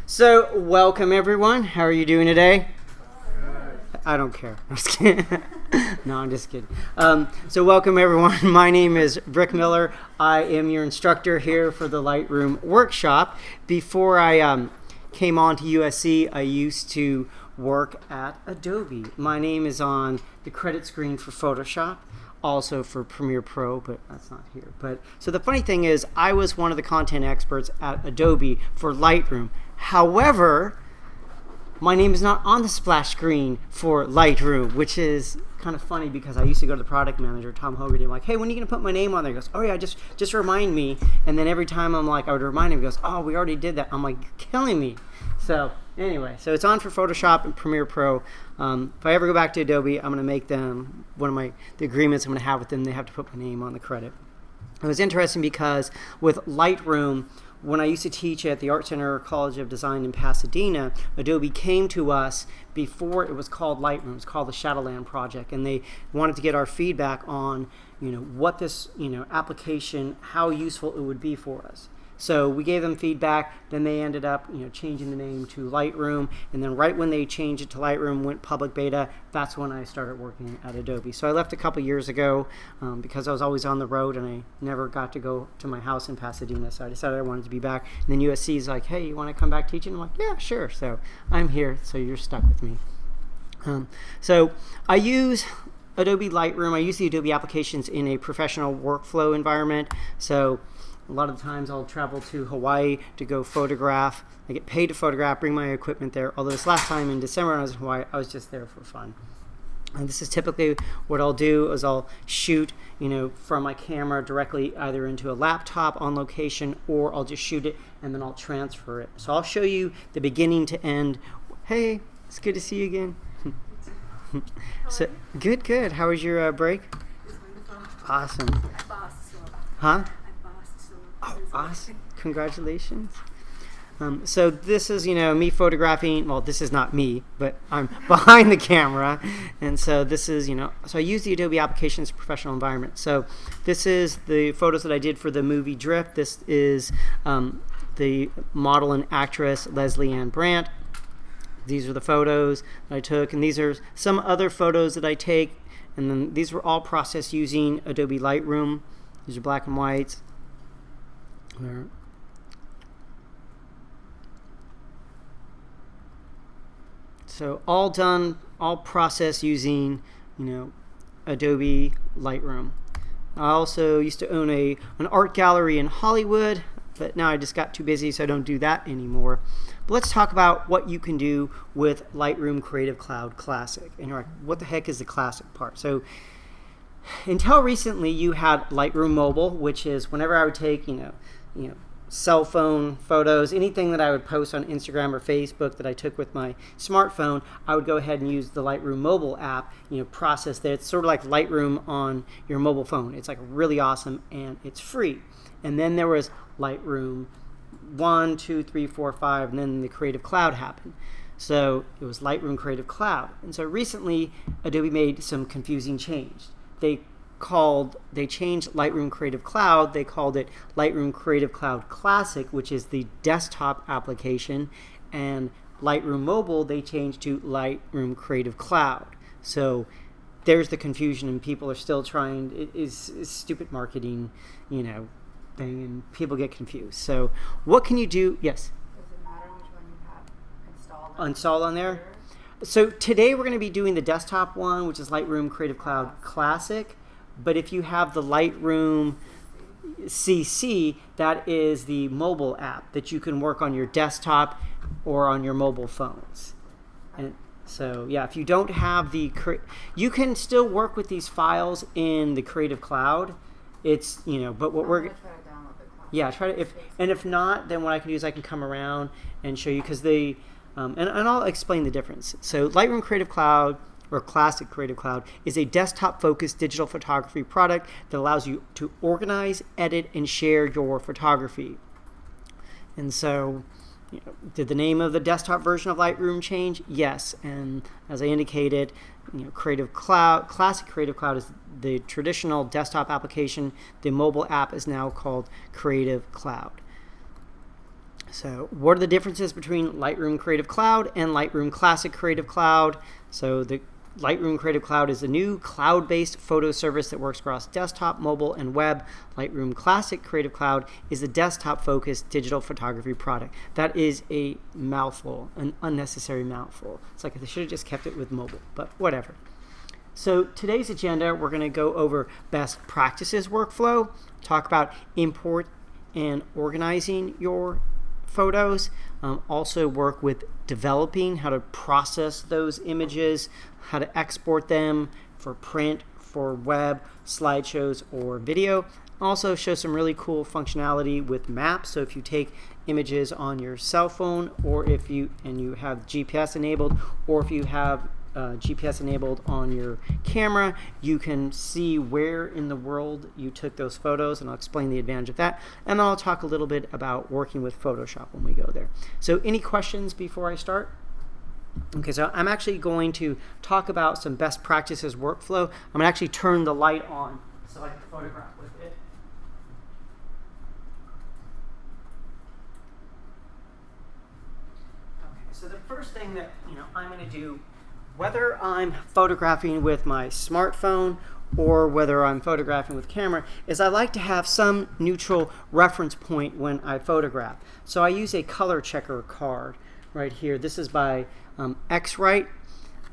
So, welcome everyone. How are you doing today? I don't care. I'm just kidding. No, I'm just kidding. So, welcome everyone. My name is Rick Miller. I am your instructor here for the Lightroom workshop. Before I came on to USC, I used to work at Adobe. My name is on the credit screen for Photoshop, also for Premiere Pro, but that's not here. But so the funny thing is, I was one of the content experts at Adobe for Lightroom. However, my name is not on the splash screen for Lightroom, which is kind of funny because I used to go to the product manager, Tom Hogarty. I'm like, hey, when are you going to put my name on there? He goes, oh yeah, just remind me. And then every time I'm like, I would remind him, he goes, oh, we already did that. I'm like, you're killing me. So anyway, so it's on for Photoshop and Premiere Pro. If I ever go back to Adobe, I'm going to make them, the agreements I'm going to have with them, they have to put my name on the credit. It was interesting because with Lightroom, when I used to teach at the Art Center College of Design in Pasadena, Adobe came to us before it was called Lightroom. It was called the Shadowland Project, and they wanted to get our feedback on, what this, application, how useful it would be for us. So we gave them feedback. Then they ended up, changing the name to Lightroom, and then right when they changed it to Lightroom, went public beta. That's when I started working at Adobe. So I left a couple years ago because I was always on the road, and I never got to go to my house in Pasadena. So I decided I wanted to be back. And then USC is like, hey, you want to come back teaching? I'm like, yeah, sure. So I'm here. So you're stuck with me. So I use Adobe Lightroom. I use the Adobe applications in a professional workflow environment. So a lot of the times I'll travel to Hawaii to go photograph. I get paid to photograph, bring my equipment there. Although this last time in December when I was in Hawaii, I was just there for fun. And this is typically what I'll do is I'll shoot, from my camera directly either into a laptop on location, or I'll just shoot it and then I'll transfer it. So I'll show you the beginning to end. Hey, it's good to see you again. So good. How was your break? Awesome. Huh? Oh, awesome. Congratulations. So this is, me photographing. Well, this is not me, but I'm behind the camera. And so this is, so I use the Adobe applications professional environment. So this is the photos that I did for the movie Drift. This is the model and actress Leslie Ann Brandt. These are the photos that I took. And these are some other photos that I take. And then these were all processed using Adobe Lightroom. These are black and whites. So all done, all processed using, Adobe Lightroom. I also used to own an art gallery in Hollywood, but now I just got too busy, so I don't do that anymore. But let's talk about what you can do with Lightroom Creative Cloud Classic. And you're like, what the heck is the classic part? So until recently, you had Lightroom Mobile, which is whenever I would take, cell phone photos, anything that I would post on Instagram or Facebook that I took with my smartphone, I would go ahead and use the Lightroom mobile app, process that. It's sort of like Lightroom on your mobile phone. It's like really awesome and it's free. And then there was Lightroom 1, 2, 3, 4, 5, and then the Creative Cloud happened. So it was Lightroom Creative Cloud. And so recently, Adobe made some confusing change. They changed Lightroom Creative Cloud. They called it Lightroom Creative Cloud Classic, which is the desktop application, and Lightroom Mobile they changed to Lightroom Creative Cloud. So there's the confusion, and people are still trying. It is stupid marketing, thing, and people get confused. So what can you do? Yes. Does it matter which one you have installed on there? So today we're going to be doing the desktop one, which is Lightroom Creative Cloud Classic. But if you have the Lightroom CC, that is the mobile app that you can work on your desktop or on your mobile phones. And so, yeah, if you don't have you can still work with these files in the Creative Cloud. It's, but what we're... Yeah, try to, if not, then what I can do is I can come around and show you, because and I'll explain the difference. So Lightroom Creative Cloud, or Classic Creative Cloud, is a desktop-focused digital photography product that allows you to organize, edit, and share your photography. And so, did the name of the desktop version of Lightroom change? Yes. And as I indicated, Creative Cloud, Classic Creative Cloud is the traditional desktop application. The mobile app is now called Creative Cloud. So what are the differences between Lightroom Creative Cloud and Lightroom Classic Creative Cloud? So the Lightroom Creative Cloud is a new cloud-based photo service that works across desktop, mobile, and web. Lightroom Classic Creative Cloud is a desktop-focused digital photography product. That is a mouthful, an unnecessary mouthful. It's like they should have just kept it with mobile, but whatever. So today's agenda, we're going to go over best practices workflow, talk about import and organizing your photos, also work with developing how to process those images, how to export them for print, for web, slideshows, or video. Also show some really cool functionality with maps. So if you take images on your cell phone, or if you have GPS enabled, or if you have GPS enabled on your camera, you can see where in the world you took those photos, and I'll explain the advantage of that. And then I'll talk a little bit about working with Photoshop when we go there. So any questions before I start? Okay, so I'm actually going to talk about some best practices workflow. I'm going to actually turn the light on so I can photograph with it. Okay, so the first thing that I'm going to do, whether I'm photographing with my smartphone or whether I'm photographing with camera, is I like to have some neutral reference point when I photograph. So I use a color checker card right here. This is by X-Rite,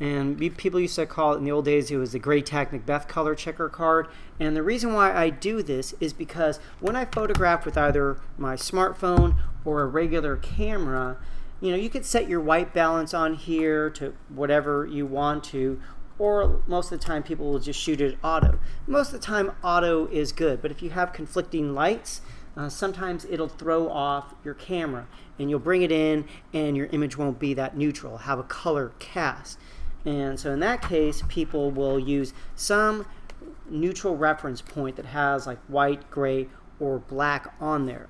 and people used to call it in the old days, it was the Graytag Macbeth color checker card. And the reason why I do this is because when I photograph with either my smartphone or a regular camera, you could set your white balance on here to whatever you want to, or most of the time people will just shoot it auto. Most of the time auto is good, but if you have conflicting lights, sometimes it'll throw off your camera and you'll bring it in and your image won't be that neutral, have a color cast. And so in that case, people will use some neutral reference point that has like white, gray, or black on there.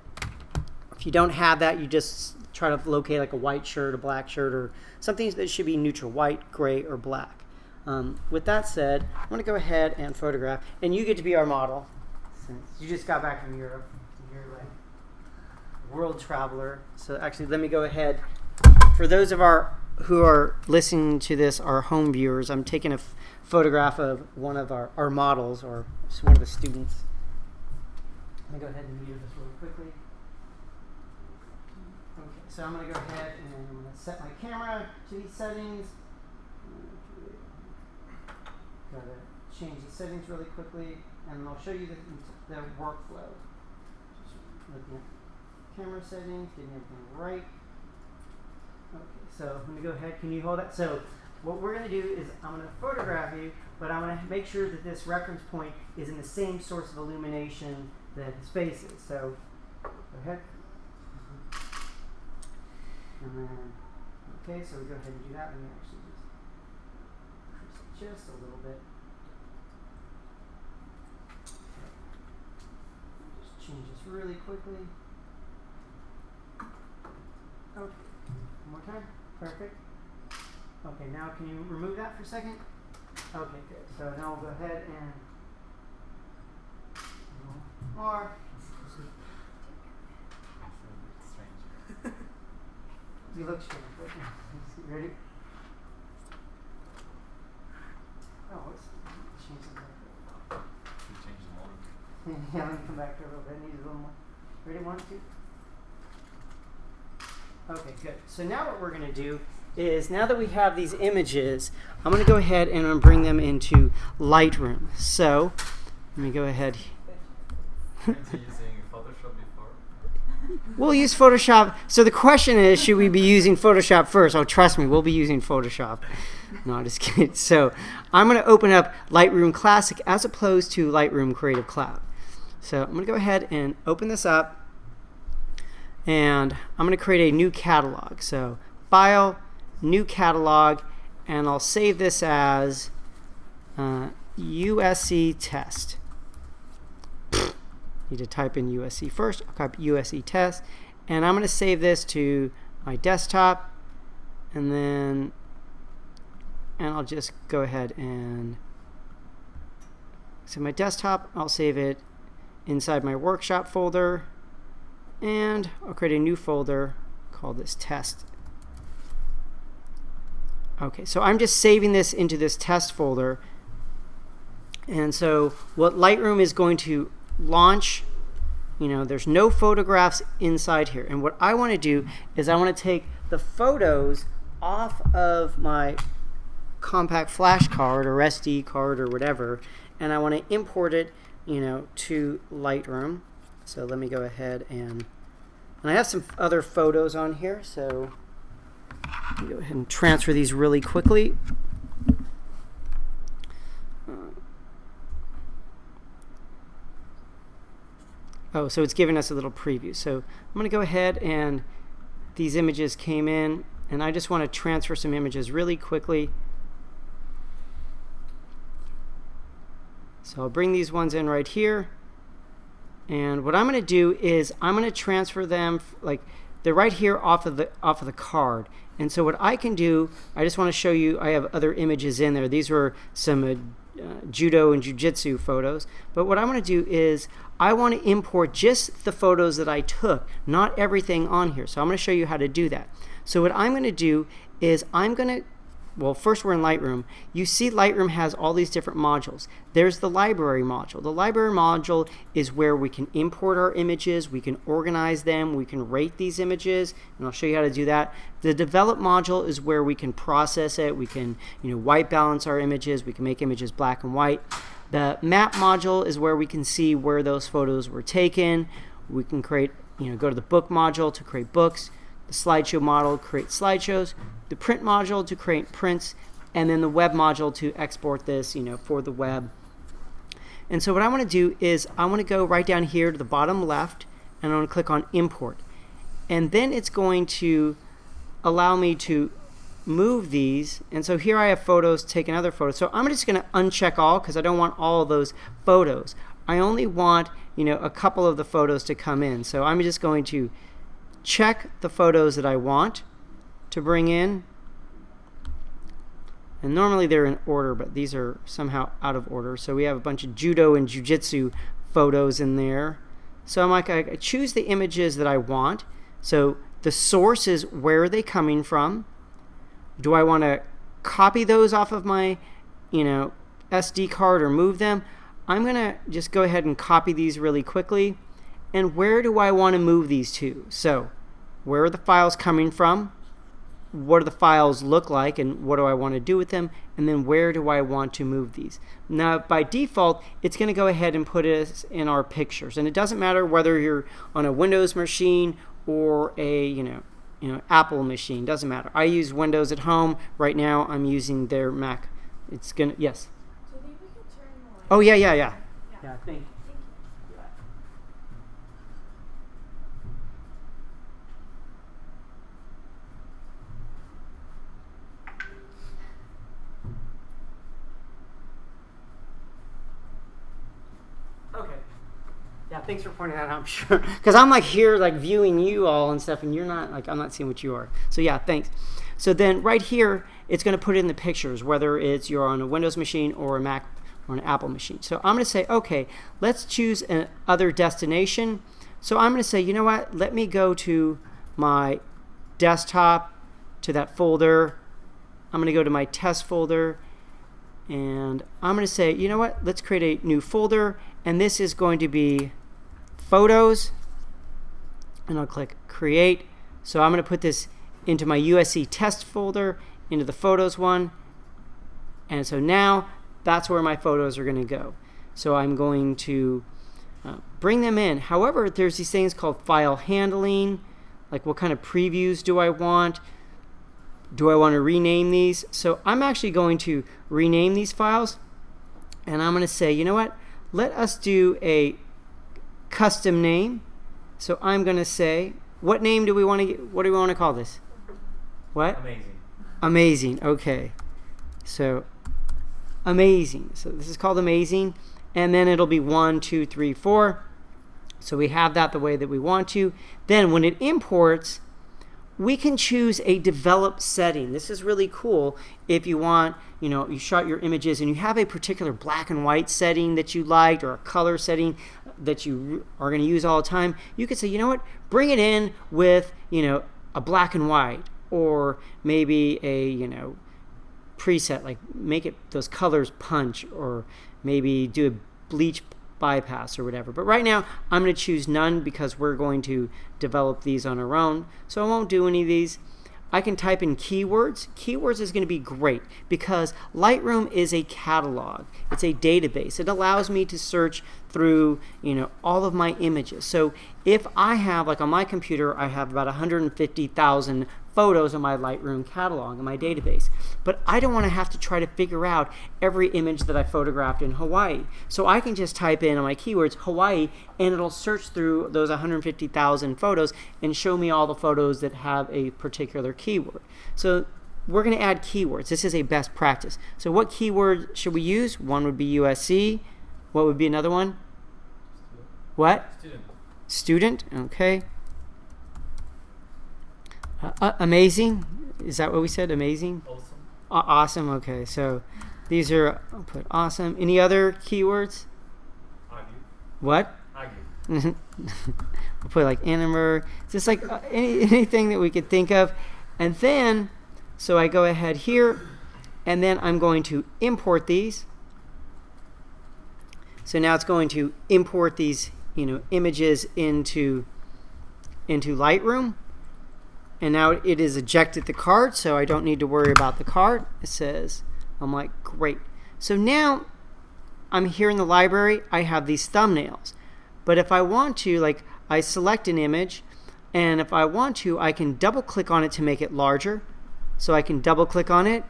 If you don't have that, you just try to locate like a white shirt, a black shirt, or something that should be neutral, white, gray, or black. With that said, I'm going to go ahead and photograph, and you get to be our model since you just got back from Europe. You're like world traveler. So actually, let me go ahead. For those of who are listening to this, our home viewers, I'm taking a photograph of one of our models, or just one of the students. Let me go ahead and view this really quickly. Okay, so I'm going to go ahead and I'm going to set my camera to these settings. Got to change the settings really quickly, and I'll show you the workflow. Just looking at camera settings, getting everything right. Okay, so I'm going to go ahead. Can you hold that? So what we're going to do is I'm going to photograph you, but I'm going to make sure that this reference point is in the same source of illumination that his face is. So go ahead. And then, okay, so we go ahead and do that. We actually just a little bit. Okay. Just change this really quickly. Okay, one more time. Perfect. Okay, now can you remove that for a second? Okay, good. So now we'll go ahead and more. You look strange. Ready? Oh, let's change them back. You change them all. Yeah, let me come back to a little bit. Need a little more. Ready? 1, 2. Okay, good. So now what we're going to do is, now that we have these images, I'm going to go ahead and I'm going to bring them into Lightroom. So let me go ahead. Weren't you using Photoshop before? We'll use Photoshop. So the question is, should we be using Photoshop first? Oh, trust me, we'll be using Photoshop. No, just kidding. So I'm going to open up Lightroom Classic as opposed to Lightroom Creative Cloud. So I'm going to go ahead and open this up. And I'm going to create a new catalog. So File, New Catalog, and I'll save this as USC Test. Need to type in USC first. I'll copy USC Test. And I'm going to save this to my desktop. And I'll just go ahead and so my desktop, I'll save it inside my workshop folder. And I'll create a new folder call this test. Okay, so I'm just saving this into this test folder. And so what Lightroom is going to launch, there's no photographs inside here. And what I want to do is I want to take the photos off of my compact flash card or SD card or whatever, and I want to import it, to Lightroom. So let me go ahead and I have some other photos on here, so let me go ahead and transfer these really quickly. Oh, so it's giving us a little preview. So I'm going to go ahead, and these images came in, and I just want to transfer some images really quickly. So I'll bring these ones in right here. And what I'm going to do is I'm going to transfer them, like they're right here off of the card. And so what I can do, I just want to show you, I have other images in there. These were some judo and jiu-jitsu photos. But what I want to do is I want to import just the photos that I took, not everything on here. So I'm going to show you how to do that. So what I'm going to do is well, first we're in Lightroom. You see Lightroom has all these different modules. There's the library module. The library module is where we can import our images, we can organize them, we can rate these images, and I'll show you how to do that. The develop module is where we can process it, we can white balance our images, we can make images black and white. The map module is where we can see where those photos were taken. We can create, go to the book module to create books, the slideshow module create slideshows, the print module to create prints, and then the web module to export this, for the web. And so what I want to do is I want to go right down here to the bottom left, and I want to click on import. And then it's going to allow me to move these. And so here I have photos, take another photo. So I'm just going to uncheck all because I don't want all of those photos. I only want, a couple of the photos to come in. So I'm just going to check the photos that I want to bring in, and normally they're in order, but these are somehow out of order. So we have a bunch of judo and jiu-jitsu photos in there. So I'm like, I choose the images that I want. So the source is where are they coming from? Do I want to copy those off of my SD card or move them? I'm going to just go ahead and copy these really quickly. And where do I want to move these to? So where are the files coming from? What do the files look like, and what do I want to do with them? And then where do I want to move these? Now, by default, it's going to go ahead and put it in our pictures. And it doesn't matter whether you're on a Windows machine or a Apple machine. Doesn't matter. I use Windows at home. Right now, I'm using their Mac. It's going to, yes? So maybe we could turn the light. Oh, yeah. Yeah, Thank you. Okay. Yeah, thanks for pointing that out, I'm sure. Because I'm here viewing you all and stuff, and you're not, I'm not seeing what you are. So yeah, thanks. So then right here, it's going to put in the pictures, whether it's you're on a Windows machine or a Mac or an Apple machine. So I'm going to say, okay, let's choose another destination. So I'm going to say, you know what, let me go to my desktop, to that folder. I'm going to go to my test folder, and I'm going to say, you know what, let's create a new folder, and this is going to be photos, and I'll click create. So I'm going to put this into my USC test folder, into the photos one, and so now that's where my photos are going to go. So I'm going to bring them in. However, there's these things called file handling, like what kind of previews do I want? Do I want to rename these? So I'm actually going to rename these files, and I'm going to say, you know what, let us do a custom name. So I'm going to say, what name do we want to get? What do we want to call this? What? Amazing. Amazing. Okay. So amazing. So this is called amazing, and then it'll be 1, 2, 3, 4. So we have that the way that we want to. Then when it imports, we can choose a develop setting. This is really cool. If you want, you shot your images and you have a particular black and white setting that you liked, or a color setting that you are going to use all the time, you could say, you know what, bring it in with, a black and white, or maybe a, preset, like make it those colors punch, or maybe do a bleach bypass or whatever. But right now I'm going to choose none because we're going to develop these on our own. So I won't do any of these. I can type in keywords. Keywords is going to be great because Lightroom is a catalog. It's a database. It allows me to search through, all of my images. So if I have, like on my computer, I have about 150,000 photos in my Lightroom catalog in my database. But I don't want to have to try to figure out every image that I photographed in Hawaii. So I can just type in on my keywords Hawaii, and it'll search through those 150,000 photos and show me all the photos that have a particular keyword. So we're going to add keywords. This is a best practice. So what keyword should we use? One would be USC. What would be another one? What? Student. Okay. Amazing. Is that what we said? Amazing? Awesome. Awesome. Okay. So these are, I'll put awesome. Any other keywords? Argue. What? Argue. We'll put like animer. Just like anything that we could think of. And then, so I go ahead here, and then I'm going to import these. So now it's going to import these, images into Lightroom. And now it is ejected the card, so I don't need to worry about the card. It says, I'm like, great. So now I'm here in the library. I have these thumbnails. But if I want to, like, I select an image, and if I want to, I can double click on it to make it larger. So I can double click on it.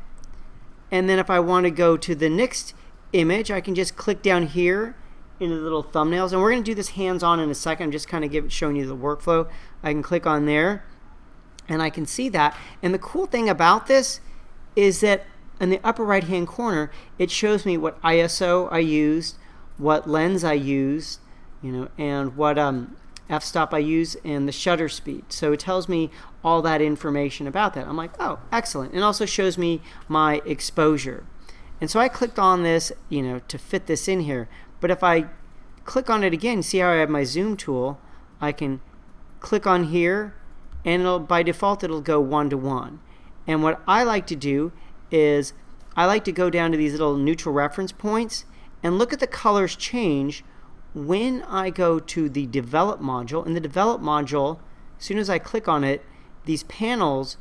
And then if I want to go to the next image, I can just click down here in the little thumbnails. And we're going to do this hands-on in a second. I'm just kind of showing you the workflow. I can click on there, and I can see that. And the cool thing about this is that in the upper right hand corner, it shows me what ISO I used, what lens I used, and what f-stop I use, and the shutter speed. So it tells me all that information about that. I'm like, oh, excellent. And it also shows me my exposure. And so I clicked on this, to fit this in here. But if I click on it again, see how I have my zoom tool, I can click on here, and by default it'll go 1:1. And what I like to do is I like to go down to these little neutral reference points and look at the colors change when I go to the develop module. In the develop module, as soon as I click on it, these panels,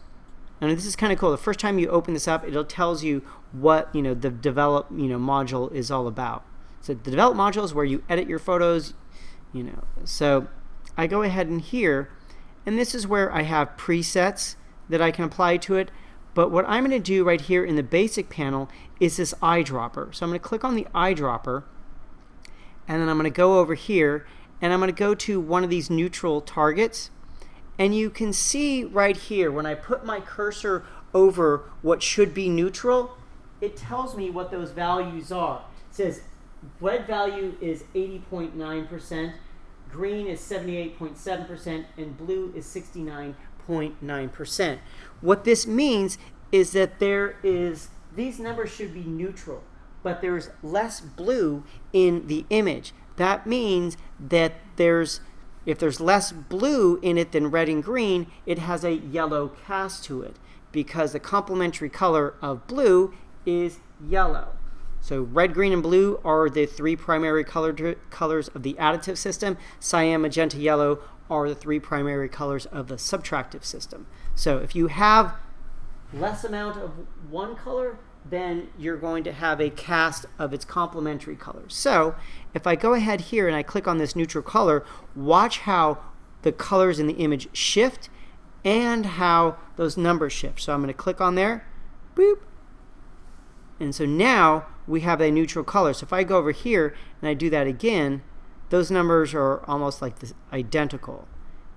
and this is kind of cool, the first time you open this up, it tells you what the develop module is all about. So the develop module is where you edit your photos, So I go ahead in here, and this is where I have presets that I can apply to it. But what I'm going to do right here in the basic panel is this eyedropper. So I'm going to click on the eyedropper, and then I'm going to go over here, and I'm going to go to one of these neutral targets. And you can see right here, when I put my cursor over what should be neutral, it tells me what those values are. It says red value is 80.9%. Green is 78.7%, and blue is 69.9%. What this means is that these numbers should be neutral, but there's less blue in the image. That means that if there's less blue in it than red and green, it has a yellow cast to it because the complementary color of blue is yellow. So red, green, and blue are the three primary colors of the additive system. Cyan, magenta, yellow are the three primary colors of the subtractive system. So if you have less amount of one color, then you're going to have a cast of its complementary colors. So if I go ahead here and I click on this neutral color, watch how the colors in the image shift and how those numbers shift. So I'm going to click on there, boop, and so now we have a neutral color. So if I go over here and I do that again, those numbers are almost like this identical.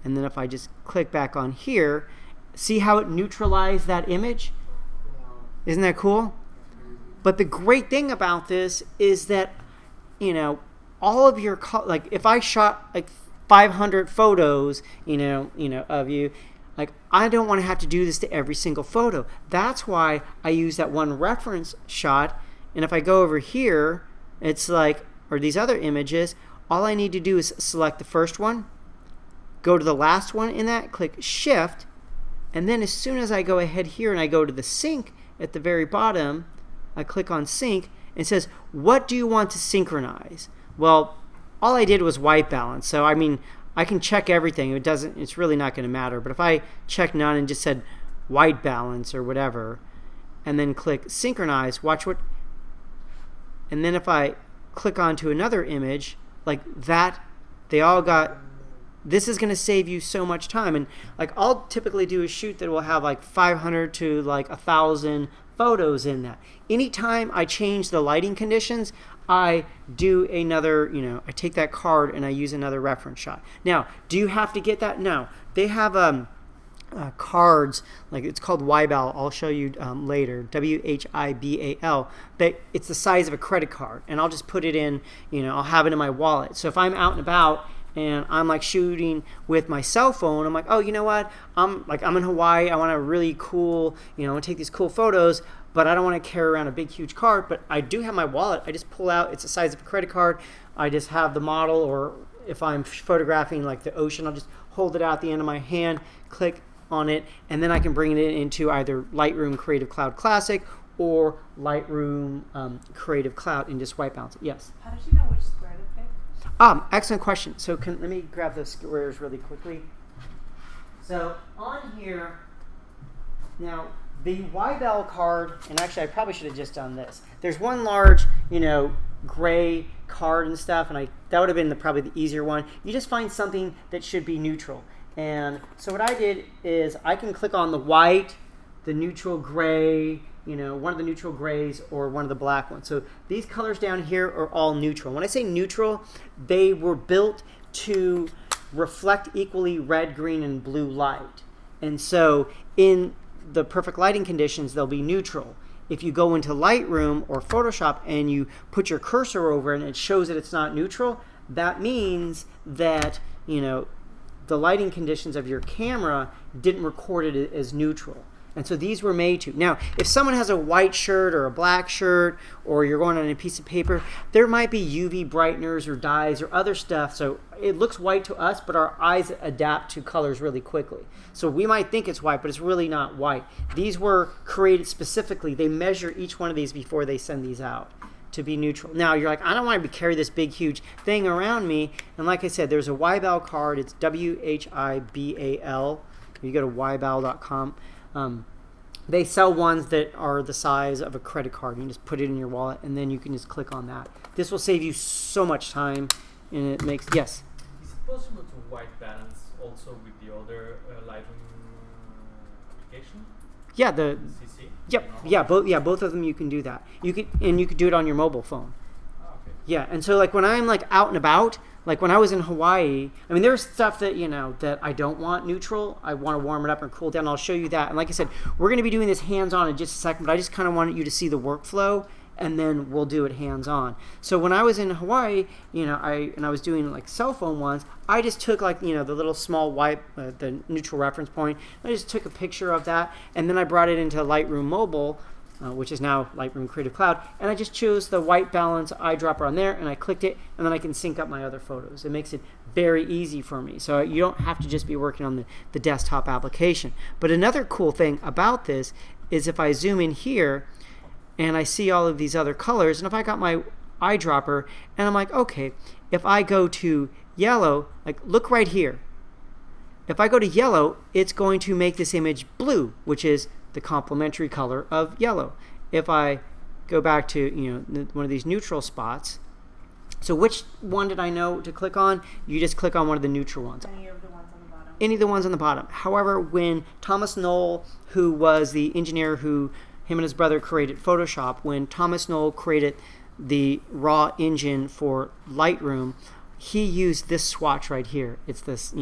And then if I just click back on here, see how it neutralized that image? Isn't that cool? But the great thing about this is that, all of your, like if I shot like 500 photos, of you, like I don't want to have to do this to every single photo. That's why I use that one reference shot. And if I go over here, it's like, or these other images, all I need to do is select the first one, go to the last one in that, click Shift, And then as soon as I go ahead here and I go to the sync at the very bottom, I click on sync, and it says, what do you want to synchronize? Well, all I did was white balance. So I mean, I can check everything. It's really not going to matter. But if I check none and just said white balance or whatever, and then click synchronize, watch what, and then if I click onto another image like that, they all got, this is going to save you so much time. And like I'll typically do a shoot that will have like 500 to like 1,000 photos in that. Anytime I change the lighting conditions, I do another, I take that card and I use another reference shot. Now, do you have to get that? No. They have cards, like it's called Wibal. I'll show you later, WHIBAL. But it's the size of a credit card, and I'll just put it in, I'll have it in my wallet. So if I'm out and about and I'm like shooting with my cell phone, I'm like, oh, you know what? I'm in Hawaii. I want a really cool, I want to take these cool photos, but I don't want to carry around a big, huge card. But I do have my wallet. I just pull out. It's the size of a credit card. I just have the model, or if I'm photographing like the ocean, I'll just hold it out at the end of my hand, click on it, and then I can bring it into either Lightroom Creative Cloud Classic or Lightroom Creative Cloud and just white balance it. Yes? How did you know which square to pick? Excellent question. So let me grab the squares really quickly. So on here, now the YBL card, and actually I probably should have just done this. There's one large, gray card and stuff, and that would have been probably the easier one. You just find something that should be neutral. And so what I did is I can click on the white, the neutral gray, one of the neutral grays, or one of the black ones. So these colors down here are all neutral. When I say neutral, they were built to reflect equally red, green, and blue light. And so in the perfect lighting conditions, they'll be neutral. If you go into Lightroom or Photoshop and you put your cursor over it and it shows that it's not neutral, that means that, the lighting conditions of your camera didn't record it as neutral. And so these were made to. Now, if someone has a white shirt or a black shirt, or you're going on a piece of paper, there might be UV brighteners or dyes or other stuff. So it looks white to us, but our eyes adapt to colors really quickly. So we might think it's white, but it's really not white. These were created specifically. They measure each one of these before they send these out to be neutral. Now you're like, I don't want to carry this big huge thing around me. And like I said, there's a Wibal card. It's WHIBAL. You go to wibal.com. They sell ones that are the size of a credit card. You can just put it in your wallet, and then you can just click on that. This will save you so much time, and it makes, yes? Is it possible to white balance also with the other Lightroom application? Yeah, CC? both of them you can do that. You could do it on your mobile phone. Oh, okay. Yeah, and so like when I'm like out and about, like when I was in Hawaii, I mean there's stuff that that I don't want neutral. I want to warm it up and cool down. I'll show you that. And like I said, we're going to be doing this hands-on in just a second, but I just kind of wanted you to see the workflow, and then we'll do it hands-on. So when I was in Hawaii, I was doing like cell phone ones, I just took like the little small white, the neutral reference point. I just took a picture of that, and then I brought it into Lightroom Mobile, which is now Lightroom Creative Cloud, and I just chose the white balance eyedropper on there, and I clicked it, and then I can sync up my other photos. It makes it very easy for me. So you don't have to just be working on the desktop application. But another cool thing about this is if I zoom in here, and I see all of these other colors, and if I got my eyedropper, and I'm like, okay, if I go to yellow, like look right here. If I go to yellow, it's going to make this image blue, which is the complementary color of yellow. If I go back to one of these neutral spots, so which one did I know to click on? You just click on one of the neutral ones. Any of the ones on the bottom. Any of the ones on the bottom. However, when Thomas Knoll, who was the engineer who him and his brother created Photoshop, when Thomas Knoll created the raw engine for Lightroom, he used this swatch right here. It's this,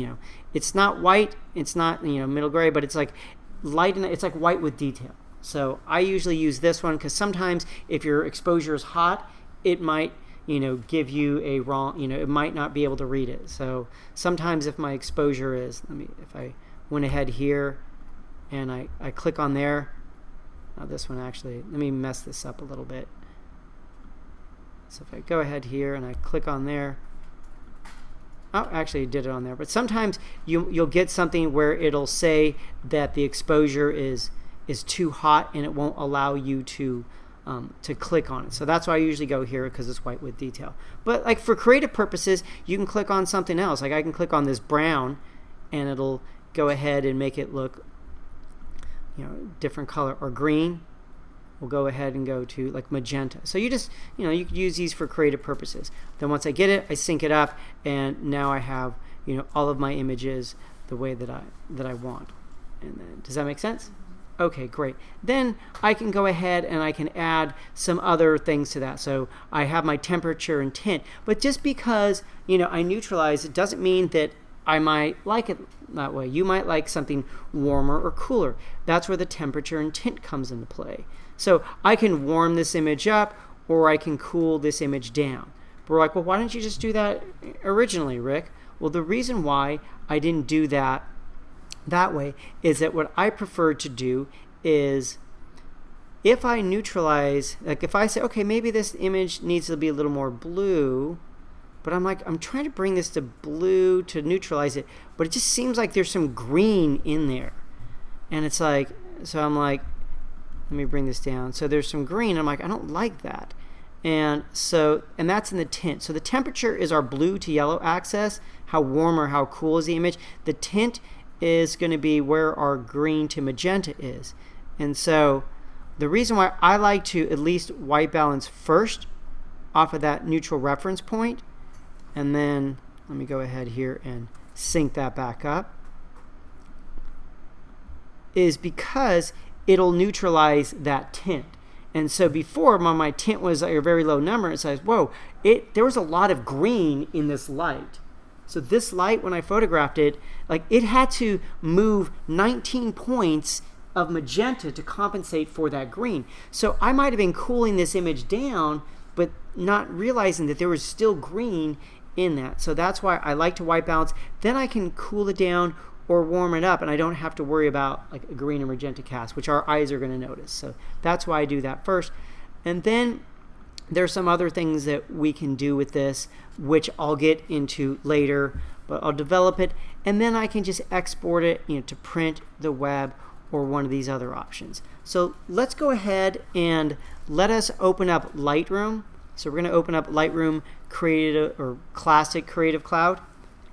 it's not white, it's not middle gray, but it's like light, and it's like white with detail. So I usually use this one because sometimes if your exposure is hot, it might give you a wrong, it might not be able to read it. So sometimes if my exposure is, if I went ahead here and I click on there, this one actually, let me mess this up a little bit. So if I go ahead here and I click on there, oh, actually I did it on there, but sometimes you'll get something where it'll say that the exposure is too hot and it won't allow you to click on it. So that's why I usually go here, because it's white with detail. But like for creative purposes, you can click on something else. Like I can click on this brown and it'll go ahead and make it look, different color. Or green, we'll go ahead and go to like magenta. So you just, you can use these for creative purposes. Then once I get it, I sync it up, and now I have, all of my images the way that I want. And then, does that make sense? Okay, great. Then I can go ahead and I can add some other things to that. So I have my temperature and tint, but just because, I neutralize, it doesn't mean that I might like it that way. You might like something warmer or cooler. That's where the temperature and tint comes into play. So I can warm this image up, or I can cool this image down. But we're like, well, why didn't you just do that originally, Rick? Well, the reason why I didn't do that way is that what I prefer to do is, if I neutralize, like if I say, okay, maybe this image needs to be a little more blue, but I'm trying to bring this to blue to neutralize it, but it just seems like there's some green in there. And it's like, so I'm like, let me bring this down. So there's some green. I'm like, I don't like that. And that's in the tint. So the temperature is our blue to yellow axis. How warm or how cool is the image? The tint is going to be where our green to magenta is. And so the reason why I like to at least white balance first off of that neutral reference point, and then let me go ahead here and sync that back up, is because it'll neutralize that tint. And so before, when my tint was at a very low number, it says, whoa, there was a lot of green in this light. So this light, when I photographed it, like it had to move 19 points of magenta to compensate for that green. So I might have been cooling this image down, but not realizing that there was still green in that. So that's why I like to white balance. Then I can cool it down or warm it up, and I don't have to worry about like a green or magenta cast, which our eyes are going to notice. So that's why I do that first. And then there's some other things that we can do with this, which I'll get into later, but I'll develop it, and then I can just export it, to print, the web, or one of these other options. So let's go ahead and let us open up Lightroom. So we're going to open up Lightroom Creative or Classic Creative Cloud,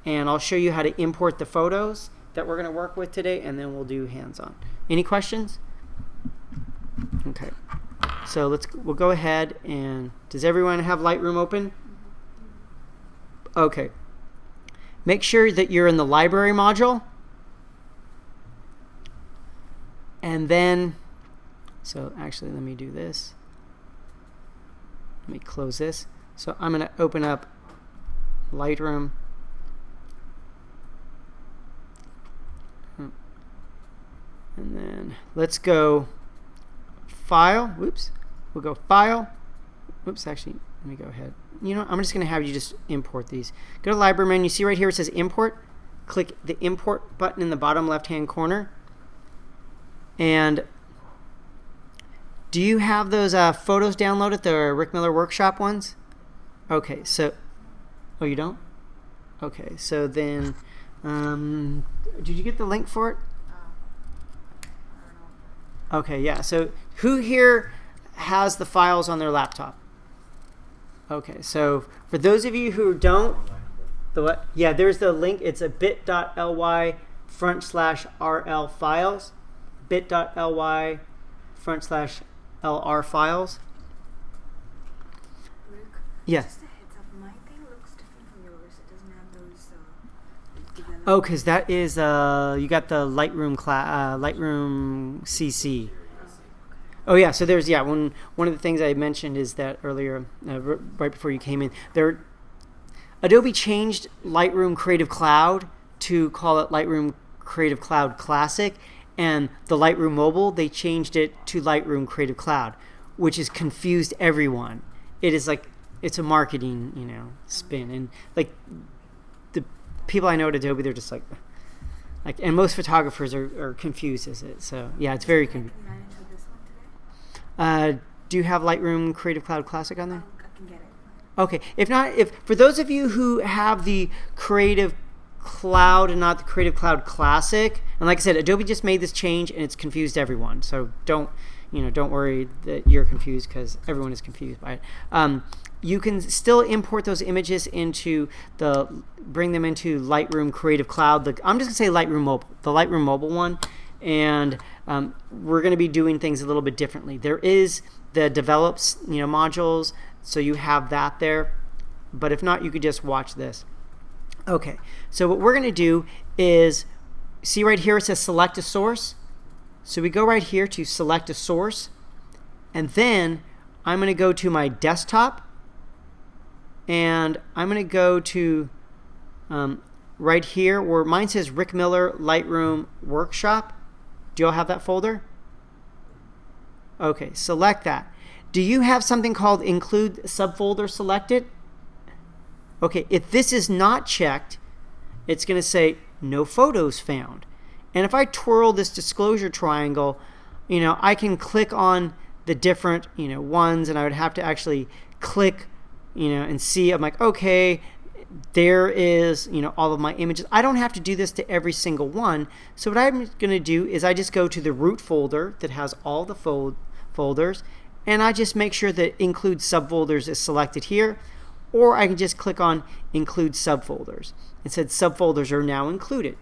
and I'll show you how to import the photos that we're going to work with today, and then we'll do hands-on. Any questions? Okay. So we'll go ahead and, does everyone have Lightroom open? Okay. Make sure that you're in the library module. And then, so actually let me do this. Let me close this. So I'm going to open up Lightroom. And then let's go File. Whoops. We'll go File. Whoops, actually, let me go ahead. I'm just going to have you just import these. Go to Library menu. See right here it says Import. Click the Import button in the bottom left-hand corner. And do you have those photos downloaded, the Rick Miller Workshop ones? Okay, so, oh, you don't? Okay, so then, did you get the link for it? Okay, yeah. So who here has the files on their laptop? Okay, so for those of you who don't, the what? Yeah, there's the link. It's a bit.ly/RL files, bit.ly/LR files. Rick, Yeah. just a heads up, my thing looks different from yours. It doesn't have those development. Oh, because that is you got the Lightroom Lightroom CC. Oh yeah, so there's one of the things I mentioned is that earlier, right before you came in, Adobe changed Lightroom Creative Cloud to call it Lightroom Creative Cloud Classic, and the Lightroom Mobile, they changed it to Lightroom Creative Cloud, which has confused everyone. It is like, it's a marketing, spin, and like the people I know at Adobe, they're just like, and most photographers are confused as it. So yeah, it's very confusing. Can I manage with this one today? Do you have Lightroom Creative Cloud Classic on there? I can get it. Okay, if not, if for those of you who have the Creative Cloud and not the Creative Cloud Classic, and like I said, Adobe just made this change and it's confused everyone. So don't worry that you're confused, because everyone is confused by it. You can still import those images into bring them into Lightroom Creative Cloud. I'm just gonna say Lightroom Mobile, the Lightroom Mobile one, and we're gonna be doing things a little bit differently. There is the develops modules, so you have that there, but if not, you could just watch this. Okay, so what we're gonna do is, see right here it says select a source. So we go right here to select a source, and then I'm going to go to my desktop, and I'm going to go to right here where mine says Rick Miller Lightroom Workshop. Do you all have that folder? Okay, select that. Do you have something called include subfolder selected? Okay, if this is not checked, it's going to say no photos found. And if I twirl this disclosure triangle, I can click on the different, ones, and I would have to actually click, and see. I'm like, okay, there is, all of my images. I don't have to do this to every single one. So what I'm going to do is I just go to the root folder that has all the folders, and I just make sure that include subfolders is selected here, or I can just click on include subfolders. It said subfolders are now included.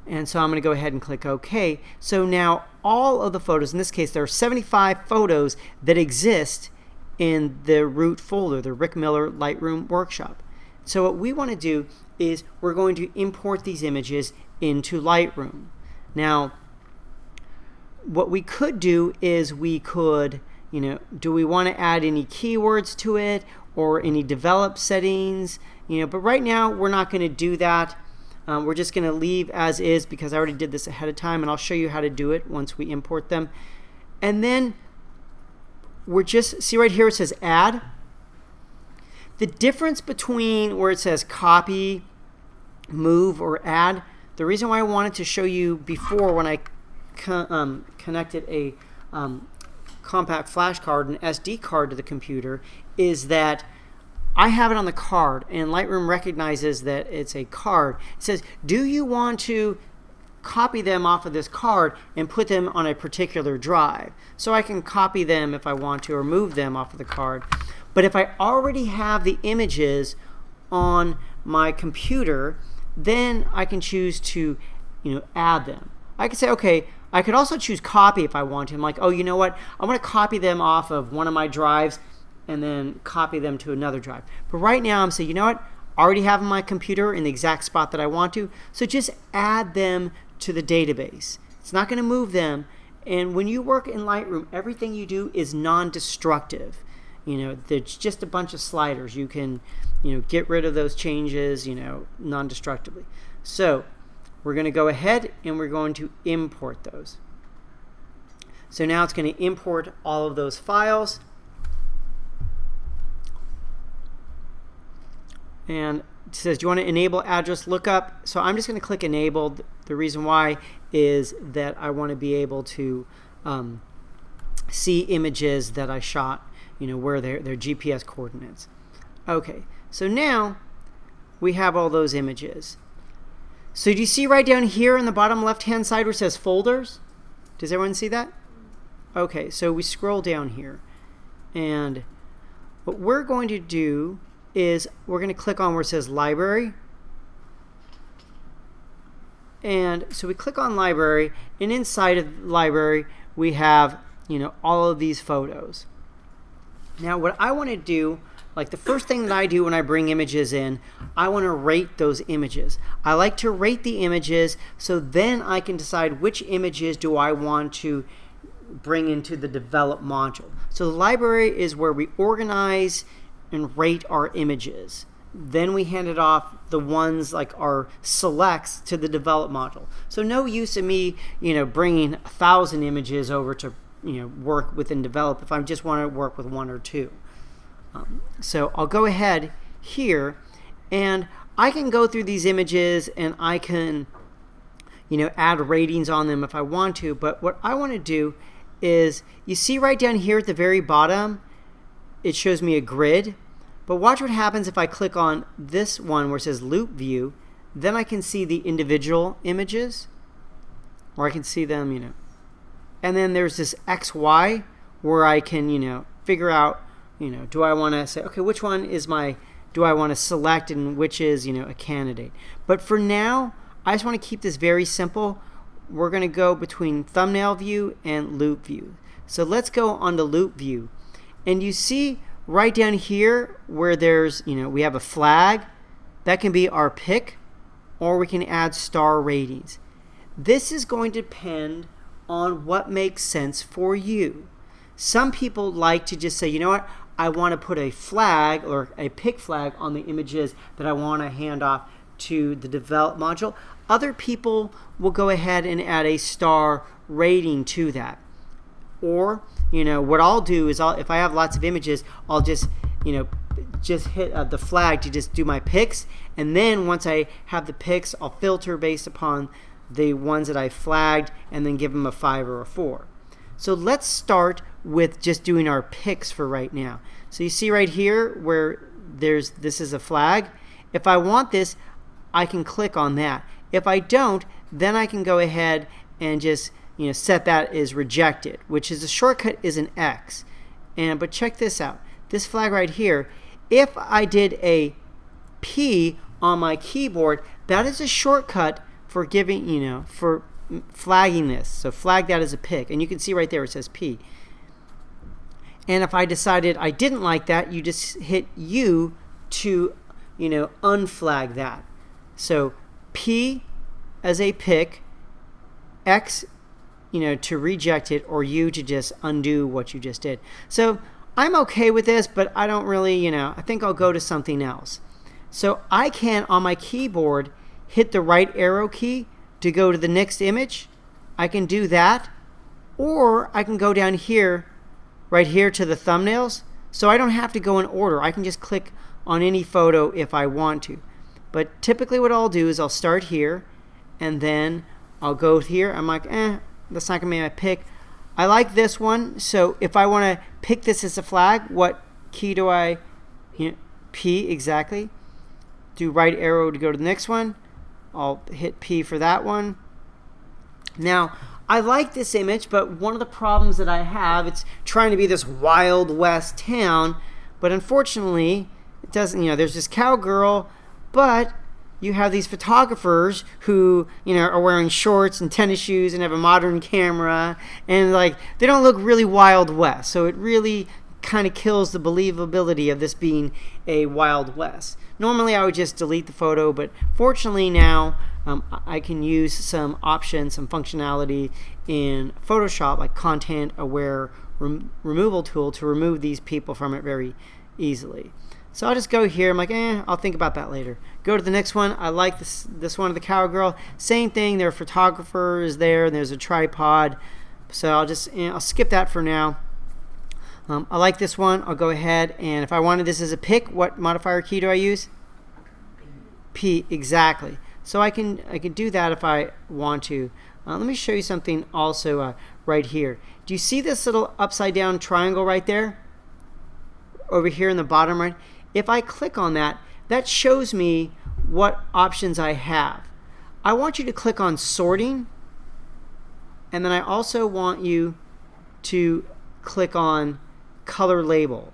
And so I'm going to go ahead and click OK. So now all of the photos, in this case there are 75 photos that exist in the root folder, the Rick Miller Lightroom Workshop. So what we want to do is we're going to import these images into Lightroom. Now, what we could do is we could, do we want to add any keywords to it or any develop settings? But right now we're not going to do that. We're just going to leave as is, because I already did this ahead of time, and I'll show you how to do it once we import them. And then we're just, see right here it says add. The difference between where it says copy, move, or add, the reason why I wanted to show you before when I connected a compact flash card, an SD card to the computer, is that I have it on the card, and Lightroom recognizes that it's a card. It says, do you want to copy them off of this card and put them on a particular drive? So I can copy them if I want to, or move them off of the card. But if I already have the images on my computer, then I can choose to add them. I can say, okay, I could also choose copy if I want to. I'm like, oh, you know what? I want to copy them off of one of my drives and then copy them to another drive. But right now I'm saying, you know what? I already have my computer in the exact spot that I want to, so just add them to the database. It's not going to move them. And when you work in Lightroom, everything you do is non-destructive. There's just a bunch of sliders. You can, get rid of those changes, non-destructively. So we're going to go ahead and we're going to import those. So now it's going to import all of those files. And it says, do you want to enable address lookup? So I'm just going to click enable. The reason why is that I want to be able to see images that I shot, where their GPS coordinates. Okay, so now we have all those images. So do you see right down here in the bottom left-hand side where it says folders? Does everyone see that? Okay, so we scroll down here. And what we're going to do is we're going to click on where it says library. And so we click on library, and inside of library we have all of these photos. Now what I want to do, like the first thing that I do when I bring images in, I want to rate those images. I like to rate the images so then I can decide which images do I want to bring into the develop module. So the library is where we organize and rate our images. Then we hand it off, the ones like our selects, to the develop module. So no use of me bringing 1,000 images over to work within develop if I just want to work with one or two. So I'll go ahead here and I can go through these images and I can add ratings on them if I want to. But what I want to do is, you see right down here at the very bottom, it shows me a grid. But watch what happens if I click on this one where it says loop view. Then I can see the individual images, or I can see them, And then there's this XY where I can, figure out, do I want to say, okay, which one is do I want to select and which is, a candidate. But for now, I just want to keep this very simple. We're going to go between thumbnail view and loop view. So let's go on to loop view. And you see right down here where there's, we have a flag. That can be our pick, or we can add star ratings. This is going to depend on what makes sense for you. Some people like to just say, you know what, I want to put a flag or a pick flag on the images that I want to hand off to the develop module. Other people will go ahead and add a star rating to that. Or, what I'll do is if I have lots of images, I'll just hit the flag to just do my picks. And then once I have the picks, I'll filter based upon the ones that I flagged and then give them a 5 or a 4. So let's start with just doing our picks for right now. So you see right here where this is a flag. If I want this, I can click on that. If I don't, then I can go ahead and just set that as rejected, which is the shortcut is an X. But check this out. This flag right here, if I did a P on my keyboard, that is a shortcut for giving, for flagging this. So flag that as a pick. And you can see right there it says P. And if I decided I didn't like that, you just hit U to, unflag that. So P as a pick, X, to reject it, or U to just undo what you just did. So I'm okay with this, but I don't really, I think I'll go to something else. So I can, on my keyboard, hit the right arrow key to go to the next image. I can do that, or I can go down here, right here to the thumbnails. So I don't have to go in order. I can just click on any photo if I want to. But typically what I'll do is I'll start here, and then I'll go here. I'm like, that's not going to be my pick. I like this one, so if I want to pick this as a flag, what key do I, P exactly. Do right arrow to go to the next one. I'll hit P for that one. Now, I like this image, but one of the problems that I have, it's trying to be this Wild West town, but unfortunately, it doesn't, there's this cowgirl, but you have these photographers who, are wearing shorts and tennis shoes and have a modern camera, and they don't look really Wild West. So it really kind of kills the believability of this being a Wild West. Normally I would just delete the photo, but fortunately now I can use some options, some functionality in Photoshop, like content aware removal tool, to remove these people from it very easily. So I'll just go here. I'm like, I'll think about that later. Go to the next one. I like this one of the cowgirl. Same thing. There are photographers there, and there's a tripod. So I'll skip that for now. I like this one. I'll go ahead, and if I wanted this as a pick, what modifier key do I use? P, exactly. So I can do that if I want to. Let me show you something also right here. Do you see this little upside down triangle right there? Over here in the bottom right? If I click on that, that shows me what options I have. I want you to click on sorting, and then I also want you to click on color label.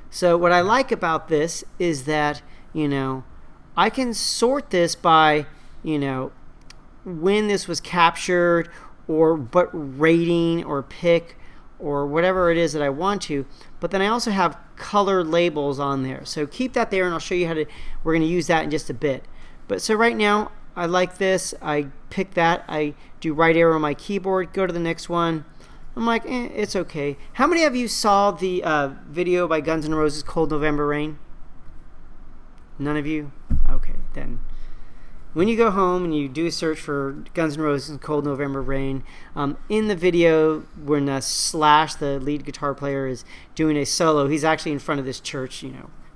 So what I like about this is that, I can sort this by, when this was captured, or what rating or pick or whatever it is that I want to. But then I also have color labels on there. So keep that there, and I'll show you we're going to use that in just a bit. But so right now, I like this. I pick that. I do right arrow on my keyboard, go to the next one. I'm like, it's okay. How many of you saw the video by Guns N' Roses, Cold November Rain? None of you? Okay, then. When you go home and you do a search for Guns N' Roses, Cold November Rain, in the video when Slash, the lead guitar player, is doing a solo, he's actually in front of this church,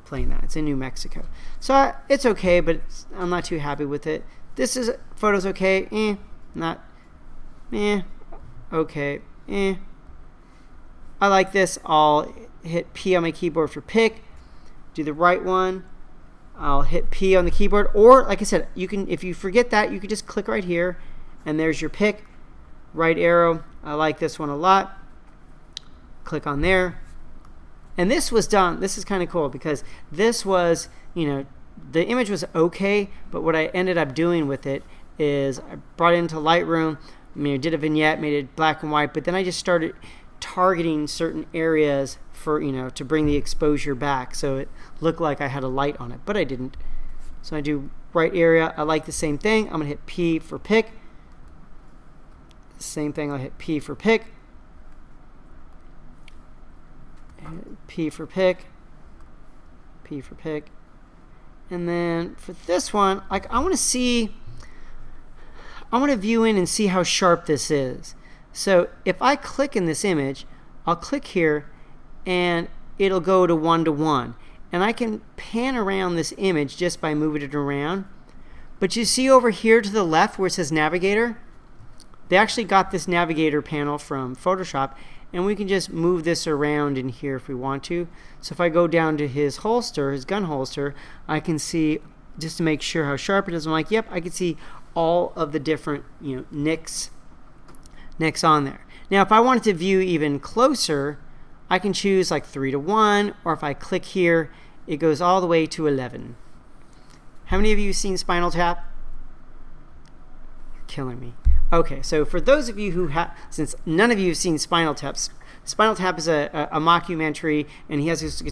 playing that. It's in New Mexico. So it's okay, but I'm not too happy with it. Photo's okay, not, okay, I like this. I'll hit P on my keyboard for pick, do the right one. I'll hit P on the keyboard, or like I said, you can, if you forget that, you can just click right here and there's your pick, right arrow. I like this one a lot. Click on there. And this was done, this is kind of cool because this was, you know, the image was okay, but what I ended up doing with it is I brought it into Lightroom, I did a vignette, made it black and white, but then I just started targeting certain areas for, you know, to bring the exposure back so it looked like I had a light on it, but I didn't. So I do right area. I like the same thing. I'm going to hit P for pick. Same thing, I'll hit P for pick. P for pick. P for pick. And then for this one, like I want to view in and see how sharp this is. So if I click in this image, I'll click here and it'll go to 1:1. And I can pan around this image just by moving it around. But you see over here to the left where it says Navigator? They actually got this Navigator panel from Photoshop, and we can just move this around in here if we want to. So if I go down to his holster, his gun holster, I can see, just to make sure how sharp it is, I'm like, yep, I can see all of the different, you know, nicks on there. Now if I wanted to view even closer, I can choose like 3:1, or if I click here, it goes all the way to 11. How many of you have seen Spinal Tap? You're killing me. Okay, so for those of you who have, since none of you have seen Spinal Tap, Spinal Tap is a mockumentary, and he has this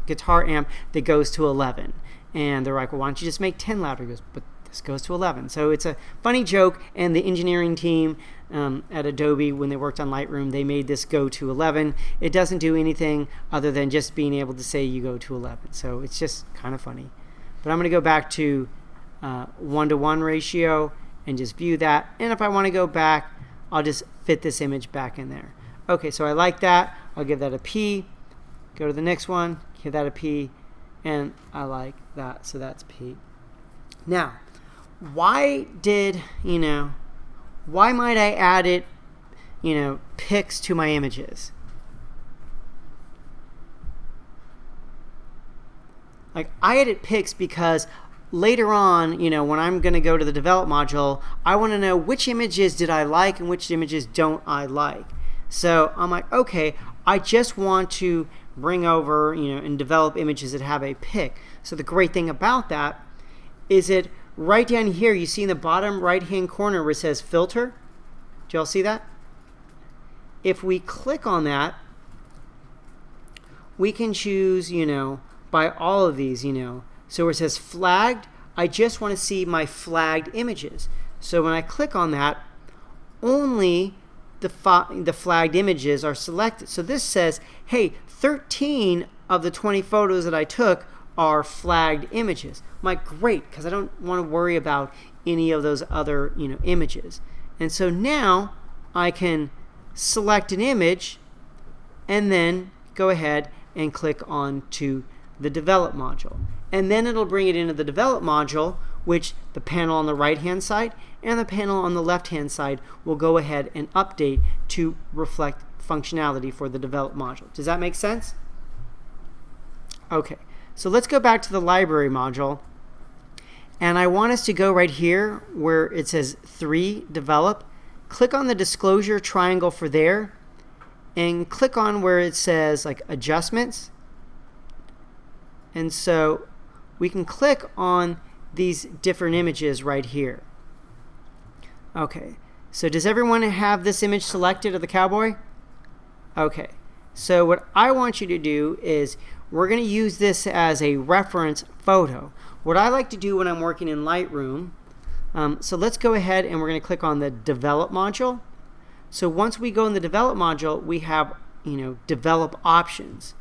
guitar amp that goes to 11. And they're like, well, why don't you just make 10 louder? He goes, but this goes to 11. So it's a funny joke, and the engineering team at Adobe, when they worked on Lightroom, they made this go to 11. It doesn't do anything other than just being able to say you go to 11. So it's just kind of funny. But I'm going to go back to 1:1 ratio and just view that. And if I want to go back, I'll just fit this image back in there. Okay, so I like that. I'll give that a P. Go to the next one, give that a P, and I like that. So that's P. Now, why might I add it, pics to my images? Like, I edit pics because later on, when I'm going to go to the develop module, I want to know which images did I like and which images don't I like. So I'm like, okay, I just want to bring over, and develop images that have a pic. So the great thing about that is it right down here, you see in the bottom right hand corner where it says filter. Do y'all see that? If we click on that, we can choose, by all of these, So where it says flagged, I just want to see my flagged images. So when I click on that, only the flagged images are selected. So this says, hey, 13 of the 20 photos that I took are flagged images. I'm like, great, because I don't want to worry about any of those other images. And so now I can select an image and then go ahead and click on to the develop module. And then it'll bring it into the develop module, which the panel on the right hand side and the panel on the left hand side will go ahead and update to reflect functionality for the develop module. Does that make sense? Okay, so let's go back to the library module, and I want us to go right here where it says 3 develop. Click on the disclosure triangle for there and click on where it says like adjustments. And so we can click on these different images right here. Okay, so does everyone have this image selected of the cowboy? Okay, so what I want you to do is we're going to use this as a reference photo. What I like to do when I'm working in Lightroom, so let's go ahead and we're going to click on the develop module. So once we go in the develop module, we have develop options.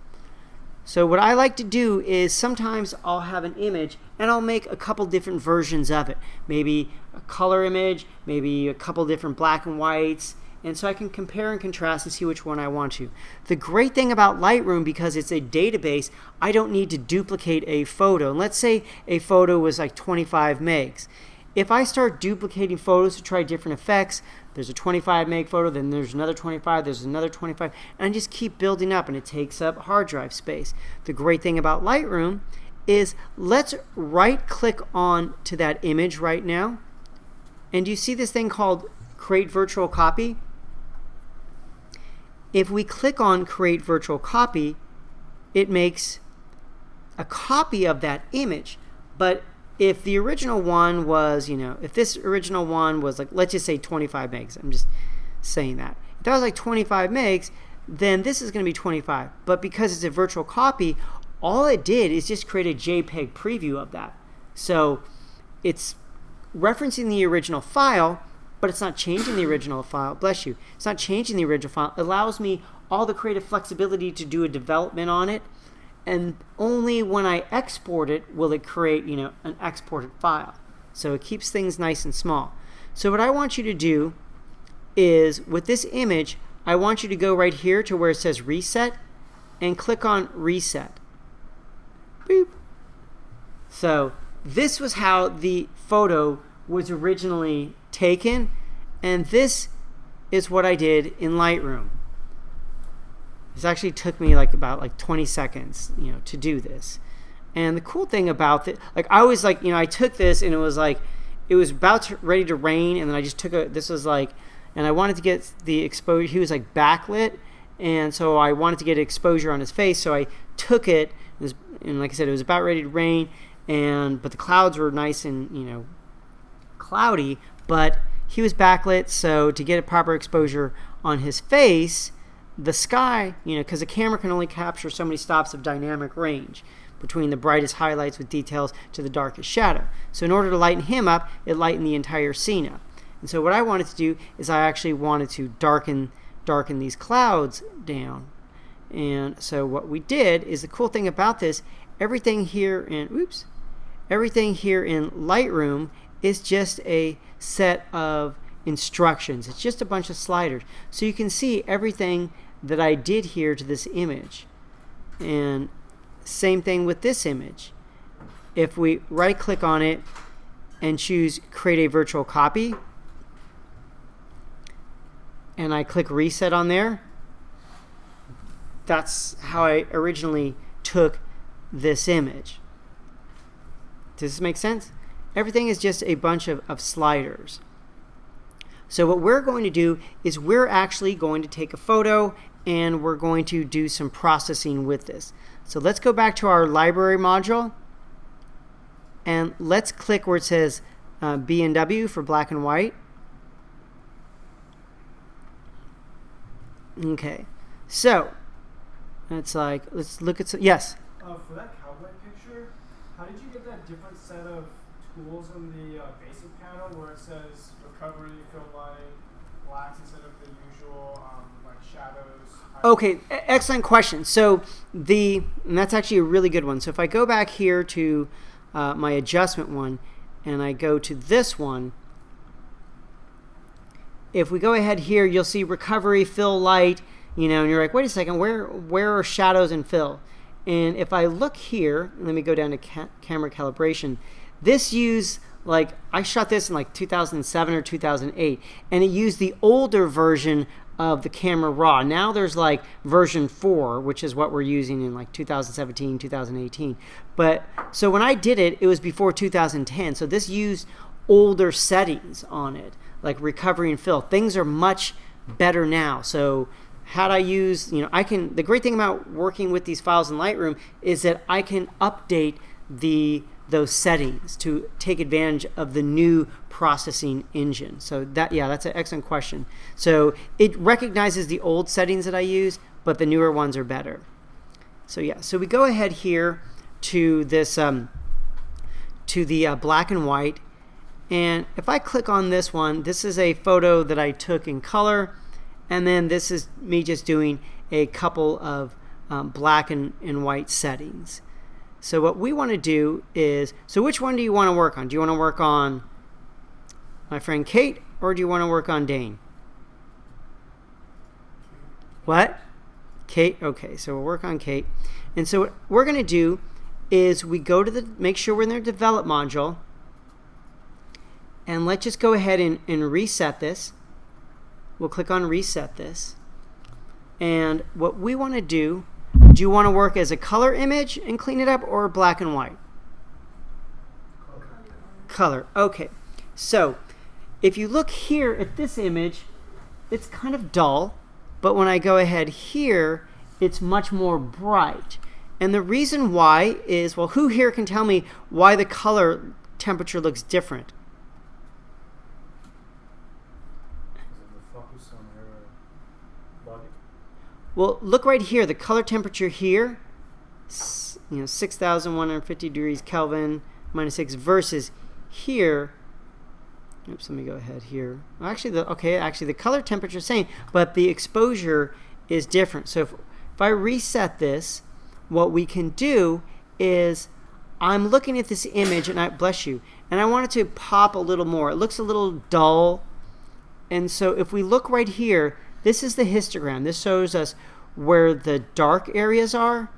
So what I like to do is sometimes I'll have an image and I'll make a couple different versions of it. Maybe a color image, maybe a couple different black and whites, and so I can compare and contrast and see which one I want to. The great thing about Lightroom, because it's a database, I don't need to duplicate a photo. And let's say a photo was like 25 megs. If I start duplicating photos to try different effects, there's a 25 meg photo, then there's another 25, there's another 25, and I just keep building up, and it takes up hard drive space. The great thing about Lightroom is let's right click on to that image right now, and you see this thing called create virtual copy? If we click on create virtual copy, it makes a copy of that image. But if the original one was, if this original one was like, let's just say 25 megs, I'm just saying that. If that was like 25 megs, then this is going to be 25. But because it's a virtual copy, all it did is just create a JPEG preview of that. So it's referencing the original file, but it's not changing the original file. Bless you. It's not changing the original file. It allows me all the creative flexibility to do a development on it, and only when I export it will it create, an exported file. So it keeps things nice and small. So what I want you to do is, with this image, I want you to go right here to where it says reset and click on reset. Boop. So this was how the photo was originally taken, and this is what I did in Lightroom. This actually took me about 20 seconds, to do this. And the cool thing about it, I was I took this and it was ready to rain, and then I just took and I wanted to get the exposure. He was backlit, and so I wanted to get exposure on his face, so I took it, and like I said, it was about ready to rain, but the clouds were nice and cloudy, but he was backlit, so to get a proper exposure on his face, the sky, because the camera can only capture so many stops of dynamic range between the brightest highlights with details to the darkest shadow. So in order to lighten him up, it lightened the entire scene up. And so what I wanted to do is I actually wanted to darken these clouds down. And so what we did is, the cool thing about this, everything here in Lightroom is just a set of instructions. It's just a bunch of sliders. So you can see everything that I did here to this image. And same thing with this image. If we right click on it and choose create a virtual copy, and I click reset on there, that's how I originally took this image. Does this make sense? Everything is just a bunch of sliders. So what we're going to do is we're actually going to take a photo and we're going to do some processing with this. So let's go back to our library module, and let's click where it says B&W for black and white. Okay, so it's let's look at some, yes? For that cowboy picture, how did you get that different set of tools in the basic panel where it says recovery, fill light, blacks instead of the usual shadows? Okay, excellent question. So and that's actually a really good one. So if I go back here to my adjustment one, and I go to this one, if we go ahead here, you'll see recovery, fill light, and you're like, wait a second, where are shadows and fill? And if I look here, let me go down to camera calibration. This used, I shot this in 2007 or 2008, and it used the older version of the camera raw. Now there's version 4, which is what we're using in 2017, 2018. But so when I did it, it was before 2010. So this used older settings on it, like recovery and fill. Things are much better now. So had I used, the great thing about working with these files in Lightroom is that I can update those settings to take advantage of the new processing engine. So that's an excellent question. So it recognizes the old settings that I use, but the newer ones are better. So so we go ahead here to this to the black and white, and if I click on this one, this is a photo that I took in color, and then this is me just doing a couple of black and white settings. So what we want to do is, so which one do you want to work on? Do you want to work on my friend Kate, or do you want to work on Dane? What? Kate? Okay, so we'll work on Kate. And so what we're going to do is we go to make sure we're in their develop module, and let's just go ahead and reset this. we'll click on reset this. And what we want to do you want to work as a color image and clean it up, or black and white? Color. Okay. So if you look here at this image, it's kind of dull, but when I go ahead here, it's much more bright. And the reason why is, well, who here can tell me why the color temperature looks different? The focus on her body. Well, look right here. The color temperature here, 6,150 degrees Kelvin -6 versus here. Oops, let me go ahead here. Actually, the color temperature is the same, but the exposure is different. So if I reset this, what we can do is I'm looking at this image, and and I want it to pop a little more. It looks a little dull. And so if we look right here, this is the histogram. This shows us where the dark areas are,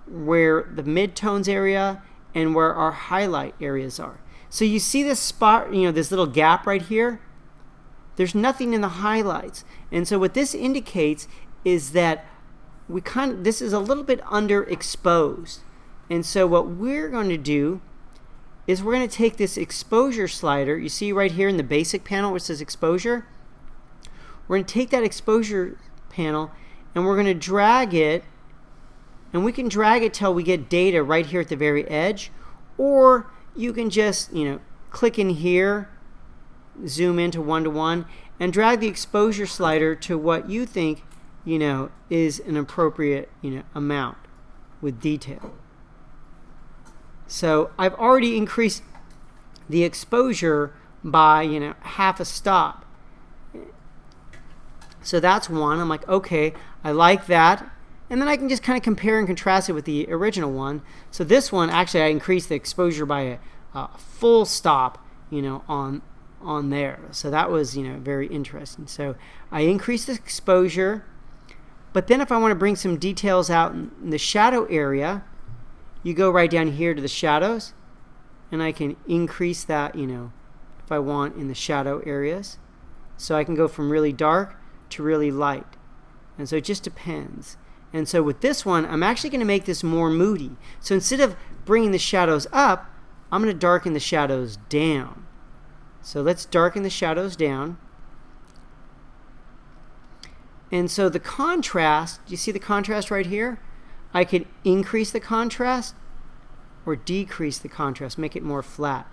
where the midtones area, and where our highlight areas are. So you see this spot, this little gap right here? There's nothing in the highlights. And so what this indicates is that this is a little bit underexposed. And so what we're going to do is we're going to take this exposure slider. You see right here in the basic panel where it says exposure? We're going to take that exposure panel and we're going to drag it, and we can drag it till we get data right here at the very edge, or you can just click in here, zoom into 1:1, and drag the exposure slider to what you think is an appropriate amount with detail. So I've already increased the exposure by half a stop. So that's one. I'm like, okay, I like that. And then I can just kind of compare and contrast it with the original one. So this one, actually, I increased the exposure by a full stop, on there. So that was, very interesting. So I increased the exposure. But then if I want to bring some details out in the shadow area, you go right down here to the shadows, and I can increase that, if I want, in the shadow areas. So I can go from really dark to really light. And so it just depends. And so with this one, I'm actually going to make this more moody. So instead of bringing the shadows up, I'm going to darken the shadows down. So let's darken the shadows down. And so the contrast, do you see the contrast right here? I could increase the contrast or decrease the contrast, make it more flat.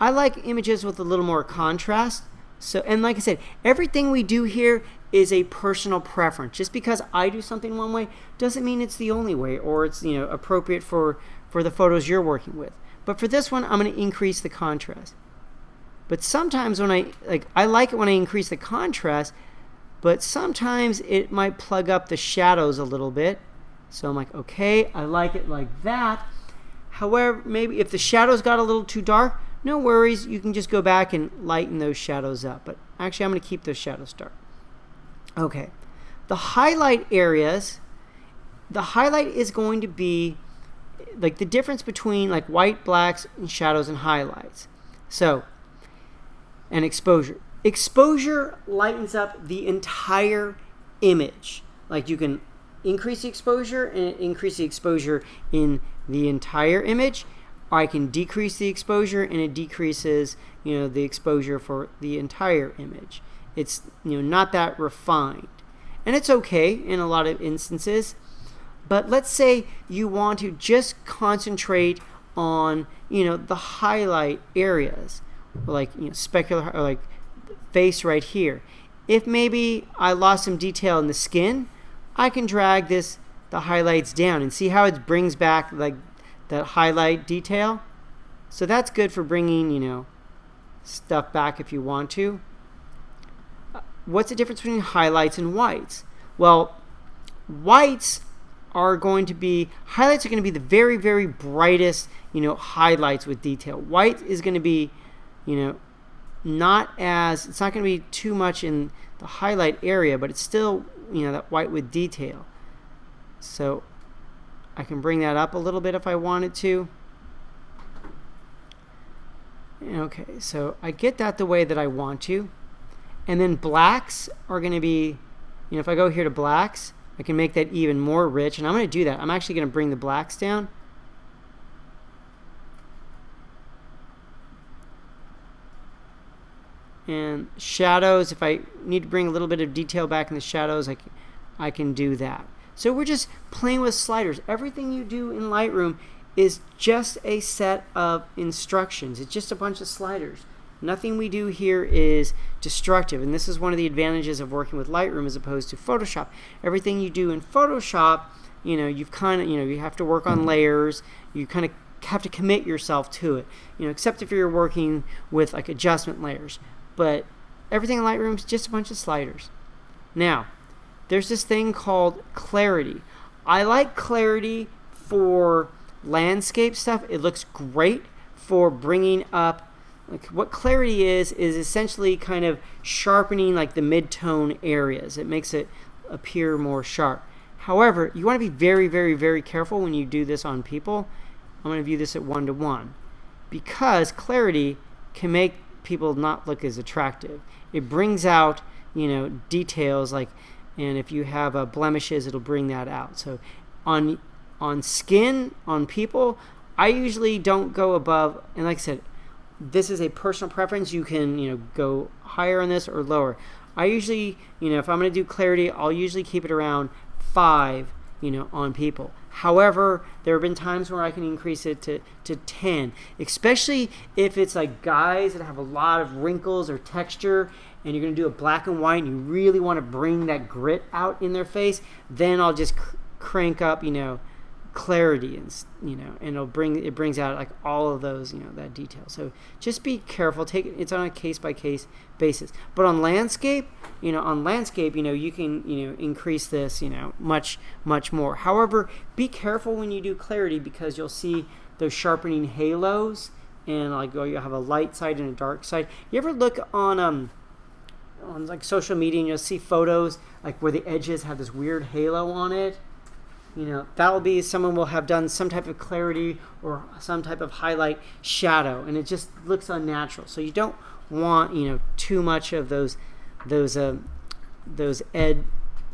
I like images with a little more contrast. So, and like I said, everything we do here is a personal preference. Just because I do something one way doesn't mean it's the only way, or it's appropriate for the photos you're working with. But for this one, I'm going to increase the contrast. But sometimes when I like it when I increase the contrast, but sometimes it might plug up the shadows a little bit. So I'm like, okay, I like it like that. However, maybe if the shadows got a little too dark, no worries, you can just go back and lighten those shadows up. But actually, I'm going to keep those shadows dark. Okay, the highlight areas, the highlight is going to be like the difference between like white, blacks, and shadows and highlights. So, and exposure. Exposure lightens up the entire image. Like you can increase the exposure and increase the exposure in the entire image. Or I can decrease the exposure and it decreases, the exposure for the entire image. It's, not that refined. And it's okay in a lot of instances. But let's say you want to just concentrate on, the highlight areas, like, specular, or like face right here. If maybe I lost some detail in the skin, I can drag the highlights down and see how it brings back like that highlight detail. So that's good for bringing, stuff back if you want to. What's the difference between highlights and whites? Well, highlights are going to be the very, very brightest, highlights with detail. White is going to be, it's not going to be too much in the highlight area, but it's still, that white with detail. So I can bring that up a little bit if I wanted to. Okay, so I get that the way that I want to. And then blacks are going to be, if I go here to blacks, I can make that even more rich. And I'm going to do that. I'm actually going to bring the blacks down. And shadows, if I need to bring a little bit of detail back in the shadows, I can do that. So we're just playing with sliders. Everything you do in Lightroom is just a set of instructions. It's just a bunch of sliders. Nothing we do here is destructive, and this is one of the advantages of working with Lightroom as opposed to Photoshop. Everything you do in Photoshop, you've kind of, you have to work on layers. You kind of have to commit yourself to it, except if you're working with like adjustment layers. But everything in Lightroom is just a bunch of sliders. Now, there's this thing called clarity. I like clarity for landscape stuff. It looks great for bringing up, like, what clarity is essentially kind of sharpening like the mid-tone areas. It makes it appear more sharp. However, you want to be very, very, very careful when you do this on people. I'm going to view this at 1:1 because clarity can make people not look as attractive. It brings out, details like, and if you have blemishes, it'll bring that out. So on skin, on people, I usually don't go above, and like I said, this is a personal preference. You can, go higher on this or lower. I usually, if I'm going to do clarity, I'll usually keep it around 5, on people. However, there have been times where I can increase it to 10, especially if it's like guys that have a lot of wrinkles or texture, and you're going to do a black and white, and you really want to bring that grit out in their face. Then I'll just crank up, clarity, and it brings out like all of those, that detail. So just be careful. It's on a case by case basis. But on landscape, you can increase this, much more. However, be careful when you do clarity because you'll see those sharpening halos, and like you have a light side and a dark side. You ever look on like social media and you'll see photos like where the edges have this weird halo on it? That'll be someone will have done some type of clarity or some type of highlight shadow, and it just looks unnatural. So you don't want, too much of those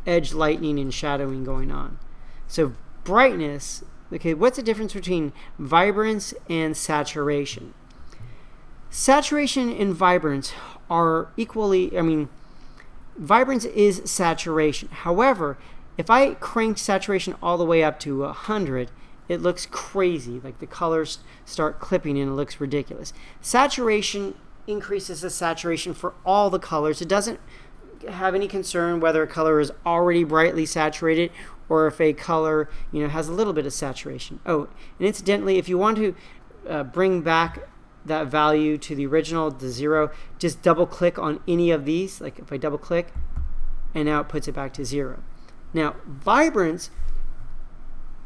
edge lightening and shadowing going on. So brightness, okay, what's the difference between vibrance and saturation? Saturation and vibrance are equally, vibrance is saturation. However, if I crank saturation all the way up to 100, it looks crazy. Like the colors start clipping and it looks ridiculous. Saturation increases the saturation for all the colors. It doesn't have any concern whether a color is already brightly saturated or if a color, has a little bit of saturation. Oh, and incidentally, if you want to bring back that value to the original, the 0, just double click on any of these. Like if I double click, and now it puts it back to 0. Now, vibrance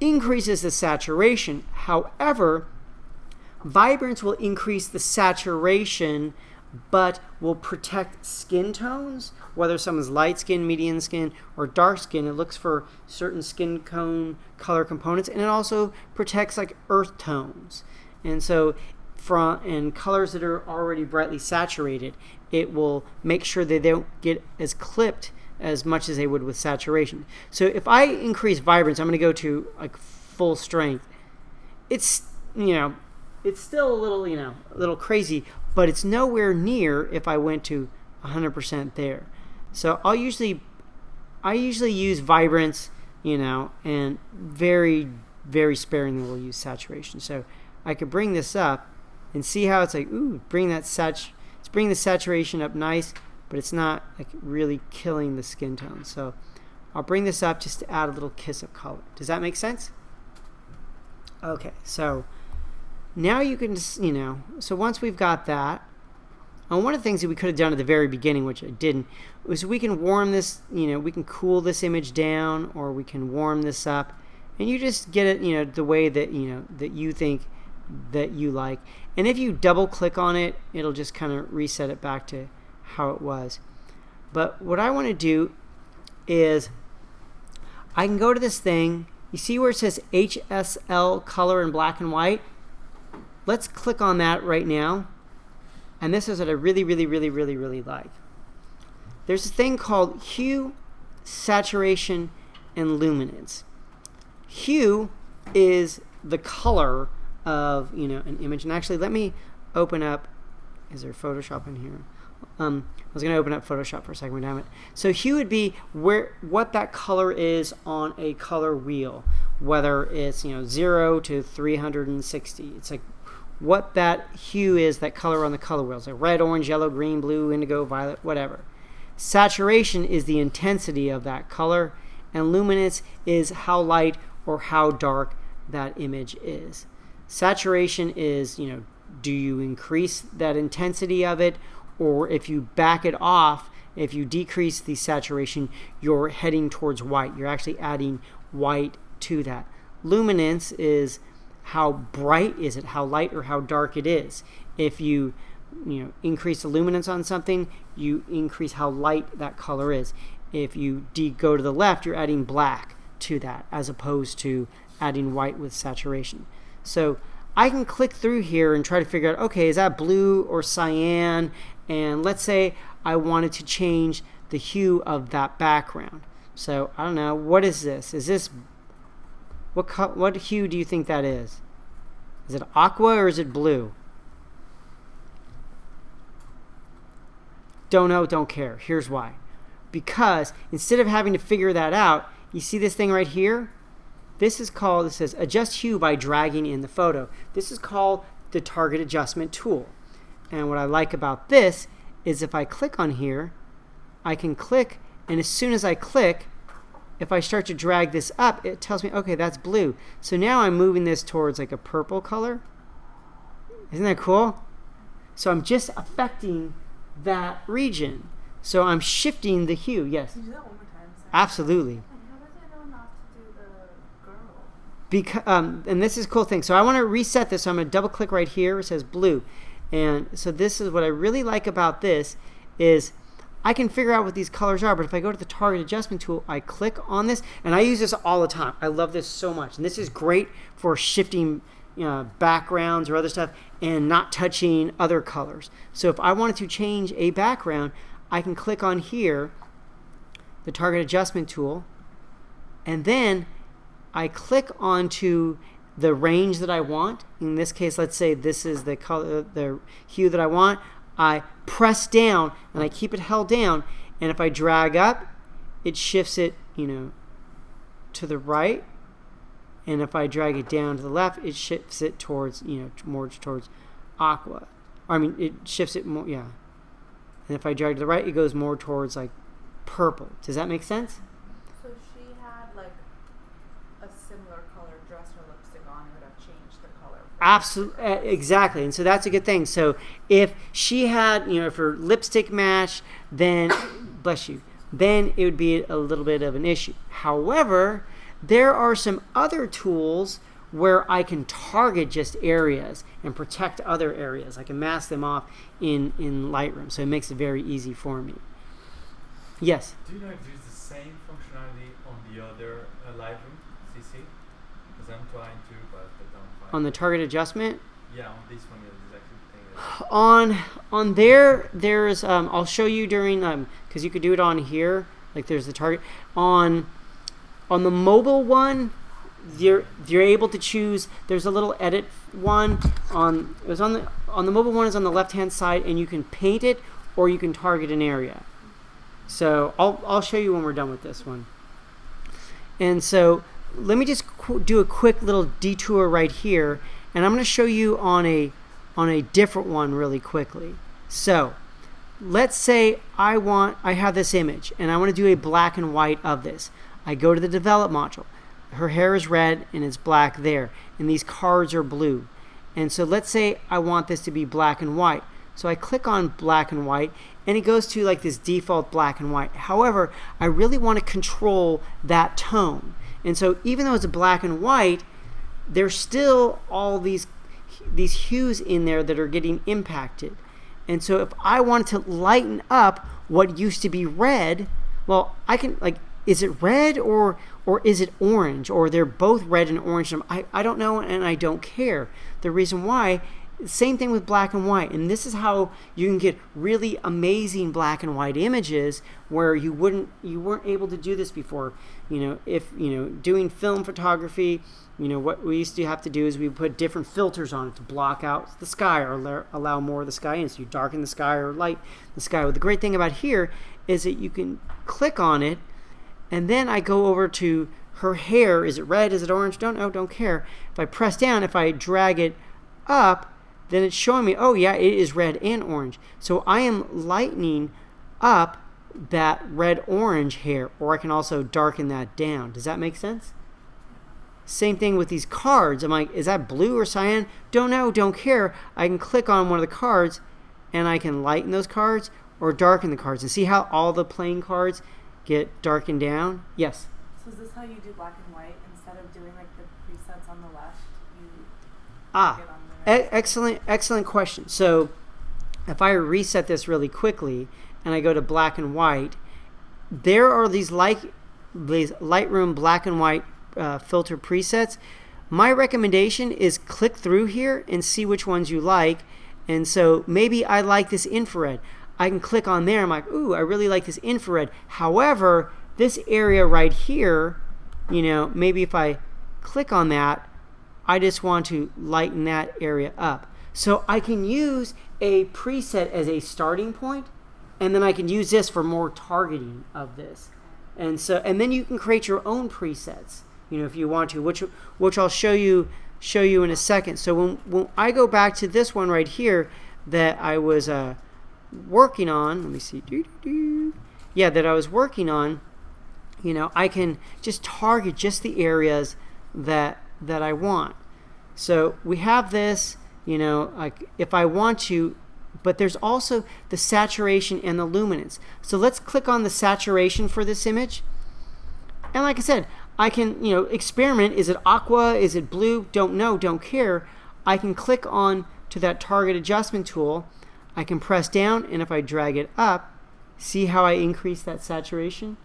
increases the saturation. However, vibrance will increase the saturation but will protect skin tones, whether someone's light skin, medium skin, or dark skin. It looks for certain skin tone color components, and it also protects like earth tones. And so and colors that are already brightly saturated, it will make sure they don't get as clipped as much as they would with saturation. So if I increase vibrance, I'm going to go to like full strength. It's it's still a little crazy, but it's nowhere near if I went to 100% there. So I usually use vibrance, and very, very sparingly will use saturation. So I could bring this up and see how it's like, it's bringing the saturation up nice, but it's not like really killing the skin tone. So I'll bring this up just to add a little kiss of color. Does that make sense? Okay, so now you can just, so once we've got that, and one of the things that we could have done at the very beginning, which I didn't, was we can warm this, we can cool this image down, or we can warm this up, and you just get it, the way that, that you think that you like. And if you double click on it, it'll just kind of reset it back to how it was. But what I want to do is I can go to this thing. You see where it says HSL color in black and white? Let's click on that right now. And this is what I really, really, really, really, really like. there's a thing called hue, saturation, and luminance. Hue is the color of, you know, an image. And actually, let me open up. Is there Photoshop in here? I was going to open up Photoshop for a second. Damn it. So hue would be what that color is on a color wheel, whether it's, you know, 0 to 360. It's like what that hue is, that color on the color wheel. It's like red, orange, yellow, green, blue, indigo, violet, whatever. Saturation is the intensity of that color, and luminance is how light or how dark that image is. Saturation is, you know, do you increase that intensity of it, or if you back it off, if you decrease the saturation, you're heading towards white. You're actually adding white to that. Luminance is how bright is it, how light or how dark it is. If you increase the luminance on something, you increase how light that color is. If you go to the left, you're adding black to that as opposed to adding white with saturation. So I can click through here and try to figure out, okay, is that blue or cyan? And let's say I wanted to change the hue of that background. So I don't know, what is this? Is this, what hue do you think that is? Is it aqua or is it blue? Don't know, don't care. Here's why. Because instead of having to figure that out, you see this thing right here? This is called, it says adjust hue by dragging in the photo. This is called the target adjustment tool. And what I like about this is if I click on here, I can click, and as soon as I click, if I start to drag this up, it tells me, okay, that's blue. So now I'm moving this towards like a purple color. Isn't that cool? So I'm just affecting that region. So I'm shifting the hue. Yes? Can you do that one more time? Sorry. Absolutely. And how does it know not to do the girl? Because, and this is a cool thing. So I want to reset this. So I'm going to double click right here. It says blue. And so this is what I really like about this is I can figure out what these colors are, but if I go to the target adjustment tool, I click on this, and I use this all the time. I love this so much. And this is great for shifting backgrounds or other stuff and not touching other colors. So if I wanted to change a background, I can click on here, the target adjustment tool, and then I click onto the range that I want. In this case, let's say this is the color, the hue that I want. I press down and I keep it held down, and if I drag up, it shifts it, to the right, and if I drag it down to the left, it shifts it towards, more towards aqua. It shifts it more, yeah. And if I drag to the right, it goes more towards like purple. Does that make sense? So she had like a similar color dress or lipstick on, it would have changed the color. Absolutely, exactly. And so that's a good thing. So if she had, if her lipstick matched, then, bless you, then it would be a little bit of an issue. However, there are some other tools where I can target just areas and protect other areas. I can mask them off in Lightroom, so it makes it very easy for me. Yes? Do you know if there's the same functionality on the other Lightroom CC? Because I'm trying to, but I don't find On the target adjustment? Yeah, on this one, yeah, there's actually the thing. On there, there's, I'll show you during, because you could do it on here, like there's the target. On the mobile one, you're able to choose. There's a little edit one on the mobile one is on the left hand side, and you can paint it or you can target an area. So I'll show you when we're done with this one. And so let me just do a quick little detour right here, and I'm going to show you on a different one really quickly. So let's say I have this image and I want to do a black and white of this. I go to the develop module. Her hair is red and it's black there, and these cards are blue. And so let's say I want this to be black and white. So I click on black and white, and it goes to like this default black and white. However, I really want to control that tone. And so even though it's a black and white, there's still all these hues in there that are getting impacted. And so if I wanted to lighten up what used to be red, well, I can, like, is it red or is it orange, or they're both red and orange? I don't know, and I don't care. The reason why Same thing with black and white, and this is how you can get really amazing black and white images where you weren't able to do this before. If doing film photography, what we used to have to do is we put different filters on it to block out the sky or allow more of the sky in. So you darken the sky or light the sky. Well, the great thing about here is that you can click on it, and then I go over to her hair. Is it red? Is it orange? Don't care. If I press down, if I drag it up, then it's showing me, oh yeah, it is red and orange. So I am lightening up that red-orange hair, or I can also darken that down. Does that make sense? Same thing with these cards. I'm like, is that blue or cyan? Don't know, don't care. I can click on one of the cards and I can lighten those cards or darken the cards. And see how all the plain cards get darkened down? Yes? So is this how you do black and white? Instead of doing like the presets on the left, you get on the right? Excellent question. So if I reset this really quickly and I go to black and white, there are these Lightroom black and white filter presets. My recommendation is click through here and see which ones you like. And so maybe I like this infrared. I can click on there. I'm like, ooh, I really like this infrared. However, this area right here, maybe if I click on that, I just want to lighten that area up. So I can use a preset as a starting point, and then I can use this for more targeting of this. And then you can create your own presets, if you want to, which I'll show you in a second. So when I go back to this one right here that I was working on, let me see, that I was working on, I can just target just the areas that I want. So we have this, like if I want to, but there's also the saturation and the luminance. So let's click on the saturation for this image. And like I said, I can, experiment. Is it aqua? Is it blue? Don't know, don't care. I can click on to that target adjustment tool. I can press down, and if I drag it up, see how I increase that saturation?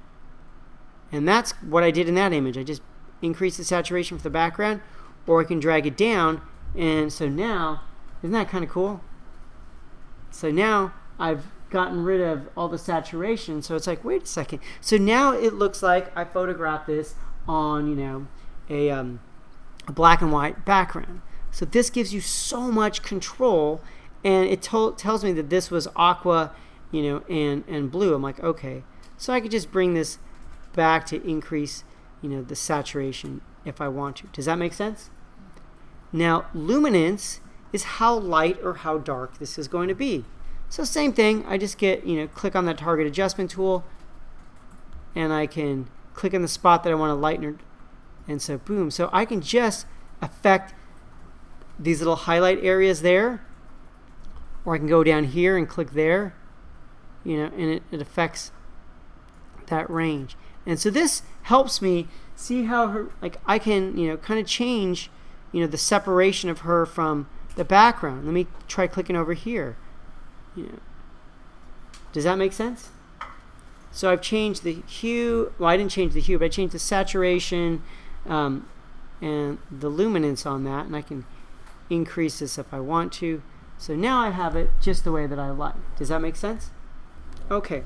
And that's what I did in that image. I just increased the saturation for the background, or I can drag it down, and so now, isn't that kind of cool? So now I've gotten rid of all the saturation, so it's like, wait a second. So now it looks like I photographed this on, a black and white background. So this gives you so much control, and it tells me that this was aqua, and blue. I'm like, okay. So I could just bring this back to increase, the saturation if I want to. Does that make sense? Now, luminance is how light or how dark this is going to be. So same thing, I just get, click on that target adjustment tool, and I can click on the spot that I want to lighten, and so boom. So I can just affect these little highlight areas there, or I can go down here and click there, and it affects that range. And so this helps me see how her, I can, kind of change, the separation of her from the background. Let me try clicking over here. Does that make sense? So I've changed the hue. Well, I didn't change the hue, but I changed the saturation and the luminance on that, and I can increase this if I want to. So now I have it just the way that I like. Does that make sense? Okay.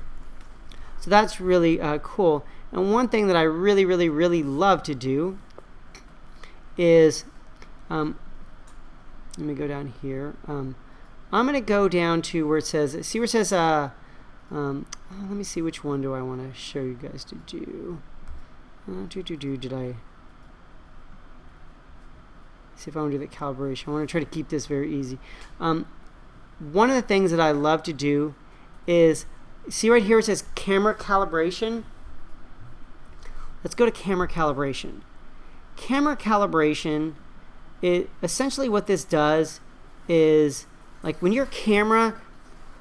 So that's really cool. And one thing that I really, really, really love to do is, let me go down here. I'm going to go down to where it says, see where it says, let me see which one do I want to show you guys to do. Did I see if I want to do the calibration? I want to try to keep this very easy. One of the things that I love to do is, see right here it says camera calibration. Let's go to camera calibration. Camera calibration, essentially what this does is, like when your camera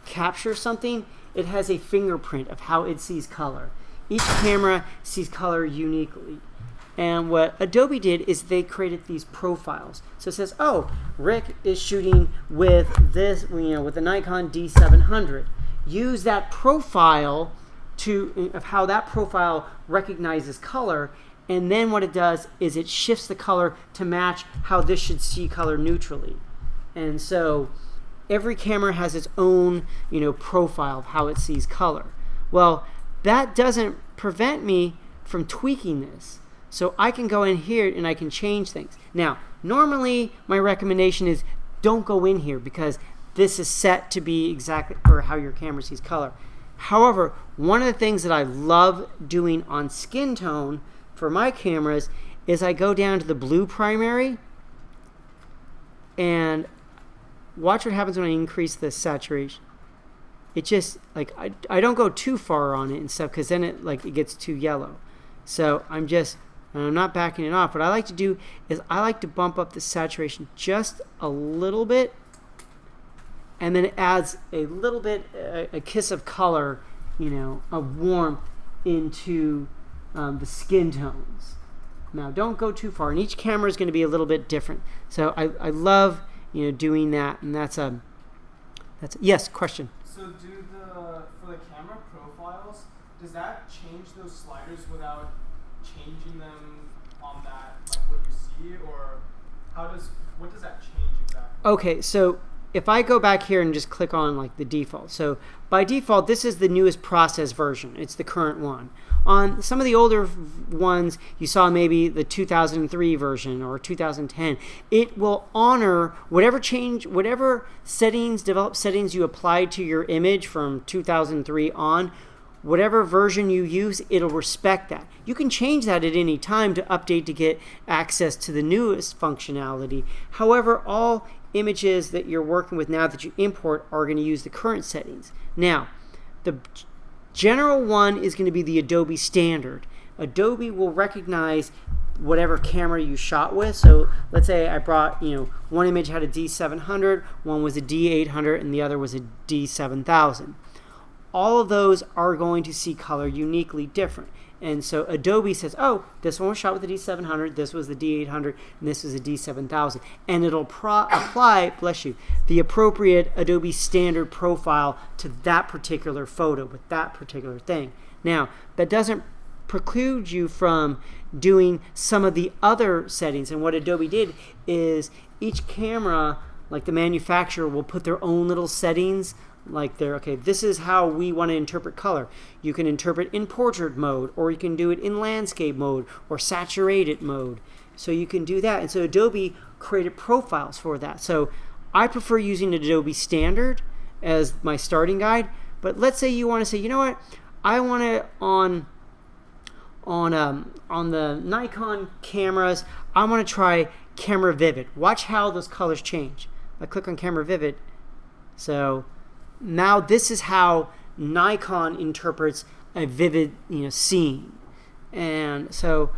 captures something, it has a fingerprint of how it sees color. Each camera sees color uniquely. And what Adobe did is they created these profiles. So it says, oh, Rick is shooting with this, with the Nikon D700. Use that profile of how that profile recognizes color, and then what it does is it shifts the color to match how this should see color neutrally. And so every camera has its own, profile of how it sees color. Well, that doesn't prevent me from tweaking this. So I can go in here and I can change things. Now, normally my recommendation is don't go in here because this is set to be exactly or how your camera sees color. However, one of the things that I love doing on skin tone for my cameras is I go down to the blue primary and watch what happens when I increase the saturation. It just, like, I don't go too far on it and stuff because then it gets too yellow. So I'm not backing it off. What I like to do is I like to bump up the saturation just a little bit, and then it adds a little bit, a kiss of color, of warmth into the skin tones. Now, don't go too far, and each camera is going to be a little bit different. So I love, doing that, and that's yes, question. So for the camera profiles, does that change those sliders without changing them on that, like what you see, or what does that change exactly? Okay, so if I go back here and just click on like the default, so by default this is the newest process version. It's the current one. On some of the older ones, you saw maybe the 2003 version or 2010. It will honor whatever developed settings you applied to your image from 2003 on. Whatever version you use, it'll respect that. You can change that at any time to update to get access to the newest functionality. However, all images that you're working with now that you import are going to use the current settings. Now, the general one is going to be the Adobe standard. Adobe will recognize whatever camera you shot with. So let's say I brought, one image had a D700, one was a D800, and the other was a D7000. All of those are going to see color uniquely different. And so Adobe says, oh, this one was shot with the D700, this was the D800, and this is a D7000. And it'll apply, bless you, the appropriate Adobe standard profile to that particular photo with that particular thing. Now, that doesn't preclude you from doing some of the other settings. And what Adobe did is each camera, like the manufacturer, will put their own little settings. Like this is how we want to interpret color. You can interpret in portrait mode, or you can do it in landscape mode, or saturated mode. So you can do that. And so Adobe created profiles for that. So I prefer using Adobe Standard as my starting guide. But let's say you want to say, you know what, I want it on the Nikon cameras, I want to try Camera Vivid. Watch how those colors change. I click on Camera Vivid. So now this is how Nikon interprets a vivid, scene. And so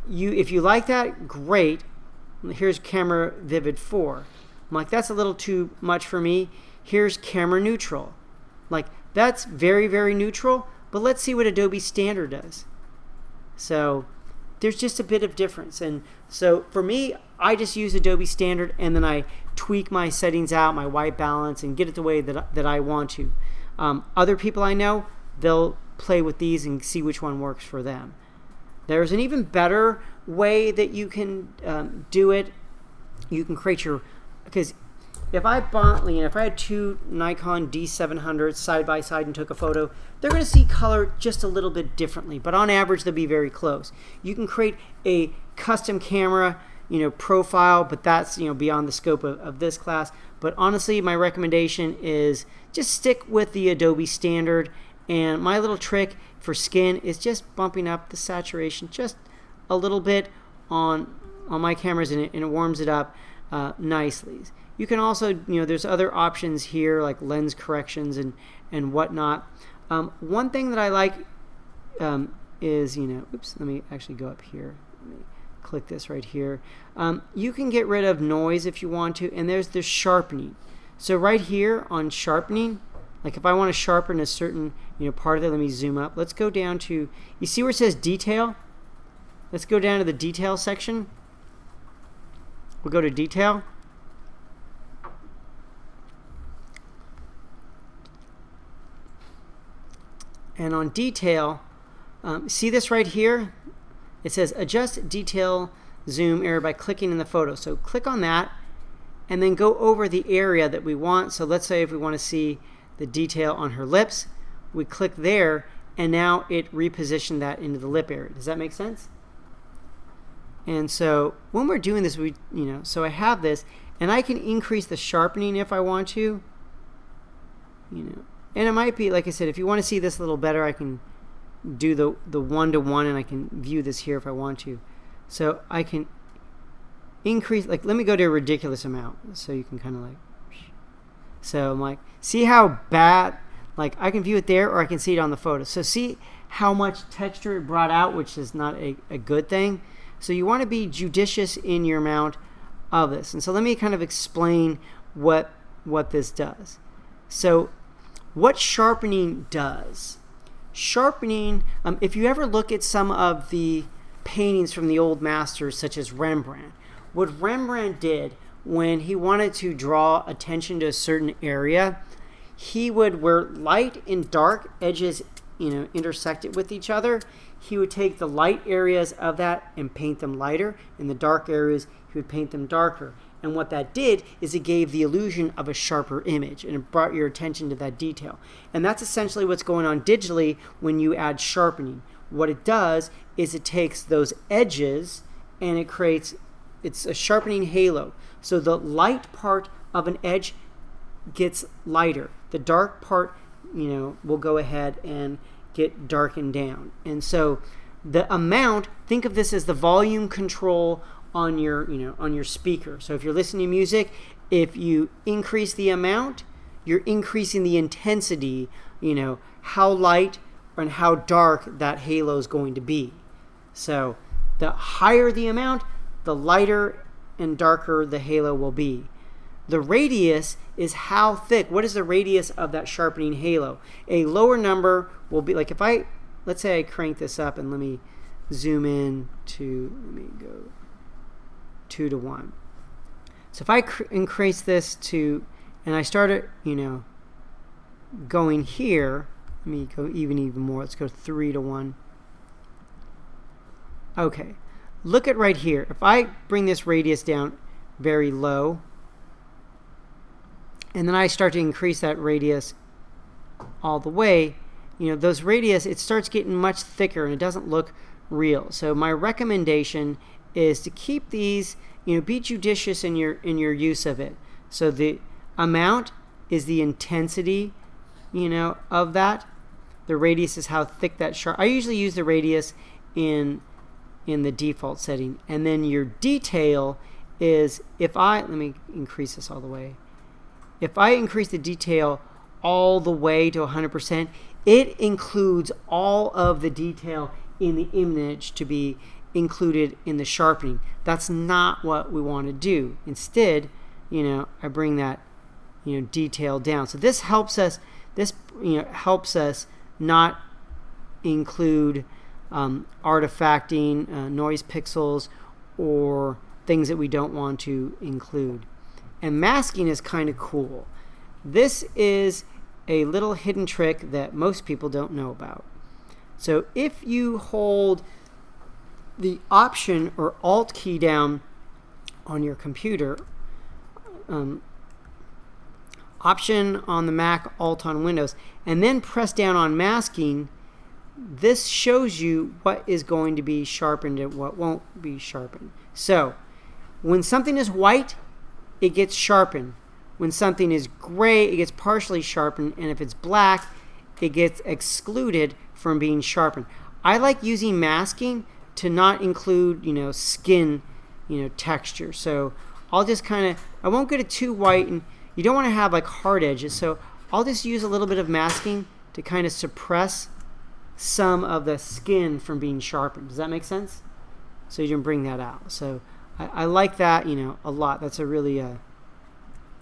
if you like that, great. Here's Camera Vivid 4. I'm like, that's a little too much for me. Here's Camera Neutral. Like, that's very, very neutral, but let's see what Adobe Standard does. So there's just a bit of difference. And so for me, I just use Adobe Standard, and then I tweak my settings out, my white balance, and get it the way that I want to. Other people I know, they'll play with these and see which one works for them. There's an even better way that you can do it. You can create because if I had two Nikon D700s side by side and took a photo, they're going to see color just a little bit differently, but on average they'll be very close. You can create a custom camera profile, but that's beyond the scope of this class. But honestly, my recommendation is just stick with the Adobe Standard. And my little trick for skin is just bumping up the saturation just a little bit on my cameras, and it warms it up nicely. You can also, there's other options here like lens corrections and whatnot. One thing that I like is, oops, let me actually go up here. Let me click this right here. You can get rid of noise if you want to, and there's the sharpening. So right here on sharpening, like if I want to sharpen a certain part of it, let me zoom up. Let's go down to, you see where it says detail? Let's go down to the detail section. We'll go to detail. And on detail, see this right here? It says adjust detail zoom area by clicking in the photo. So click on that, and then go over the area that we want. So let's say if we want to see the detail on her lips, we click there, and now it repositioned that into the lip area. Does that make sense? And so when we're doing this, so I have this, and I can increase the sharpening if I want to, and it might be, like I said, if you want to see this a little better, I can do the 1-to-1, and I can view this here if I want to. So I can increase, like, let me go to a ridiculous amount so you can kind of like, so I'm like, see how bad, like I can view it there, or I can see it on the photo. So see how much texture it brought out, which is not a good thing. So you want to be judicious in your amount of this. And so let me kind of explain what this does. So what sharpening does. Sharpening, if you ever look at some of the paintings from the old masters such as Rembrandt, what Rembrandt did when he wanted to draw attention to a certain area, he would, where light and dark edges intersected with each other, he would take the light areas of that and paint them lighter, and the dark areas he would paint them darker. And what that did is it gave the illusion of a sharper image, and it brought your attention to that detail. And that's essentially what's going on digitally when you add sharpening. What it does is it takes those edges and it creates, it's a sharpening halo. So the light part of an edge gets lighter. The dark part, will go ahead and get darkened down. And so the amount, think of this as the volume control on your, on your speaker. So if you're listening to music, if you increase the amount, you're increasing the intensity, how light and how dark that halo is going to be. So the higher the amount, the lighter and darker the halo will be. The radius is how thick. What is the radius of that sharpening halo? A lower number will be, like if let's say I crank this up and let me zoom in to, let me go 2-to-1. So if I increase this to, and I start it, going here, let me go even more. Let's go 3-to-1. Okay. Look at right here. If I bring this radius down very low, and then I start to increase that radius all the way, those radius, it starts getting much thicker and it doesn't look real. So my recommendation is to keep these, be judicious in your use of it. So the amount is the intensity, of that. The radius is how thick that sharp. I usually use the radius in the default setting. And then your detail is, let me increase this all the way. If I increase the detail all the way to 100%, it includes all of the detail in the image to be included in the sharpening. That's not what we want to do. Instead, I bring that, detail down. So this helps us. This helps us not include artifacting, noise pixels, or things that we don't want to include. And masking is kind of cool. This is a little hidden trick that most people don't know about. So if you hold the Option or Alt key down on your computer, Option on the Mac, Alt on Windows, and then press down on masking, this shows you what is going to be sharpened and what won't be sharpened. So when something is white, it gets sharpened. When something is gray, it gets partially sharpened, and if it's black, it gets excluded from being sharpened. I like using masking to not include, skin, texture. So I'll just I won't get it too white, and you don't want to have like hard edges. So I'll just use a little bit of masking to kind of suppress some of the skin from being sharpened. Does that make sense? So you can bring that out. So I like that, a lot. That's a really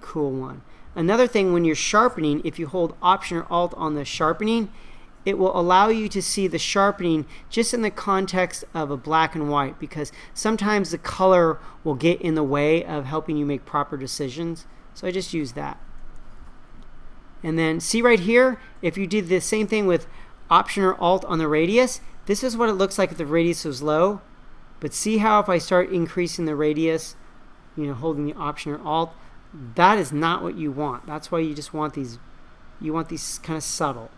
cool one. Another thing, when you're sharpening, if you hold Option or Alt on the sharpening, it will allow you to see the sharpening just in the context of a black and white, because sometimes the color will get in the way of helping you make proper decisions. So I just use that. And then see right here, if you did the same thing with Option or Alt on the radius, this is what it looks like if the radius was low. But see how if I start increasing the radius, holding the Option or Alt, that is not what you want. That's why you just want these, you want these kind of subtle.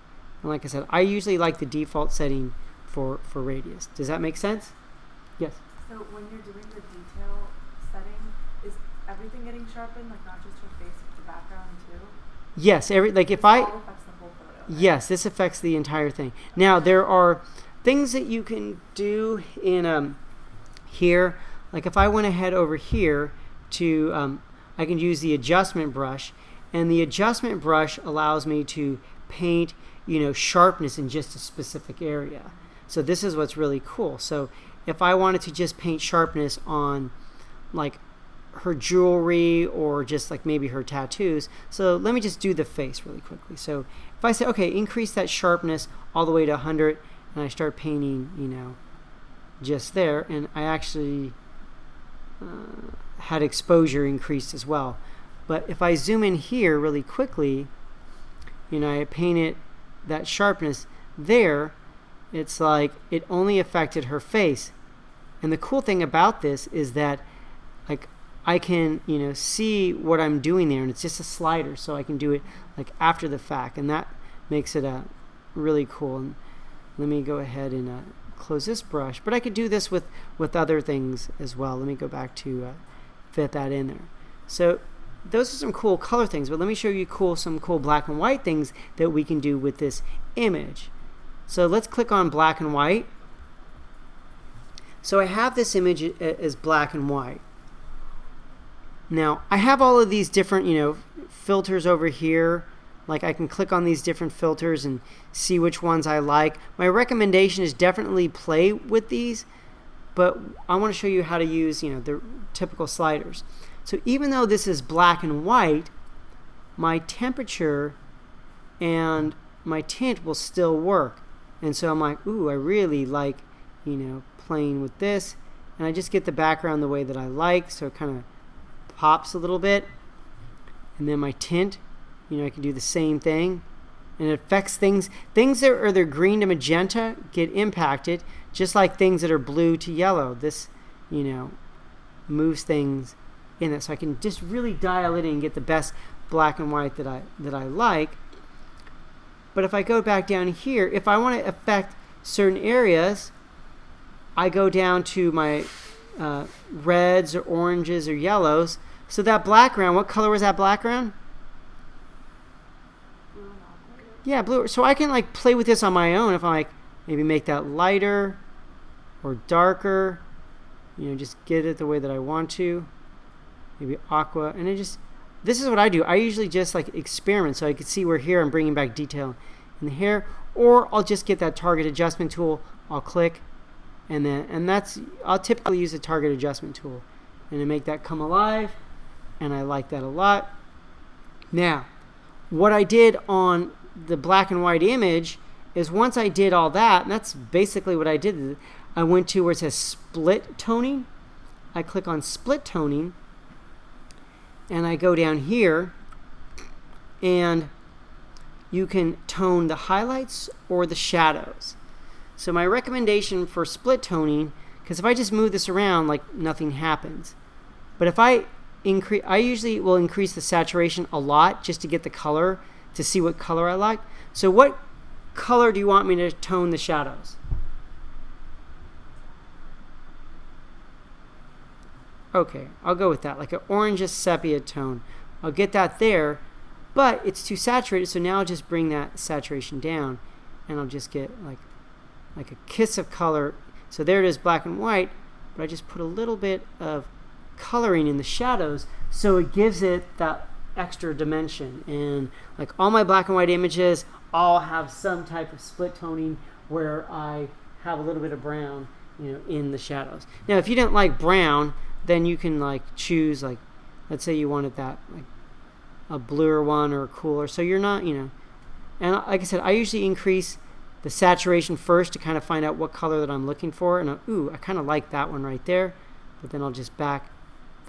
And like I said, I usually like the default setting for radius. Does that make sense? Yes. So when you're doing the detail setting, is everything getting sharpened, like not just your face, but the background too? Yes, like if This I, all affects the whole photo. Right? yes, this affects the entire thing. Now there are things that you can do in here. Like if I went ahead over here to, I can use the adjustment brush, and the adjustment brush allows me to paint, you know, sharpness in just a specific area. So this is what's really cool. So if I wanted to just paint sharpness on like her jewelry or just like maybe her tattoos. So let me just do the face really quickly. So if I say, okay, increase that sharpness all the way to 100, and I start painting, you know, just there, and I actually had exposure increased as well. But if I zoom in here really quickly, you know, I painted that sharpness there, it's like it only affected her face. And the cool thing about this is that like I can, you know, see what I'm doing there, and it's just a slider, so I can do it like after the fact, and that makes it really cool. And let me go ahead and close this brush, but I could do this with other things as well. Let me go back to fit that in there. So those are some cool color things, but let me show you some cool black and white things that we can do with this image. So let's click on black and white. So I have this image as black and white. Now I have all of these different, you know, filters over here. Like I can click on these different filters and see which ones I like. My recommendation is definitely play with these, but I want to show you how to use, you know, the typical sliders. So even though this is black and white, my temperature and my tint will still work. And so I'm like, ooh, I really like, you know, playing with this. And I just get the background the way that I like, so it kind of pops a little bit. And then my tint, you know, I can do the same thing. And it affects things. Things that are either green to magenta get impacted, just like things that are blue to yellow. This, you know, moves things in it. So I can just really dial it in and get the best black and white that I like. But if I go back down here, if I want to affect certain areas, I go down to my reds or oranges or yellows. So that background, what color was that background? Blue and aqua. Yeah, blue. So I can like play with this on my own if I like maybe make that lighter or darker. You know, just get it the way that I want to. Maybe aqua, and it just, this is what I do. I usually just like experiment, so I can see where here I'm bringing back detail in the hair, or I'll just get that target adjustment tool. I'll click, and that's, I'll typically use the target adjustment tool, and to make that come alive, and I like that a lot. Now, what I did on the black and white image is once I did all that, and that's basically what I did, I went to where it says split toning. I click on split toning, and I go down here, and you can tone the highlights or the shadows. So my recommendation for split toning, because if I just move this around, like nothing happens. But if I usually will increase the saturation a lot just to get the color, to see what color I like. So what color do you want me to tone the shadows? Okay, I'll go with that, like an orange sepia tone. I'll get that there, but it's too saturated, so now I'll just bring that saturation down, and I'll just get like a kiss of color. So there it is, black and white, but I just put a little bit of coloring in the shadows, so it gives it that extra dimension. And like all my black and white images all have some type of split toning where I have a little bit of brown, you know, in the shadows. Now, if you didn't like brown, then you can like choose, like, let's say you wanted that like a bluer one or a cooler, so you're not, you know. And like I said, I usually increase the saturation first to kind of find out what color that I'm looking for, and ooh, I kind of like that one right there, but then I'll just back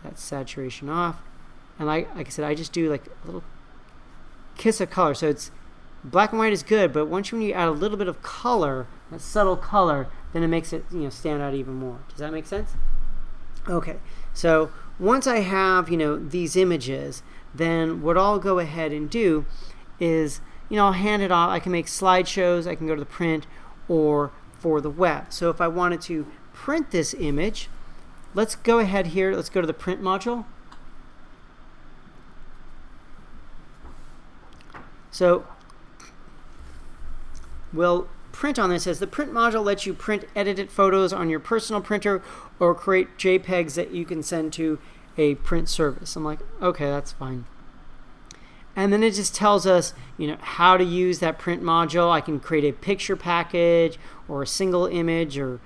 that saturation off, and like I said, I just do like a little kiss of color. So it's black and white is good, but once you add a little bit of color, that subtle color, then it makes it, you know, stand out even more. Does that make sense? Okay, so once I have, these images, then what I'll go ahead and do is, I'll hand it off. I can make slideshows. I can go to the print or for the web. So if I wanted to print this image, let's go ahead here. Let's go to the print module. So we'll print on this. As the print module lets you print edited photos on your personal printer or create JPEGs that you can send to a print service. I'm like, okay, that's fine. And then it just tells us, how to use that print module. I can create a picture package or a single image, or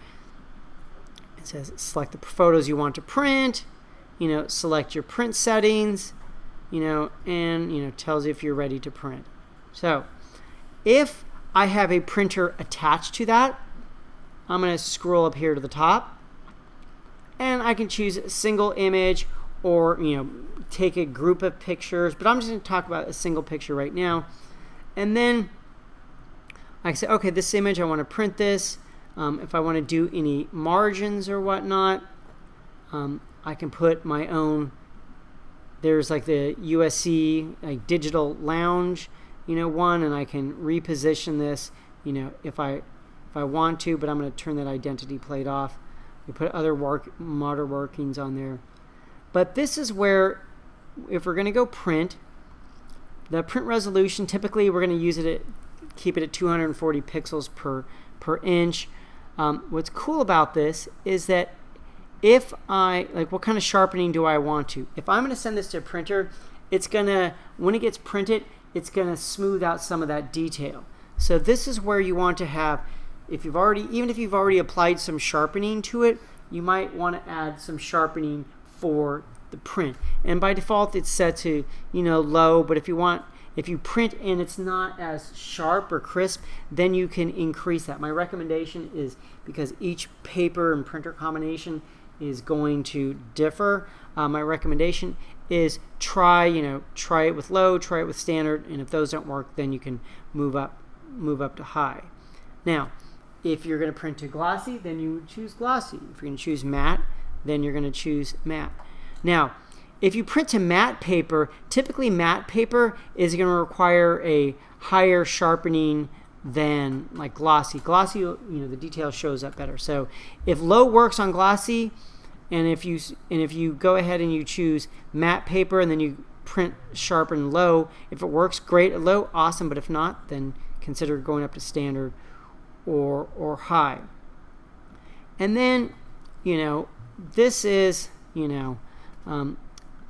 it says select the photos you want to print, select your print settings, and tells you if you're ready to print. So if I have a printer attached to that, I'm going to scroll up here to the top, and I can choose a single image or take a group of pictures, but I'm just going to talk about a single picture right now. And then I say, okay, this image, I want to print this. If I want to do any margins or whatnot, I can put my own. There's like the USC like digital lounge, one, and I can reposition this, if I want to, but I'm going to turn that identity plate off. We put other modern workings on there. But this is where, if we're going to go print, the print resolution, typically we're going to use it keep it at 240 pixels per inch. What's cool about this is that if what kind of sharpening do I want to? If I'm going to send this to a printer, it's going to, when it gets printed, it's going to smooth out some of that detail. So this is where you want to have, even if you've already applied some sharpening to it, you might want to add some sharpening for the print. And by default it's set to low, but if you print and it's not as sharp or crisp, then you can increase that. My recommendation is, because each paper and printer combination is going to differ, my recommendation is try it with low, try it with standard, and if those don't work, then you can move up to high. Now if you're going to print to glossy, then you would choose glossy. If you're going to choose matte, then you're going to choose matte. Now, if you print to matte paper, typically matte paper is going to require a higher sharpening than like glossy. Glossy, the detail shows up better. So if low works on glossy, and if you go ahead and you choose matte paper and then you print sharpen low, if it works great at low, awesome. But if not, then consider going up to standard or high. And then this is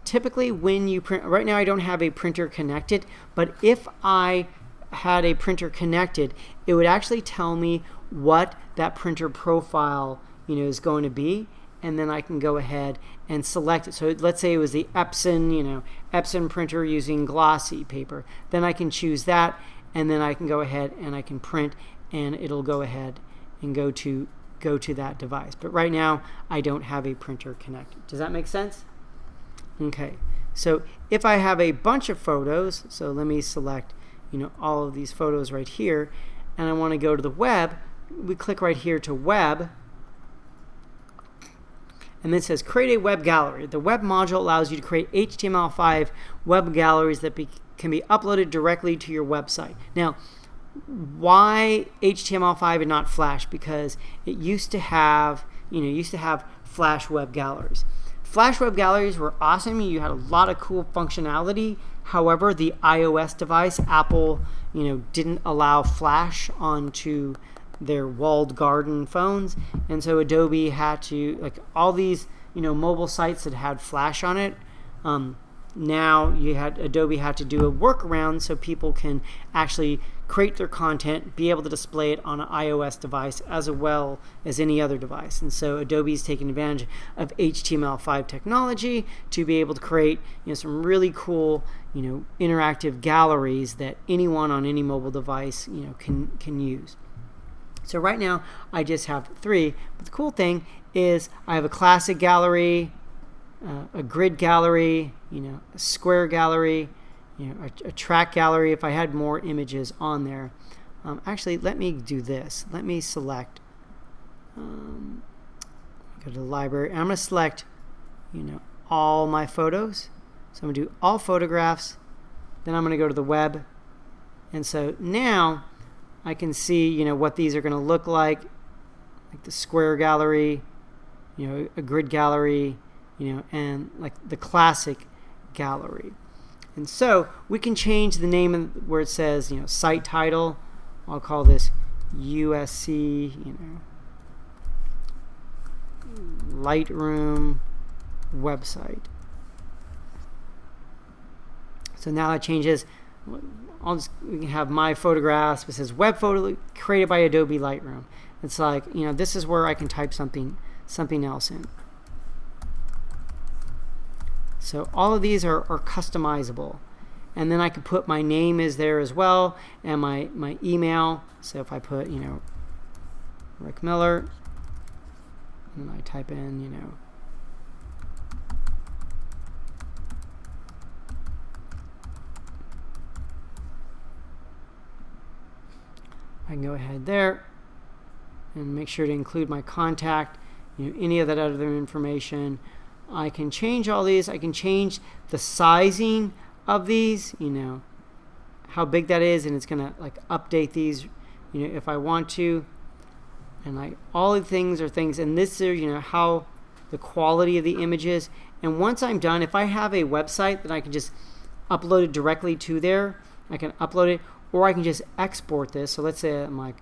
typically when you print. Right now I don't have a printer connected, but if I had a printer connected, it would actually tell me what that printer profile is going to be, and then I can go ahead and select it. So let's say it was the Epson printer using glossy paper, then I can choose that, and then I can go ahead and I can print, and it'll go ahead and go to that device. But right now I don't have a printer connected. Does that make sense? Okay, so if I have a bunch of photos, so let me select all of these photos right here, and I want to go to the web, we click right here to web, and then it says create a web gallery. The web module allows you to create HTML5 web galleries that can be uploaded directly to your website. Now, why HTML5 and not Flash? Because it used to have Flash web galleries. Flash web galleries were awesome. You had a lot of cool functionality. However, the iOS device, Apple, didn't allow Flash onto their walled garden phones, and so Adobe had to, all these mobile sites that had Flash on it, now Adobe had to do a workaround so people can actually create their content, be able to display it on an iOS device as well as any other device. And so Adobe's taken advantage of HTML5 technology to be able to create some really cool interactive galleries that anyone on any mobile device can use. So right now I just have 3, but the cool thing is I have a classic gallery, a grid gallery, a square gallery, a track gallery if I had more images on there. Actually, let me do this. Let me select, go to the library, and I'm going to select, all my photos. So I'm going to do all photographs. Then I'm going to go to the web. And so now I can see, you know, what these are going to look like the square gallery, you know, a grid gallery, you know, and like the classic gallery. And so we can change the name of where it says, you know, site title. I'll call this USC, you know, Lightroom website. So now that changes. We can have my photographs. It says web photo created by Adobe Lightroom. It's like, you know, this is where I can type something else in. So all of these are customizable. And then I can put my name is there as well, and my email. So if I put, you know, Rick Miller, and I type in, you know, I can go ahead there and make sure to include my contact, you know, any of that other information. I can change all these. I can change the sizing of these, you know, how big that is, and it's gonna like update these, you know, if I want to. And all the things are things, and this is, you know, how the quality of the images. And once I'm done, if I have a website, then I can just upload it directly to there. I can upload it, or I can just export this. So let's say I'm like,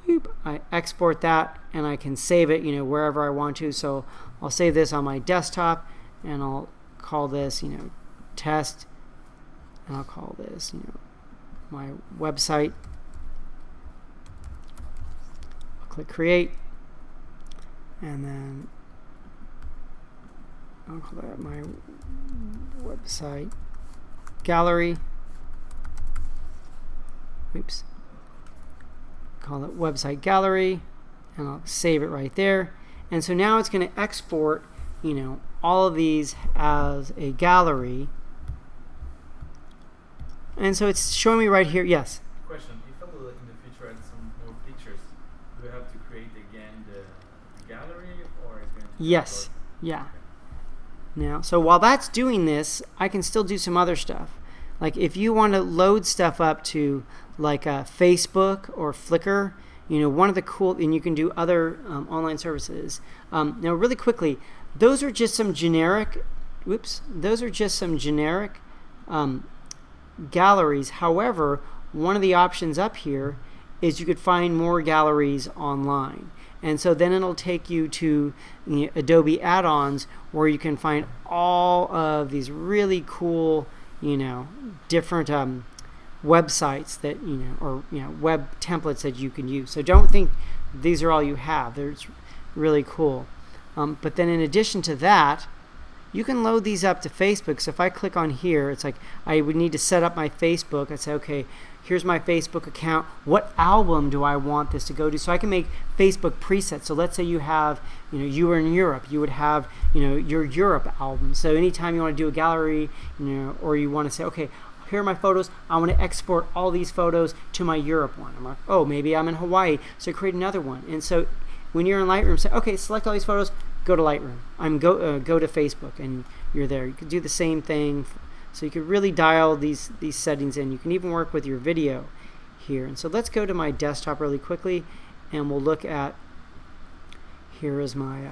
boop, I export that, and I can save it, you know, wherever I want to. So I'll save this on my desktop, and I'll call this, you know, test, and I'll call this, you know, my website. I'll click create, and then I'll call that my website gallery. Oops. Call it website gallery, and I'll save it right there. And so now it's going to export, you know, all of these as a gallery. And so it's showing me right here. Yes. Question: if I will in the future add some more pictures, do I have to create again the gallery, or is it going to? Yes. Upload? Yeah. Okay. Now, so while that's doing this, I can still do some other stuff. Like if you want to load stuff up to like Facebook or Flickr, you know, one of the cool, and you can do other online services. Now really quickly, those are just some generic, galleries. However, one of the options up here is you could find more galleries online. And so then it'll take you to Adobe add-ons where you can find all of these really cool, you know, different websites that, you know, or, you know, web templates that you can use. So don't think these are all you have. It's really cool. But then in addition to that, you can load these up to Facebook. So if I click on here, it's like I would need to set up my Facebook. I'd say, okay, here's my Facebook account. What album do I want this to go to? So I can make Facebook presets. So let's say you have, you know, you were in Europe. You would have, you know, your Europe album. So anytime you want to do a gallery, you know, or you want to say, okay, here are my photos. I want to export all these photos to my Europe one. I'm like, oh, maybe I'm in Hawaii, so create another one. And so when you're in Lightroom, say, okay, select all these photos, go to Lightroom. Go to Facebook, and you're there. You could do the same thing. So you could really dial these settings in. You can even work with your video here. And so let's go to my desktop really quickly, and we'll look at, here is my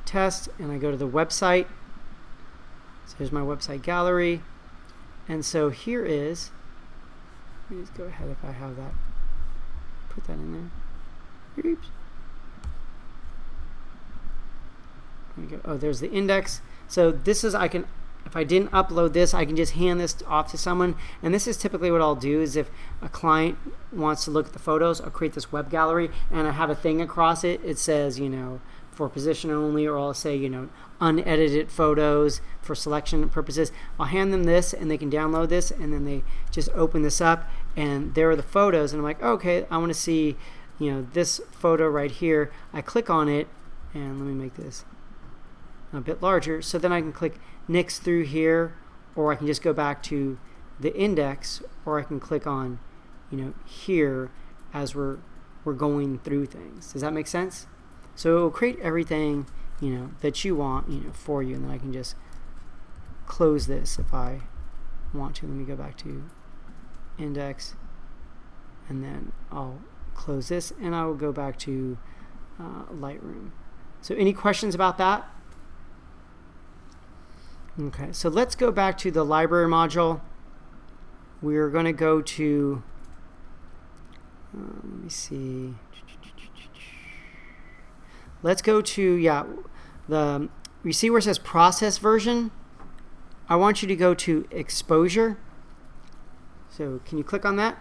test, and I go to the website. So here's my website gallery. And so here is, let me just go ahead if I have that, put that in there. Oops. There we go. Oh, there's the index. So this is, I can, if I didn't upload this, I can just hand this off to someone. And this is typically what I'll do is if a client wants to look at the photos, I'll create this web gallery and I have a thing across it. It says, you know, for position only, or I'll say, you know, unedited photos for selection purposes. I'll hand them this and they can download this, and then they just open this up and there are the photos, and I'm like, okay, I want to see, you know, this photo right here. I click on it, and let me make this a bit larger, so then I can click next through here, or I can just go back to the index, or I can click on, you know, here as we're going through things. Does that make sense? So it will create everything, you know, that you want, you know, for you, and then I can just close this if I want to. Let me go back to index, and then I'll close this, and I will go back to Lightroom. So any questions about that? Okay, so let's go back to the library module. We're going to go to, let me see. Let's go to, you see where it says process version? I want you to go to exposure. So can you click on that?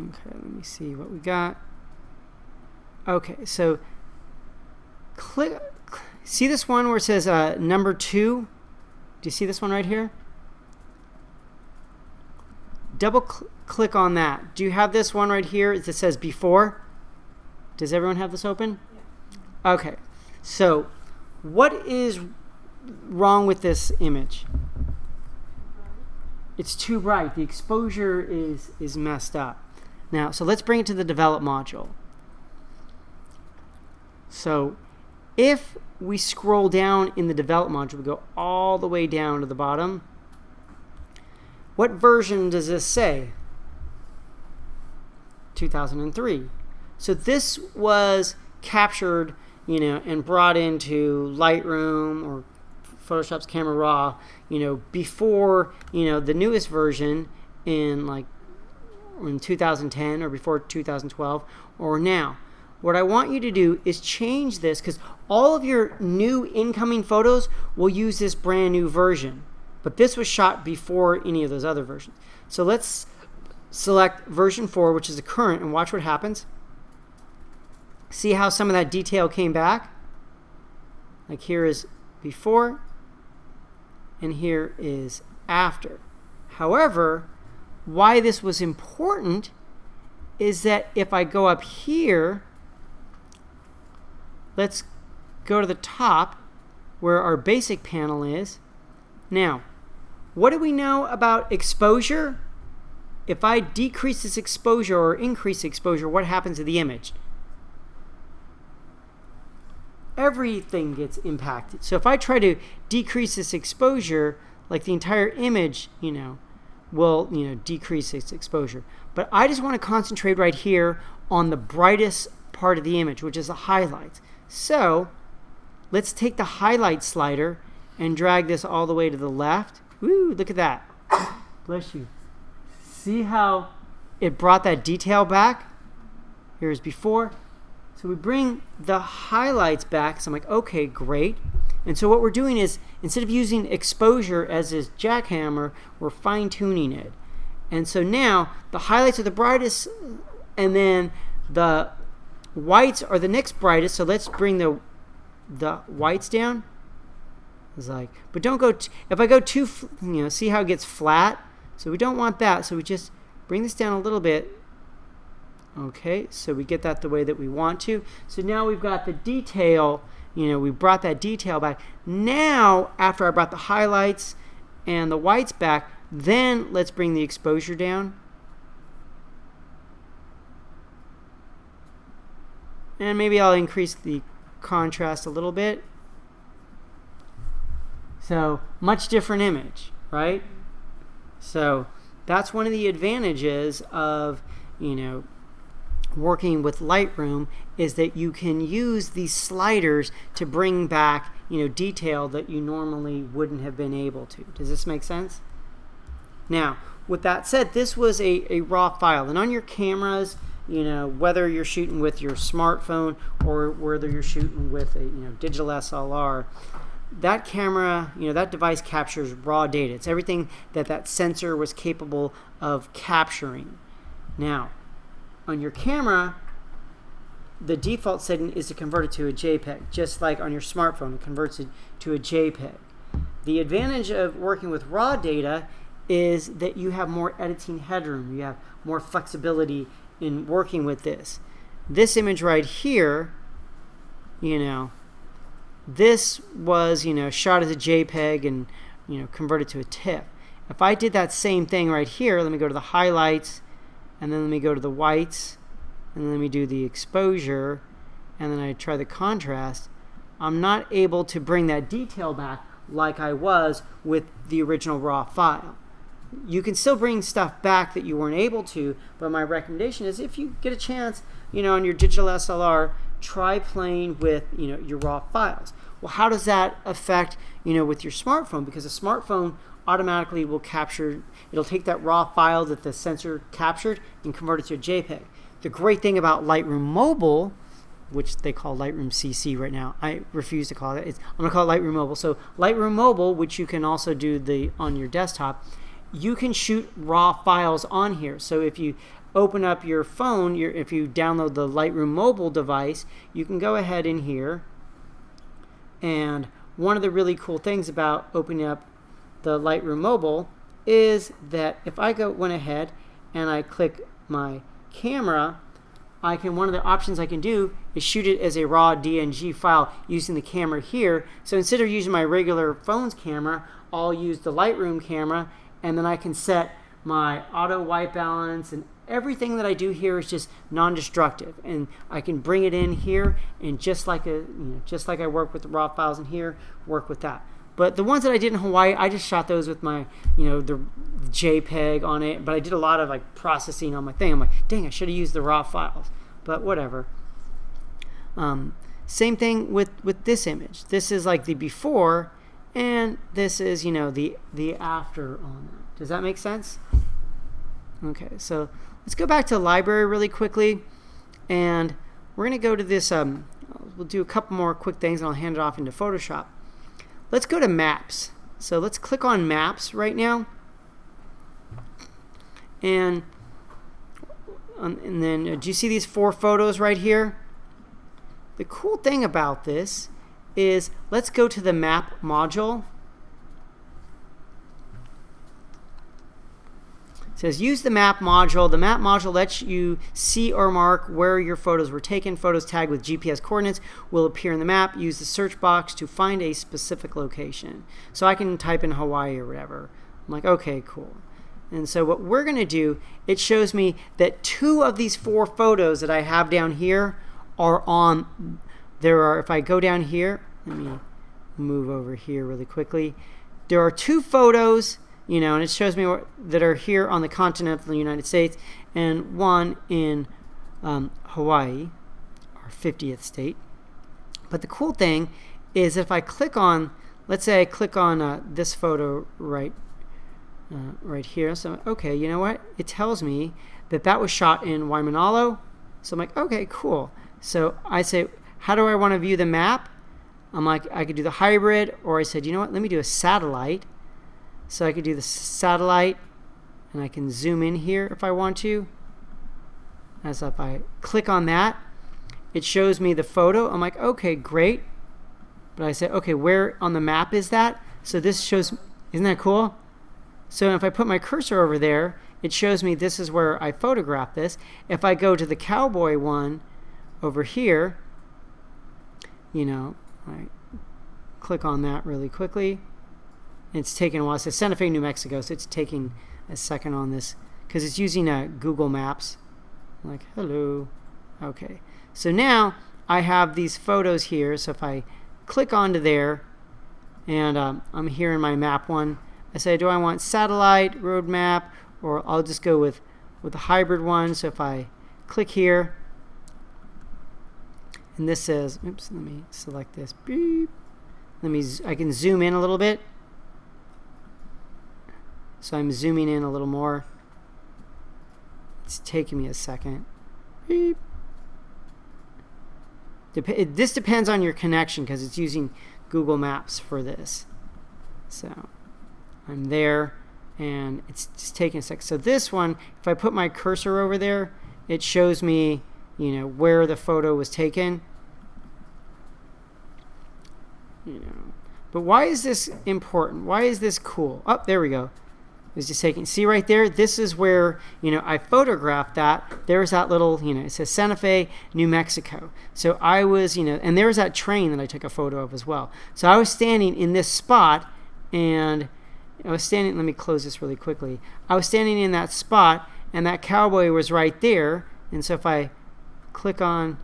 Okay, let me see what we got. Okay, so see this one where it says number 2? Do you see this one right here? Double click on that. Do you have this one right here that says before? Does everyone have this open? Yeah. Okay, so what is wrong with this image? It's too bright. The exposure is messed up. Now, so let's bring it to the develop module. So if we scroll down in the develop module, we go all the way down to the bottom. What version does this say? 2003. So this was captured, and brought into Lightroom or Photoshop's Camera Raw, before, the newest version in 2010 or before 2012 or now. What I want you to do is change this, because all of your new incoming photos will use this brand new version. But this was shot before any of those other versions. So let's select version 4, which is the current, and watch what happens. See how some of that detail came back? Like here is before, and here is after. However, why this was important is that if I go up here, let's go to the top where our basic panel is. Now, what do we know about exposure? If I decrease this exposure or increase exposure, what happens to the image? Everything gets impacted. So if I try to decrease this exposure, like the entire image, will decrease its exposure. But I just want to concentrate right here on the brightest part of the image, which is the highlights. So let's take the highlight slider and drag this all the way to the left. Woo, look at that. Bless you. See how it brought that detail back? Here's before. So we bring the highlights back. So I'm like, okay, great. And so what we're doing is, instead of using exposure as this jackhammer, we're fine-tuning it. And so now the highlights are the brightest, and then the whites are the next brightest. So let's bring the whites down. It's like, but don't go. If I go too, see how it gets flat. So we don't want that. So we just bring this down a little bit. Okay, so we get that the way that we want to. So now we've got the detail. We brought that detail back. Now, after I brought the highlights and the whites back, then let's bring the exposure down. And maybe I'll increase the contrast a little bit. So, much different image, right? So, that's one of the advantages of, working with Lightroom, is that you can use these sliders to bring back, detail that you normally wouldn't have been able to. Does this make sense? Now, with that said, this was a raw file, and on your cameras, whether you're shooting with your smartphone or whether you're shooting with a digital SLR, that camera, that device captures raw data. It's everything that sensor was capable of capturing. Now, on your camera, the default setting is to convert it to a JPEG, just like on your smartphone, it converts it to a JPEG. The advantage of working with raw data is that you have more editing headroom. You have more flexibility in working with this. This image right here, this was, shot as a JPEG and, converted to a TIFF. If I did that same thing right here, let me go to the highlights, and then let me go to the whites, and then let me do the exposure, and then I try the contrast, I'm not able to bring that detail back like I was with the original raw file. You can still bring stuff back that you weren't able to, but my recommendation is if you get a chance, on your digital SLR, try playing with, your raw files. Well, how does that affect, with your smartphone? Because a smartphone automatically will capture, it'll take that raw file that the sensor captured and convert it to a JPEG. The great thing about Lightroom Mobile, which they call Lightroom CC right now, I refuse to call it. I'm going to call it Lightroom Mobile. So Lightroom Mobile, which you can also do on your desktop, you can shoot raw files on here. So if you open up your phone, if you download the Lightroom Mobile device, you can go ahead in here. And one of the really cool things about opening up the Lightroom Mobile is that if I went ahead and I click my camera, one of the options I can do is shoot it as a raw DNG file using the camera here. So instead of using my regular phone's camera, I'll use the Lightroom camera, and then I can set my auto white balance, and everything that I do here is just non-destructive, and I can bring it in here, and just like I work with the raw files in here, work with that. But the ones that I did in Hawaii, I just shot those with my, the JPEG on it, but I did a lot of like processing on my thing. I'm like, dang, I should have used the raw files, but whatever. Same thing with this image. This is like the before, and this is, the after on that. Does that make sense? Okay, so let's go back to the library really quickly, and we're going to go to this, we'll do a couple more quick things, and I'll hand it off into Photoshop. Let's go to Maps. So let's click on Maps right now, and then do you see these 4 photos right here? The cool thing about this is, let's go to the Map module. It says use the map module. The map module lets you see or mark where your photos were taken. Photos tagged with GPS coordinates will appear in the map. Use the search box to find a specific location. So I can type in Hawaii or whatever. I'm like, okay, cool. And so what we're going to do, it shows me that 2 of these 4 photos that I have down here are on, if I go down here, let me move over here really quickly. There are 2 photos, and it shows me that are here on the continental United States, and 1 in Hawaii, our 50th state. But the cool thing is, if I click on, let's say I click on this photo right here. So, okay, you know what? It tells me that was shot in Waimanalo. So I'm like, okay, cool. So I say, how do I want to view the map? I'm like, I could do the hybrid, or I said, you know what? Let me do a satellite. So I could do the satellite, and I can zoom in here if I want to. As if I click on that, it shows me the photo. I'm like, okay, great. But I say, okay, where on the map is that? So this shows, isn't that cool? So if I put my cursor over there, it shows me this is where I photographed this. If I go to the cowboy one over here, I click on that really quickly. It's taking a while. It says Santa Fe, New Mexico, so it's taking a second on this because it's using Google Maps. I'm like, hello. Okay. So now I have these photos here. So if I click onto there, and I'm here in my map one, I say, do I want satellite, road map, or I'll just go with the hybrid one. So if I click here, and this says, oops, let me select this. Beep. I can zoom in a little bit. So I'm zooming in a little more. It's taking me a second. Beep. This depends on your connection because it's using Google Maps for this. So I'm there, and it's just taking a second. So this one, if I put my cursor over there, it shows me, where the photo was taken. But why is this important? Why is this cool? Oh, there we go. It's just taking, see right there, this is where, I photographed that. There's that little, it says Santa Fe, New Mexico. So I was, and there's that train that I took a photo of as well. So I was standing in this spot, and I was standing, let me close this really quickly. I was standing in that spot, and that cowboy was right there. And so if I click on,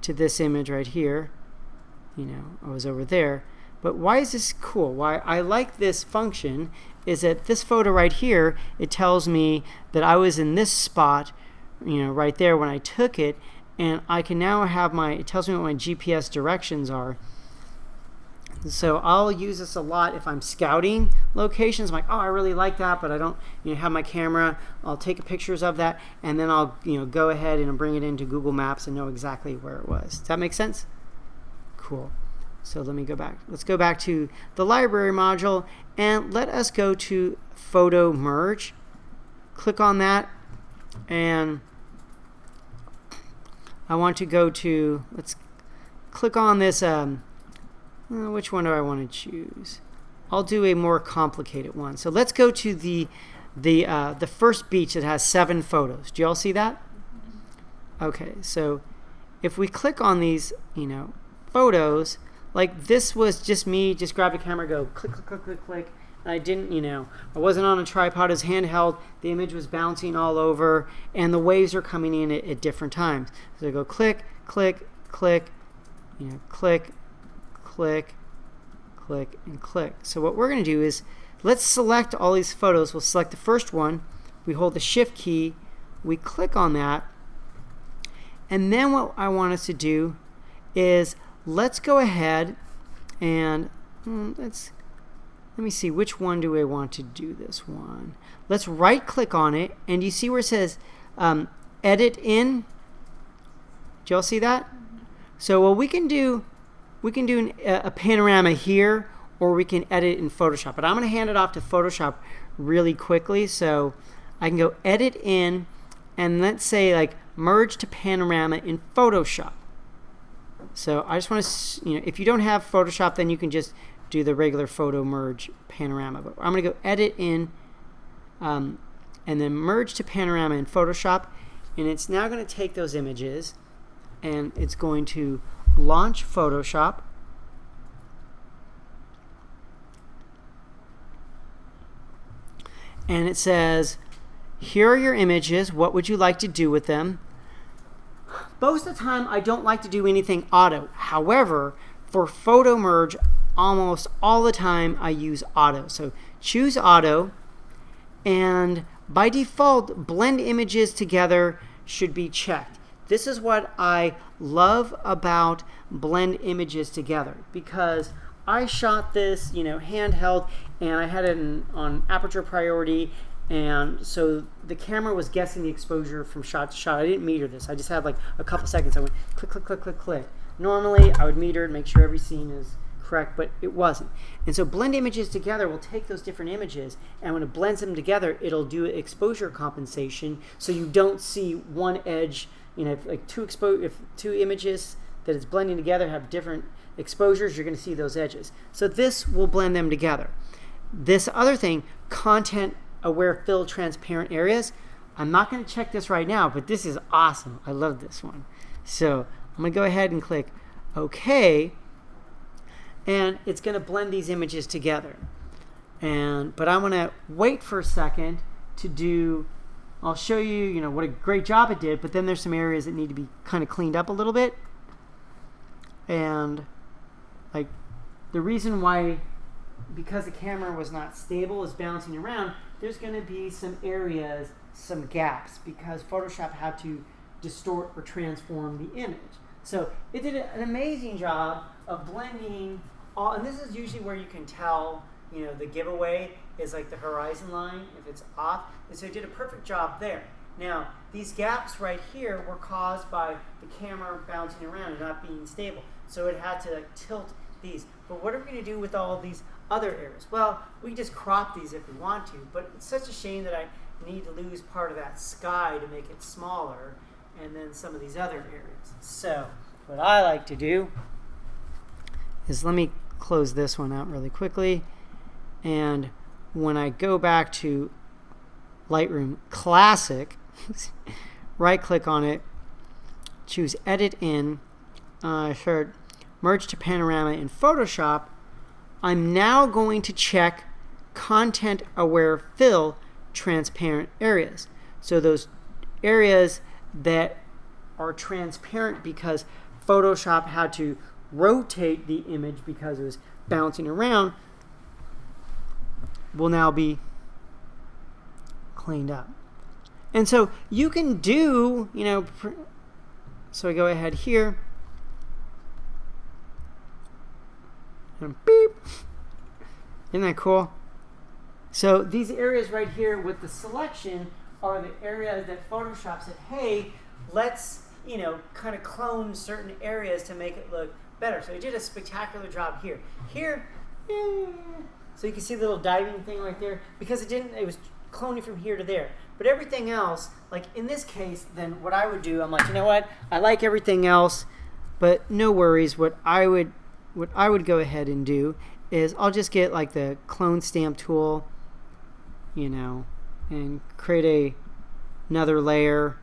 to this image right here. You know, I was over there. But why is this cool? Why I like this function is that this photo right here, it tells me that I was in this spot, you know, right there when I took it, and I can now have it tells me what my GPS directions are. So I'll use this a lot if I'm scouting locations. I'm like, oh, I really like that, but I don't, you know, have my camera. I'll take pictures of that, and then I'll, you know, go ahead and bring it into Google Maps and know exactly where it was. Does that make sense? Cool. So let me go back. Let's go back to the library module, and let us go to Photo Merge. Click on that, and I want to go to, let's click on this, which one do I want to choose? I'll do a more complicated one. So let's go to the first beach that has 7 photos. Do you all see that? Okay, so if we click on these, you know, photos, like this was just me, just grab the camera, go click, click, click, click, click. And I didn't, you know, I wasn't on a tripod, it was handheld, the image was bouncing all over, and the waves are coming in at different times. So I go click, click, click, you know, click, click, click, and click. So what we're going to do is, let's select all these photos. We'll select the first one, we hold the shift key, we click on that, and then what I want us to do is, let's go ahead and let me see, which one do I want to do this one? Let's right click on it, and you see where it says edit in? Do y'all see that? So what we can do a panorama here, or we can edit in Photoshop. But I'm going to hand it off to Photoshop really quickly, so I can go edit in, and let's say like merge to panorama in Photoshop. So I just want to, you know, if you don't have Photoshop, then you can just do the regular photo merge panorama. But I'm going to go edit in, and then merge to panorama in Photoshop, and it's now going to take those images, and it's going to launch Photoshop. And it says, here are your images. What would you like to do with them? Most of the time, I don't like to do anything auto. However, for photo merge, almost all the time I use auto. So choose auto, and by default, blend images together should be checked. This is what I love about blend images together, because I shot this, you know, handheld, and I had it on aperture priority, and so the camera was guessing the exposure from shot to shot. I didn't meter this. I just had like a couple seconds. I went click, click, click, click, click. Normally, I would meter it, make sure every scene is correct, but it wasn't. And so blend images together will take those different images, and when it blends them together, it'll do exposure compensation, so you don't see one edge. You know, if like if two images that it's blending together have different exposures, you're going to see those edges. So this will blend them together. This other thing, content aware fill transparent areas, I'm not going to check this right now, but this is awesome. I love this one. So I'm going to go ahead and click OK, and it's going to blend these images together. But I'm going to wait for a second to do, I'll show you, you know, what a great job it did, but then there's some areas that need to be kind of cleaned up a little bit. And like the reason why, because the camera was not stable, is bouncing around, there's going to be some areas, some gaps, because Photoshop had to distort or transform the image. So it did an amazing job of blending all, and this is usually where you can tell, you know, the giveaway is like the horizon line, if it's off. And so it did a perfect job there. Now, these gaps right here were caused by the camera bouncing around and not being stable. So it had to like tilt these. But what are we going to do with all of these other areas? Well, we just crop these if we want to, but it's such a shame that I need to lose part of that sky to make it smaller, and then some of these other areas. So what I like to do is, let me close this one out really quickly, and when I go back to Lightroom Classic, right click on it, choose Edit In, merge to panorama in Photoshop, I'm now going to check Content Aware Fill Transparent Areas. So those areas that are transparent, because Photoshop had to rotate the image because it was bouncing around, will now be cleaned up. And so you can do, so I go ahead here, and beep. Isn't that cool? So these areas right here with the selection are the areas that Photoshop said, hey, let's, kind of clone certain areas to make it look better. So he did a spectacular job here. Here, so you can see the little diving thing right there, because it was cloning from here to there. But everything else, like in this case, then what I would do, I'm like, you know what? I like everything else, but no worries. What I would go ahead and do is I'll just get like the clone stamp tool, and create another layer,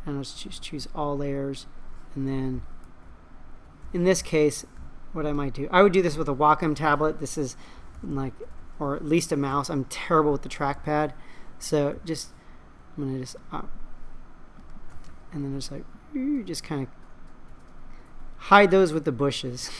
and let's choose all layers. And then in this case, what I might do, I would do this with a Wacom tablet. This is like, or at least a mouse. I'm terrible with the trackpad, so I'm gonna just and then just kind of hide those with the bushes.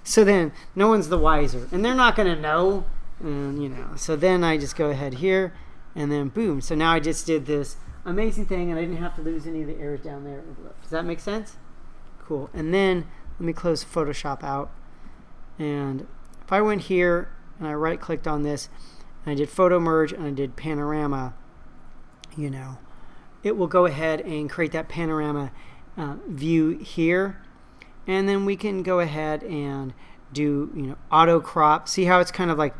So then no one's the wiser, and they're not gonna know, and so then I just go ahead here, and then boom. So now I just did this amazing thing, and I didn't have to lose any of the areas down there. Does that make sense? Cool. And then let me close Photoshop out, and if I went here and I right clicked on this and I did photo merge and I did panorama, it will go ahead and create that panorama view here. And then we can go ahead and do, auto crop. See how it's kind of like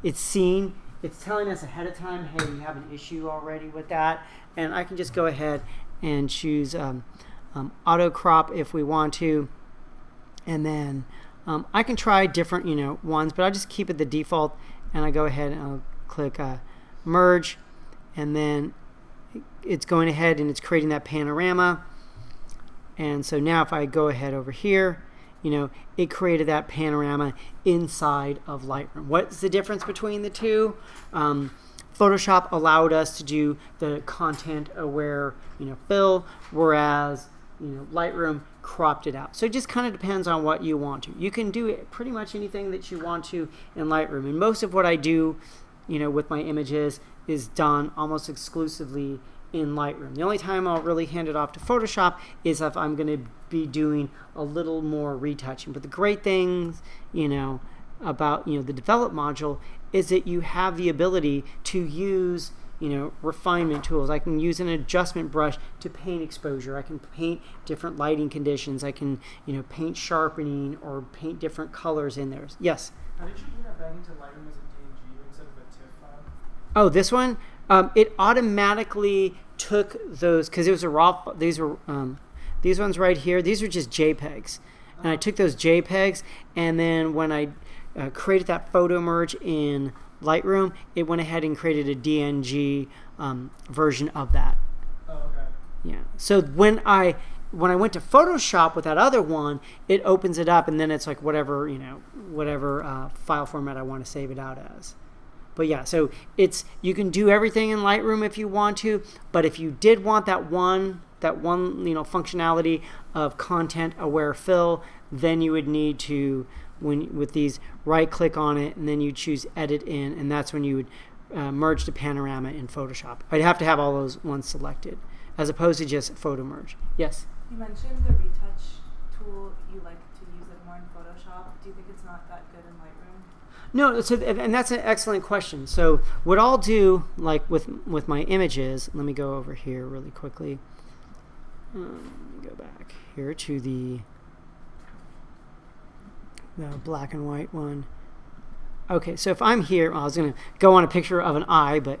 it's seen. It's telling us ahead of time, hey, you have an issue already with that. And I can just go ahead and choose auto crop if we want to. And then I can try different, ones, but I'll just keep it the default. And I go ahead and I'll click merge. And then it's going ahead and it's creating that panorama. And so now if I go ahead over here, it created that panorama inside of Lightroom. What's the difference between the two? Photoshop allowed us to do the content aware, fill, whereas, Lightroom cropped it out. So it just kind of depends on what you want to. You can do it pretty much anything that you want to in Lightroom. And most of what I do, with my images is done almost exclusively in Lightroom. The only time I'll really hand it off to Photoshop is if I'm going to be doing a little more retouching. But the great things, about the develop module is that you have the ability to use refinement tools. I can use an adjustment brush to paint exposure. I can paint different lighting conditions. I can paint sharpening or paint different colors in there. Yes. How did you bring that back into Lightroom as a DNG instead of a TIFF file? Oh, this one. It automatically took those because it was a raw. These ones right here. These are just JPEGs, and I took those JPEGs, and then when I created that photo merge in Lightroom, it went ahead and created a DNG version of that. Oh, okay. Yeah. So when I went to Photoshop with that other one, it opens it up, and then it's like whatever file format I want to save it out as. But yeah, so you can do everything in Lightroom if you want to, but if you did want that one functionality of content aware fill, then you would need to, with these, right click on it, and then you choose edit in, and that's when you would merge the panorama in Photoshop. I'd have to have all those ones selected as opposed to just photo merge. Yes? You mentioned the retouch tool, you like to use it more in Photoshop. Do you think it's not that good in Lightroom? No, and that's an excellent question. So what I'll do, like with my images, let me go over here really quickly. Let me go back here to the black and white one. Okay, so if I'm here, I was going to go on a picture of an eye, but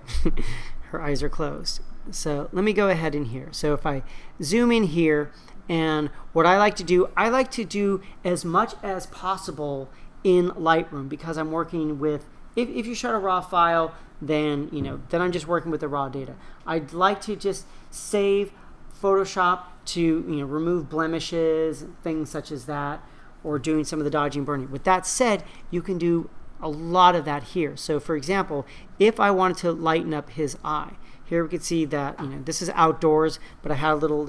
her eyes are closed. So let me go ahead in here. So if I zoom in here, and what I like to do as much as possible in Lightroom, because I'm working with, if you shot a raw file, then I'm just working with the raw data. I'd like to just save Photoshop to remove blemishes, things such as that, or doing some of the dodging burning. With that said, you can do a lot of that here. So for example, if I wanted to lighten up his eye, here we can see that this is outdoors, but I had a little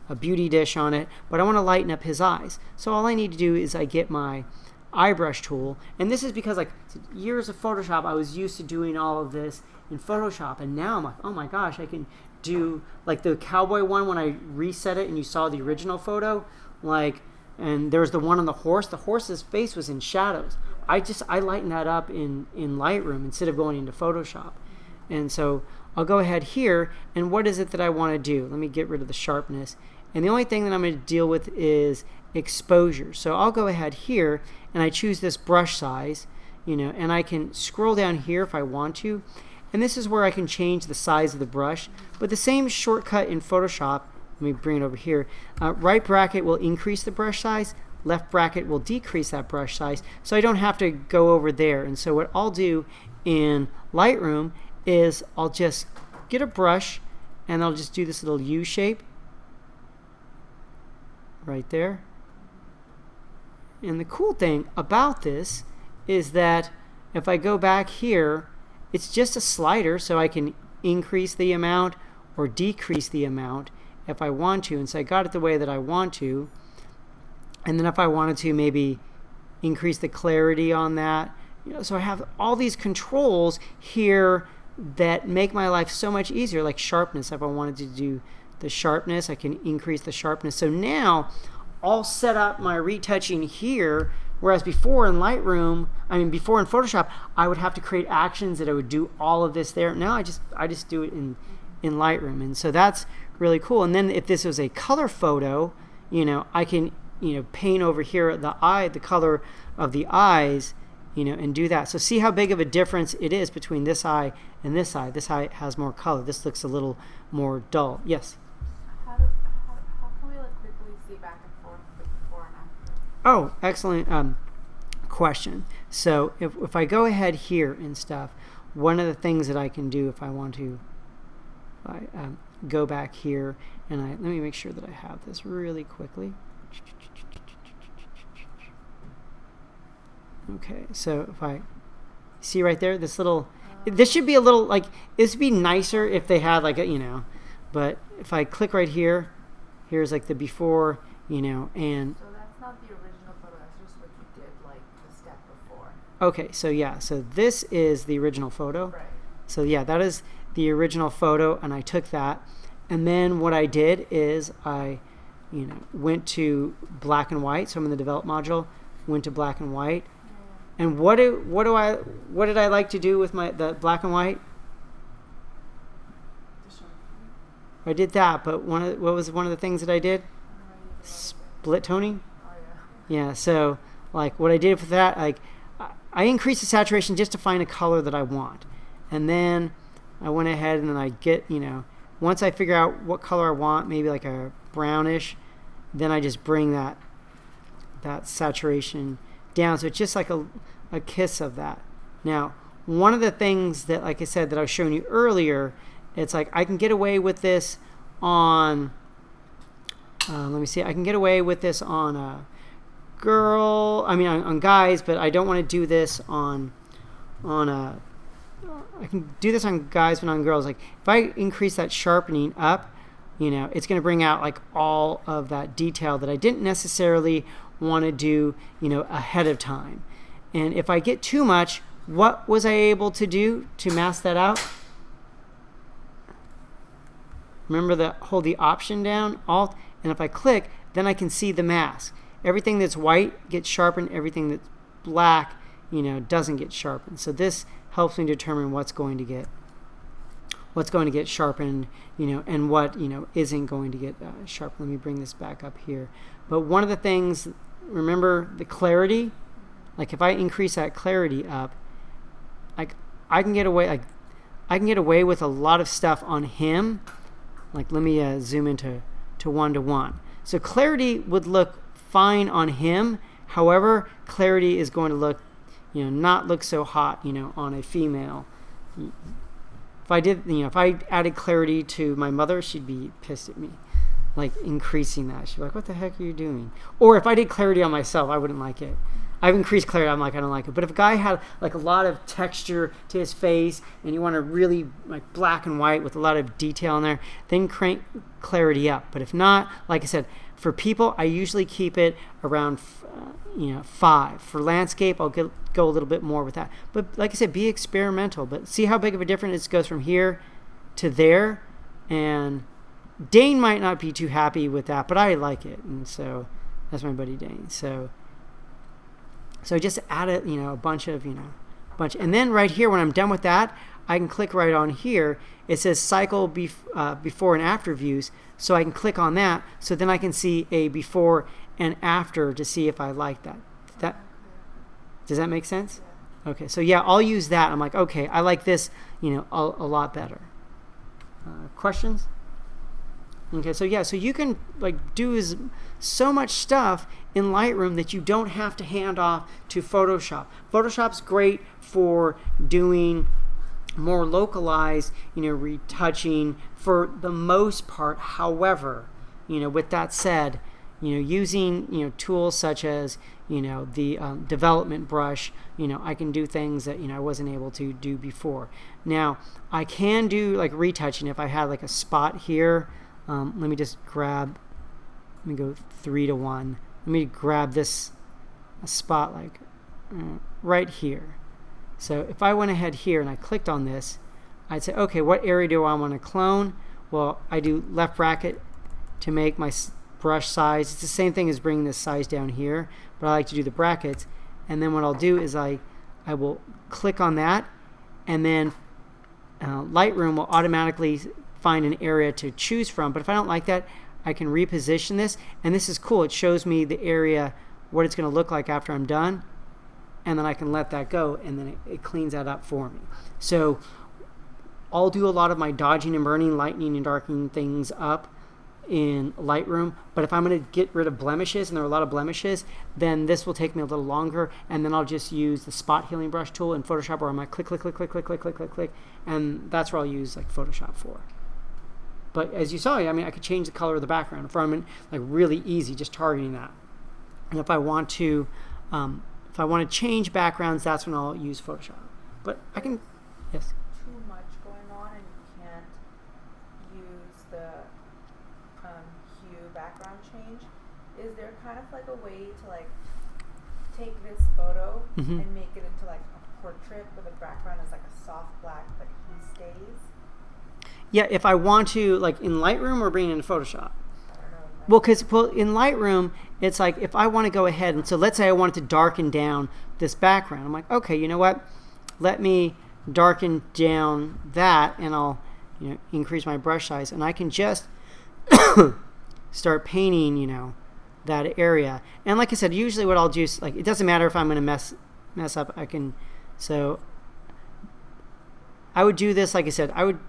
a beauty dish on it, but I want to lighten up his eyes. So all I need to do is I get my eye brush tool, and this is because like years of Photoshop, I was used to doing all of this in Photoshop, and now I'm like, oh my gosh, I can do like the cowboy one when I reset it and you saw the original photo, like, and there was the one on the horse. The horse's face was in shadows. I lighten that up in Lightroom instead of going into Photoshop. And so I'll go ahead here, and what is it that I want to do? Let me get rid of the sharpness. And the only thing that I'm going to deal with is exposure. So I'll go ahead here, and I choose this brush size, and I can scroll down here if I want to. And this is where I can change the size of the brush. But the same shortcut in Photoshop, let me bring it over here. Right bracket will increase the brush size. Left bracket will decrease that brush size. So I don't have to go over there. And so what I'll do in Lightroom is I'll just get a brush, and I'll just do this little U shape right there. And the cool thing about this is that if I go back here, it's just a slider, so I can increase the amount or decrease the amount if I want to. And so I got it the way that I want to. And then if I wanted to maybe increase the clarity on that, so I have all these controls here that make my life so much easier, like sharpness. If I wanted to do the sharpness, I can increase the sharpness. So now I'll set up my retouching here, whereas before in before in Photoshop, I would have to create actions that I would do all of this there. Now I just do it in Lightroom, and so that's really cool. And then if this was a color photo, I can paint over here the color of the eyes, and do that. So see how big of a difference it is between this eye and this eye. This eye has more color. This looks a little more dull. Yes? How can we like quickly see back and forth the before and after? Oh, excellent question. So if I go ahead here and stuff, one of the things that I can do if I want to, go back here, and let me make sure that I have this really quickly. Okay, so if I see right there, this should be a little, like, this would be nicer if they had like a, but if I click right here, here's like the before, and. So that's not the original photo, that's just what you did like the step before. Okay, so yeah, so this is the original photo. Right. So yeah, that is the original photo, and I took that, and then what I did is I, went to black and white. So I'm in the develop module, went to black and white. And what did I like to do with the black and white? I did that, but what was one of the things that I did? Split toning. Oh yeah. Yeah. So like what I did with that, like I increased the saturation just to find a color that I want, and then I went ahead and then I get once I figure out what color I want, maybe like a brownish, then I just bring that saturation down, so it's just like a kiss of that. Now, one of the things that, like I said, that I was showing you earlier, it's like I can get away with this on, let me see, I can get away with this on on guys, but I don't want to do this on I can do this on guys but on girls. Like if I increase that sharpening up, it's going to bring out like all of that detail that I didn't necessarily want to do, ahead of time. And if I get too much, what was I able to do to mask that out? Remember hold the option down, Alt, and if I click, then I can see the mask. Everything that's white gets sharpened, everything that's black, doesn't get sharpened. So this helps me determine what's going to get sharpened, and what, isn't going to get sharpened. Let me bring this back up here. But one of the things, remember the clarity? Like if I increase that clarity up, like I can get away with a lot of stuff on him. Like let me zoom into 1:1. So clarity would look fine on him. However, clarity is going to look, not look so hot, on a female. If I added clarity to my mother, she'd be pissed at me. Like increasing that, she'd be like, "What the heck are you doing?" Or if I did clarity on myself, I wouldn't like it. I've increased clarity. I'm like, I don't like it. But if a guy had like a lot of texture to his face and you want to really like black and white with a lot of detail in there, then crank clarity up. But if not, like I said, for people, I usually keep it around 5. For landscape, I'll go a little bit more with that. But like I said, be experimental. But see how big of a difference it goes from here to there. And Dane might not be too happy with that, but I like it. And so that's my buddy Dane. So just add it, a bunch. And then right here, when I'm done with that, I can click right on here. It says cycle before and after views. So I can click on that. So then I can see a before and after to see if I like that. Does that make sense? Yeah. Okay. So yeah, I'll use that. I'm like, okay, I like this, a lot better. Questions? Okay, so yeah, so you can like do so much stuff in Lightroom that you don't have to hand off to Photoshop. Photoshop's great for doing more localized, retouching for the most part. However, with that said, using tools such as the development brush, I can do things that I wasn't able to do before. Now I can do like retouching if I had like a spot here. Let me go 3 to 1. Let me grab this spot like right here. So if I went ahead here and I clicked on this, I'd say, okay, what area do I want to clone? Well, I do left bracket to make my brush size. It's the same thing as bringing this size down here, but I like to do the brackets. And then what I'll do is I will click on that, and then Lightroom will automatically find an area to choose from. But if I don't like that, I can reposition this, and this is cool. It shows me the area, what it's going to look like after I'm done, and then I can let that go, and then it cleans that up for me. So I'll do a lot of my dodging and burning, lightening and darkening things up in Lightroom, but if I'm going to get rid of blemishes, and there are a lot of blemishes, then this will take me a little longer, and then I'll just use the spot healing brush tool in Photoshop, where I'm like click, click, click, click, click, click, click, click, click, and that's where I'll use like Photoshop for. But as you saw, I could change the color of the background if I'm like really easy, just targeting that. And if I want to change backgrounds, that's when I'll use Photoshop. But I can, yes. Too much going on, and you can't use the hue background change. Is there kind of like a way to like take this photo and make it into like a portrait with a background that's like a soft black, but he stays? Yeah, if I want to, like in Lightroom or bring it into Photoshop. I don't know. Well, in Lightroom, it's like if I want to go ahead, and so let's say I wanted to darken down this background. I'm like, okay, you know what? Let me darken down that, and I'll increase my brush size, and I can just start painting, that area. And like I said, usually what I'll do is, like, it doesn't matter if I'm going to mess up. So I would do this, like I said, I would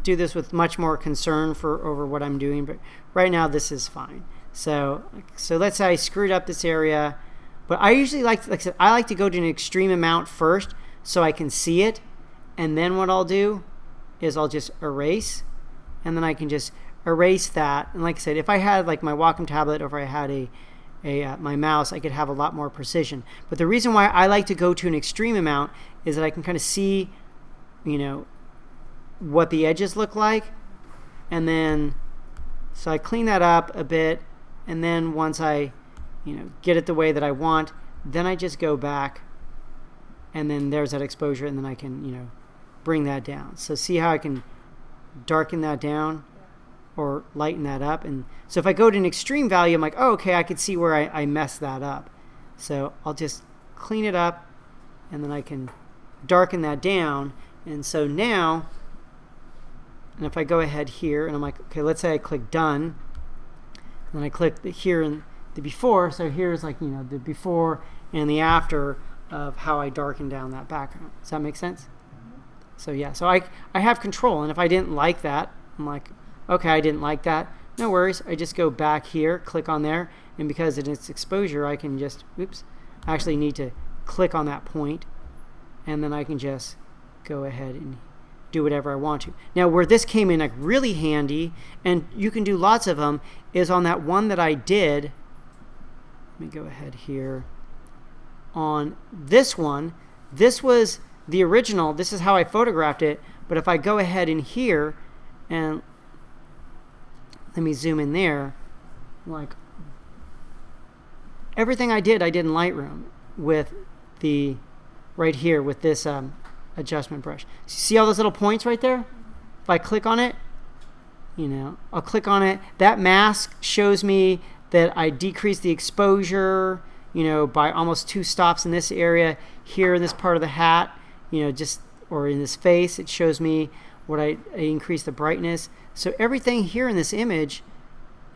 do this with much more concern over what I'm doing, but right now this is fine. So let's say I screwed up this area, but I usually like I said, I like to go to an extreme amount first so I can see it, and then what I'll do is I'll just erase, and then I can just erase that. And like I said, if I had like my Wacom tablet, or if I had my mouse, I could have a lot more precision. But the reason why I like to go to an extreme amount is that I can kind of see, what the edges look like, and then so I clean that up a bit, and then once I get it the way that I want, then I just go back, and then there's that exposure, and then I can bring that down. So see how I can darken that down or lighten that up. And so if I go to an extreme value, I'm like, oh, okay, I can see where I messed that up. So I'll just clean it up, and then I can darken that down. And so now, and if I go ahead here, and I'm like, okay, let's say I click done, and then I click here in the before. So here's like, the before and the after of how I darken down that background. Does that make sense? So yeah, so I have control, and if I didn't like that, I'm like, okay, I didn't like that. No worries. I just go back here, click on there, and because of its exposure, I can just, I actually need to click on that point, and then I can just go ahead and do whatever I want to. Now, where this came in like really handy, and you can do lots of them, is on that one that I did. Let me go ahead here. on this one. This was the original. This is how I photographed it. But if I go ahead in here and let me zoom in there, like everything I did in Lightroom with the right here with this adjustment brush. See all those little points right there? If I click on it, I'll click on it. That mask shows me that I decreased the exposure, by almost 2 stops in this area. Here in this part of the hat, or in this face, it shows me what I increased the brightness. So everything here in this image,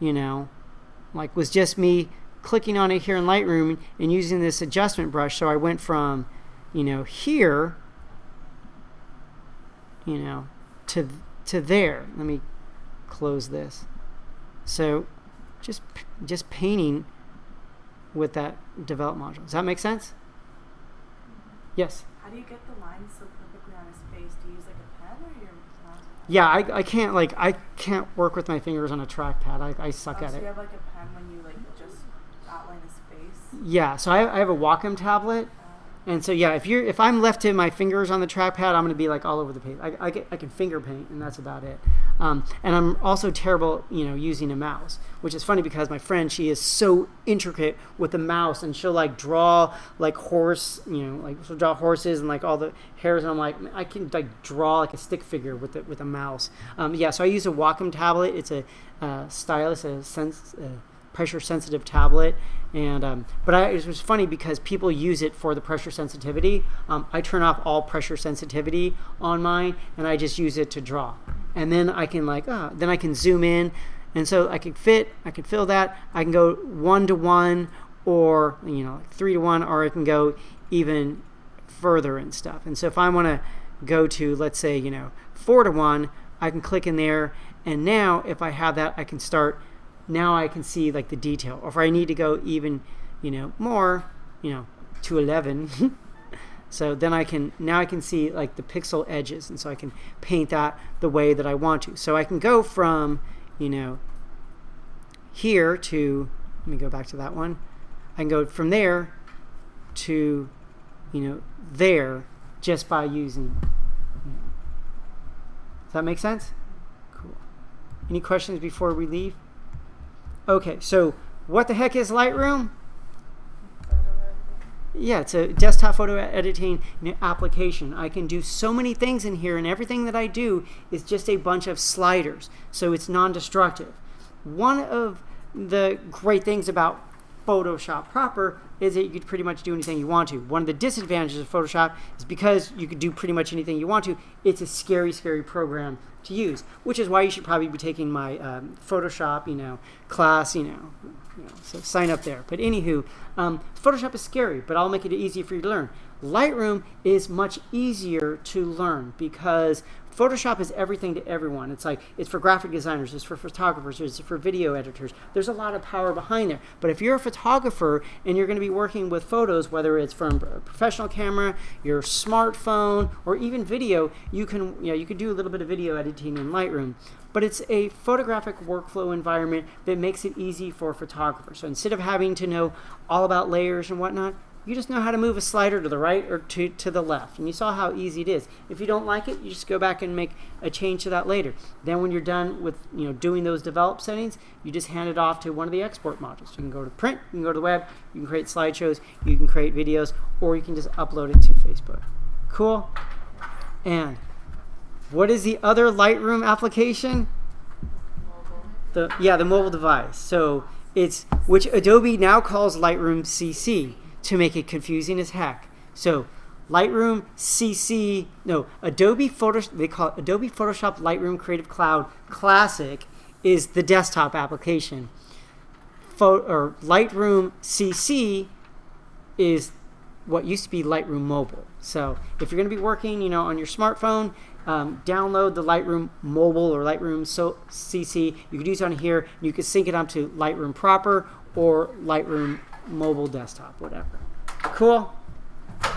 was just me clicking on it here in Lightroom and using this adjustment brush. So I went from, here, to there. Let me close this. So just painting with that develop module. Does that make sense? Yes. How do you get the lines so perfectly on his face? Do you use like a pen or your mouse? Yeah, I can't work with my fingers on a trackpad. I suck at So it. you have like a pen when you just outline his face? Yeah, so I have a Wacom tablet. And so yeah, if I'm left to my fingers on the trackpad, I'm going to be like all over the page. I can finger paint, and that's about it. And I'm also terrible, using a mouse, which is funny because my friend, she is so intricate with the mouse, and she'll like draw like horse, she'll draw horses and like all the hairs, and I'm like, I can like draw like a stick figure with a mouse. Yeah, so I use a Wacom tablet. It's a stylus, pressure sensitive tablet. And but it was funny because people use it for the pressure sensitivity. I turn off all pressure sensitivity on mine, and I just use it to draw. And then I can then I can zoom in, and so I can fill that. I can go 1:1 or 3:1, or I can go even further and stuff. And so if I want to go to, let's say 4:1, I can click in there, and now if I have that, I can start. Now I can see like the detail. Or if I need to go even, more, to 11. So then I can see like the pixel edges, and so I can paint that the way that I want to. So I can go from, here to, let me go back to that one. I can go from there to, there just by using. Does that make sense? Cool. Any questions before we leave? Okay, so what the heck is Lightroom? Yeah, it's a desktop photo editing application. I can do so many things in here, and everything that I do is just a bunch of sliders, so it's non-destructive. One of the great things about Photoshop proper is that you could pretty much do anything you want to. One of the disadvantages of Photoshop is because you could do pretty much anything you want to, it's a scary, scary program to use, which is why you should probably be taking my Photoshop, class, so sign up there. But anywho, Photoshop is scary, but I'll make it easy for you to learn. Lightroom is much easier to learn because Photoshop is everything to everyone. It's for graphic designers, it's for photographers, it's for video editors. There's a lot of power behind there. But if you're a photographer and you're going to be working with photos, whether it's from a professional camera, your smartphone, or even video, you can do a little bit of video editing in Lightroom. But it's a photographic workflow environment that makes it easy for photographers. So instead of having to know all about layers and whatnot, you just know how to move a slider to the right or to the left. And you saw how easy it is. If you don't like it, you just go back and make a change to that later. Then when you're done with doing those develop settings, you just hand it off to one of the export modules. You can go to print, you can go to the web, you can create slideshows, you can create videos, or you can just upload it to Facebook. Cool? And what is the other Lightroom application? The mobile device. So it's, which Adobe now calls Lightroom CC to make it confusing as heck. So Lightroom CC, they call it Adobe Photoshop Lightroom Creative Cloud Classic is the desktop application. Lightroom CC is what used to be Lightroom Mobile. So if you're going to be working, on your smartphone, download the Lightroom Mobile or Lightroom CC. You could use it on here. You could sync it onto Lightroom proper or Lightroom Mobile desktop, whatever. Cool.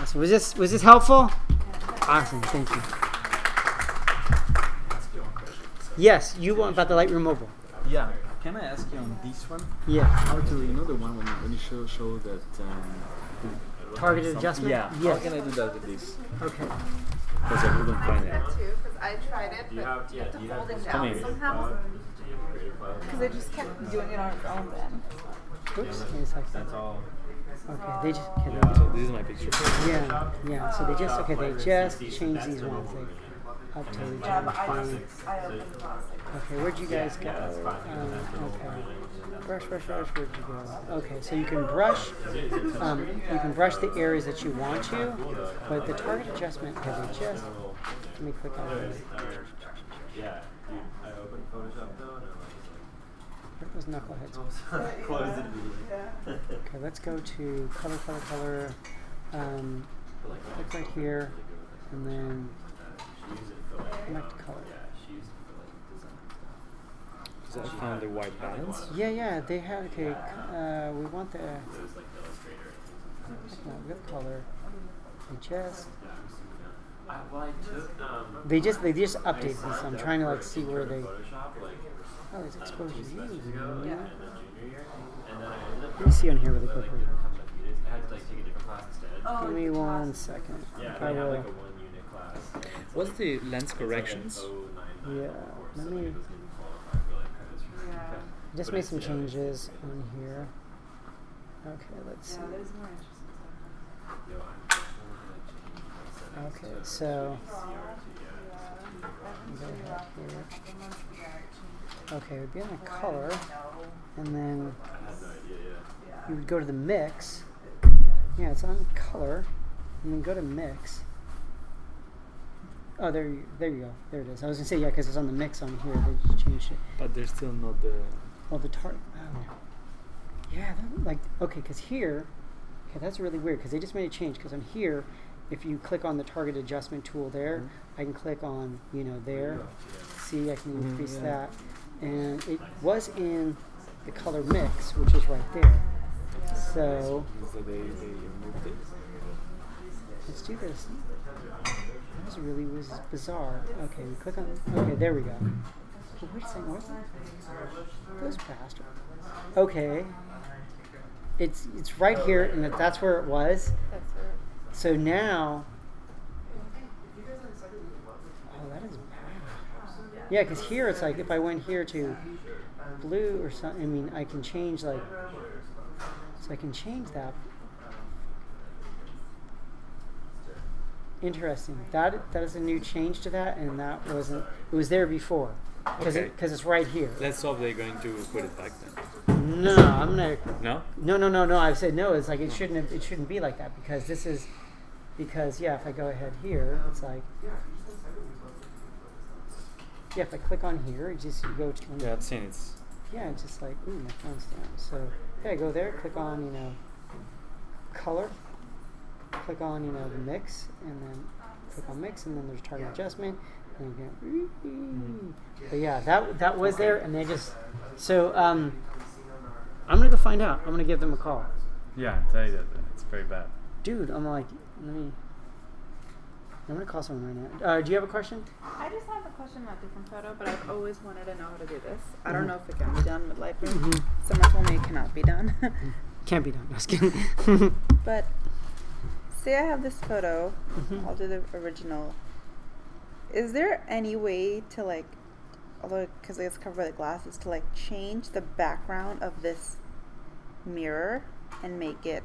So was this helpful? Awesome. Thank you. Yes, you want about the Lightroom Mobile. Yeah. Can I ask you on this one? Yeah. How to, the one when you show that targeted adjustment? Yeah. Yes. How can I do that with this? Okay. Because I couldn't find it. That too, because I tried it, but you have to hold it down Maybe. somehow. Because it just kept doing it on its own then. Oops. Wait a second. That's all. Okay. They just. Okay, So this is my picture. yeah. Yeah. So they just. Okay. They just changed these ones. They updated. Yeah, but I fine. opened the plastic. Okay. Where'd you guys go? Okay. Brush. Where'd you go? Okay. So you can brush. You can brush the areas that you want to, but the target adjustment. Okay. They just. Let me click on it. Yeah, dude, I opened Photoshop though, and Where was knuckleheads? I closed it immediately. Okay, let's go to color. Click right here, and then select color. So I found the white balance. Yeah, they had, okay, we want the, no, we got color. They just update these, so I'm trying to like see where they, oh, it's exposure views. Yeah. Let me see on here really quickly. Give me 1 second. I will. What's the lens corrections? Yeah, let me. I just made some changes on here. Okay, let's see. Okay, so go ahead here. Okay, it would be on a color, and then you would go to the mix. Yeah, it's on color, and then go to mix. Oh, there you go. There it is. I was gonna say yeah, because it's on the mix on here. They just changed it. But there's still not the. Well, the target. Oh. Yeah, that, like okay, because here, okay, that's really weird because they just made a change. Because on here, if you click on the target adjustment tool there, I can click on there. See, I can increase that, and it was in the color mix, which is right there. So they removed it. let's do this. This really was bizarre. Okay, we click on. Okay, there we go. Oh, wait a second. What? Those bastards. Okay. It's right here, and that's where it was. That's where. So now. Oh, that is bad. Yeah, because here it's like if I went here to blue or something. I mean, I can change like. So I can change that. Interesting. That is a new change to that, and that wasn't. It was there before, because Okay. it's right here. Let's hope they're going to put it back then. No, I'm gonna. No? No. I said no. It's like it shouldn't be like that because this is, because yeah. If I go ahead here, it's like. Yeah, if I click on here, you go to. Yeah, I've seen it. Yeah, it's just like ooh, my phone's down. So yeah, I go there, click on color. Click on the mix, and then click on mix, and then there's target adjustment, and you go. But yeah, that was there, and they just so I'm gonna go find out. I'm gonna give them a call, Yeah, I tell you that it's very bad. dude. I'm like, I'm gonna call someone right now. Do you have a question? I just have a question about different photo, but I've always wanted to know how to do this. I don't know if it can be done with Lightroom. Someone told me it cannot be done. Can't be done. Just kidding. But say I have this photo, I'll do the original. Is there any way to like, although because it's covered by the glasses, to like change the background of this mirror and make it,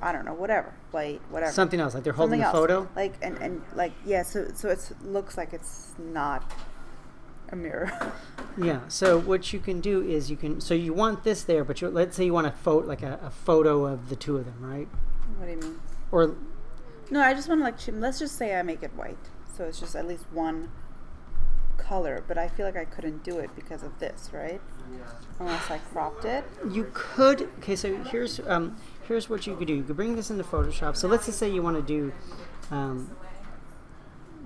I don't know, whatever, white, whatever. Something else, like they're holding Something the else. photo. Like and like yeah, so it looks like it's not a mirror. Yeah. So what you can do is so you want this there, but let's say you want a photo of the two of them, right? What do you mean? Or No, I just want to like let's just say I make it white, so it's just at least one color. But I feel like I couldn't do it because of this, right? Unless I cropped it. you could. Okay, so here's what you could do. You could bring this into Photoshop. So let's just say you want to do,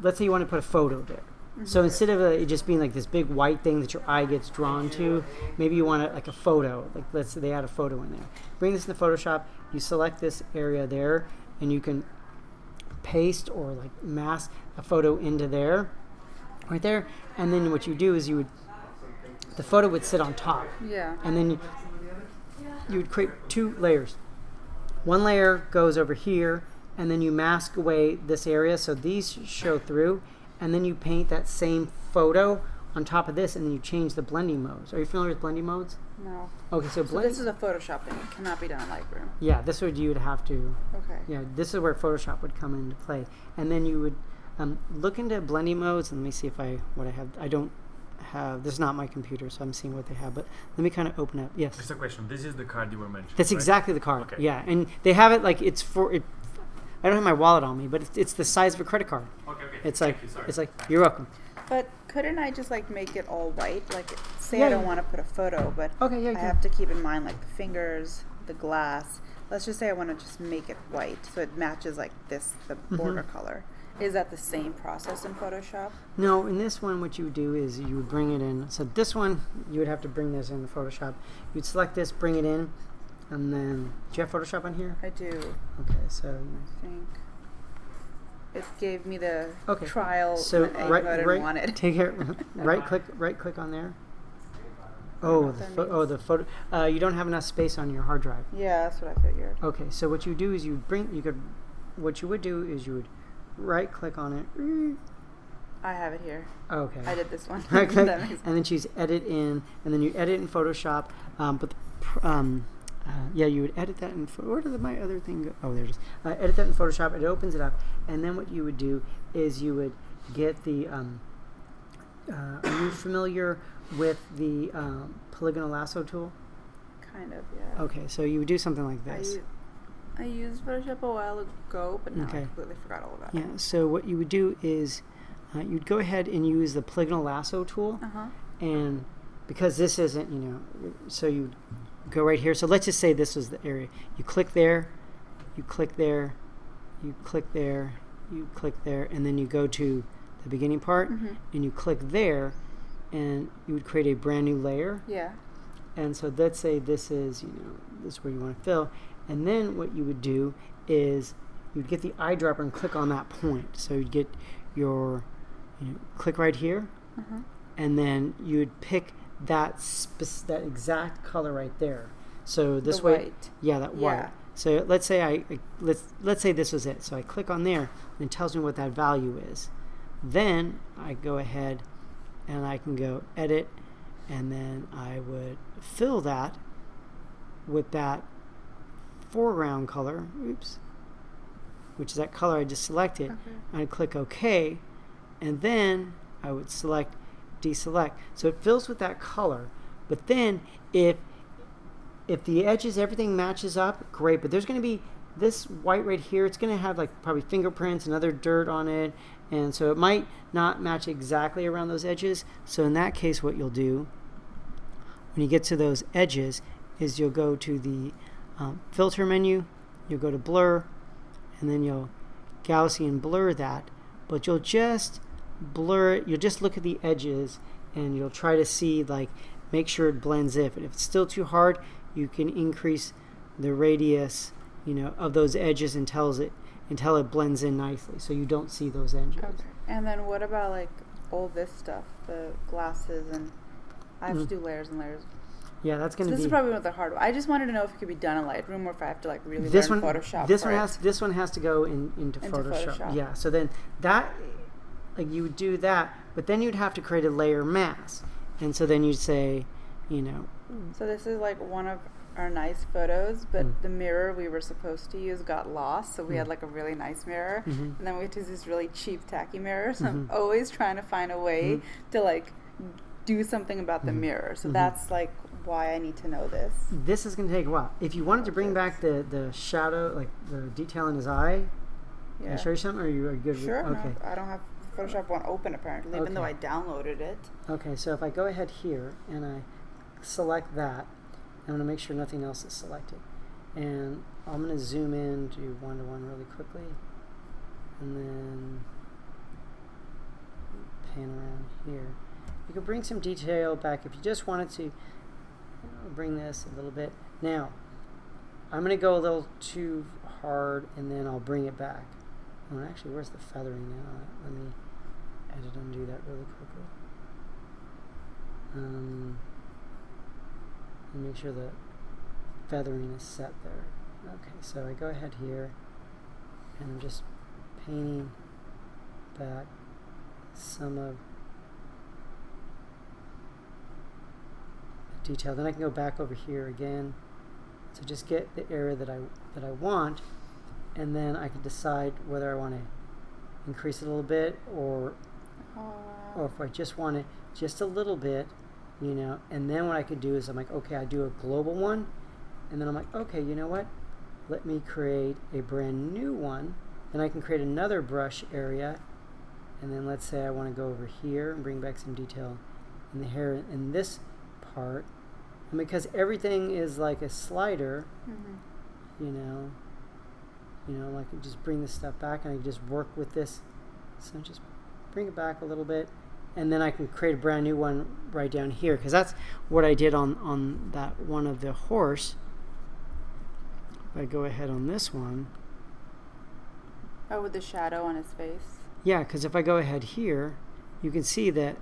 let's say you want to put a photo there. So instead of it just being like this big white thing that your eye gets drawn to, maybe you want like a photo. Like let's say they add a photo in there. Bring this into Photoshop. You select this area there, and you can paste or like mask a photo into there, right there. And then what you do is the photo would sit on top. Yeah. And then you would create two layers. one layer goes over here, and then you mask away this area so these show through, and then you paint that same photo on top of this, and then you change the blending modes. Are you familiar with blending modes? No. Okay, so So this is a Photoshop thing. It cannot be done in Lightroom. yeah, this would you would have to. Okay. Yeah, this is where Photoshop would come into play, and then you would look into blending modes. And let me see if what I have. I don't have. This is not my computer, so I'm seeing what they have. But let me kind of open up. Yes. Just a question. This is the card you were mentioning. That's right? exactly the card. Okay. Yeah, and they have it like it's for it. I don't have my wallet on me, but it's the size of a credit card. Okay. It's like you're welcome. But couldn't I just like make it all white? Like, say Yeah, I don't yeah. want to put a photo, but Okay, yeah, I have to keep in mind like the fingers, the glass. Let's just say I want to just make it white so it matches like this, the border color. Is that the same process in Photoshop? No, in this one, what you would do is you would bring it in. So this one, you would have to bring this in Photoshop. You'd select this, bring it in, and then do you have Photoshop on here? I do. Okay, so I think it gave me the Okay. trial so menu right, I didn't want it. take it, right click on there. Oh, the photo. You don't have enough space on your hard drive. Yeah, that's what I figured. Okay, so what you do is what you would do is you would right click on it. I have it here. Okay. I did this one. Right click, That makes sense. and then choose edit in, and then you edit in Photoshop. Yeah, you would edit that in. Where did my other thing go? Oh, there it is. Edit that in Photoshop. It opens it up, and then what you would do is you would get the. Are you familiar with the polygonal lasso tool? Kind of, yeah. Okay, so you would do something like this. I used Photoshop a while ago, but now I Okay. completely forgot all about Yeah. So what you would do is you'd go ahead and use the polygonal lasso tool, it. and because this isn't, so you go right here. So let's just say this was the area. You click there, you click there, you click there, you click there, and then you go to the beginning part, and you click there, and you would create a brand new layer. Yeah. And so let's say this is, this is where you want to fill. And then what you would do is you'd get the eyedropper and click on that point. So you'd get your, click right here, and then you would pick that that exact color right there. So this The way, white. yeah, that white. Yeah. So let's say let's say this was it. So I click on there, and it tells me what that value is. Then I go ahead, and I can go edit, and then I would fill that with that foreground color. Oops. Which is that color I just selected. Okay. I'd click OK, and then I would select deselect. So it fills with that color. But then if the edges, everything matches up, great. But there's going to be this white right here. It's going to have like probably fingerprints and other dirt on it. And so it might not match exactly around those edges. So in that case, what you'll do when you get to those edges is you'll go to the filter menu, you'll go to blur, and then you'll Gaussian blur that. But you'll just blur it. You'll just look at the edges, and you'll try to see, like, make sure it blends in. If it's still too hard, you can increase the radius, of those edges until it blends in nicely, so you don't see those edges. Okay. And then what about like all this stuff, the glasses, and I have to do layers and layers. Yeah, that's going to This be. is probably one of the hard ones. I just wanted to know if it could be done in Lightroom or if I have to like really this learn one, Photoshop. this for one it. has this one has to go into Photoshop. Yeah, so then that, like, you would do that, but then you'd have to create a layer mask, and so then you'd say, So this is like one of our nice photos, but the mirror we were supposed to use got lost, so we had like a really nice mirror, and then we had to use this really cheap tacky mirror. So I'm always trying to find a way to like do something about the mirror. So that's like why I need to know this. This is going to take a while. If you wanted to bring back the shadow, like the detail in his eye, can I show you something, or are you good? Sure. Okay. No, I don't have Photoshop one open apparently, even though I downloaded it. Okay, so if I go ahead here and I select that, I'm going to make sure nothing else is selected. And I'm going to zoom in to 1:1 really quickly. And then pan around here. You can bring some detail back if you just wanted to bring this a little bit. Now, I'm going to go a little too hard, and then I'll bring it back. Oh, actually, where's the feathering now? Let me edit and do that really quickly. And make sure the feathering is set there. Okay, so I go ahead here and I'm just painting back some of the detail. Then I can go back over here again to just get the area that I want, and then I can decide whether I want to increase it a little bit or if I just want it just a little bit, you know. And then what I could do is I'm like, okay, I do a global one, and then I'm like, okay, you know what? Let me create a brand new one. Then I can create another brush area, and then let's say I want to go over here and bring back some detail in the hair in this part. And because everything is like a slider, you know, I can just bring this stuff back and I can just work with this. So just bring it back a little bit, and then I can create a brand new one right down here, because that's what I did on that one of the horse. If I go ahead on this one. Oh, with the shadow on his face? Yeah, because if I go ahead here, you can see that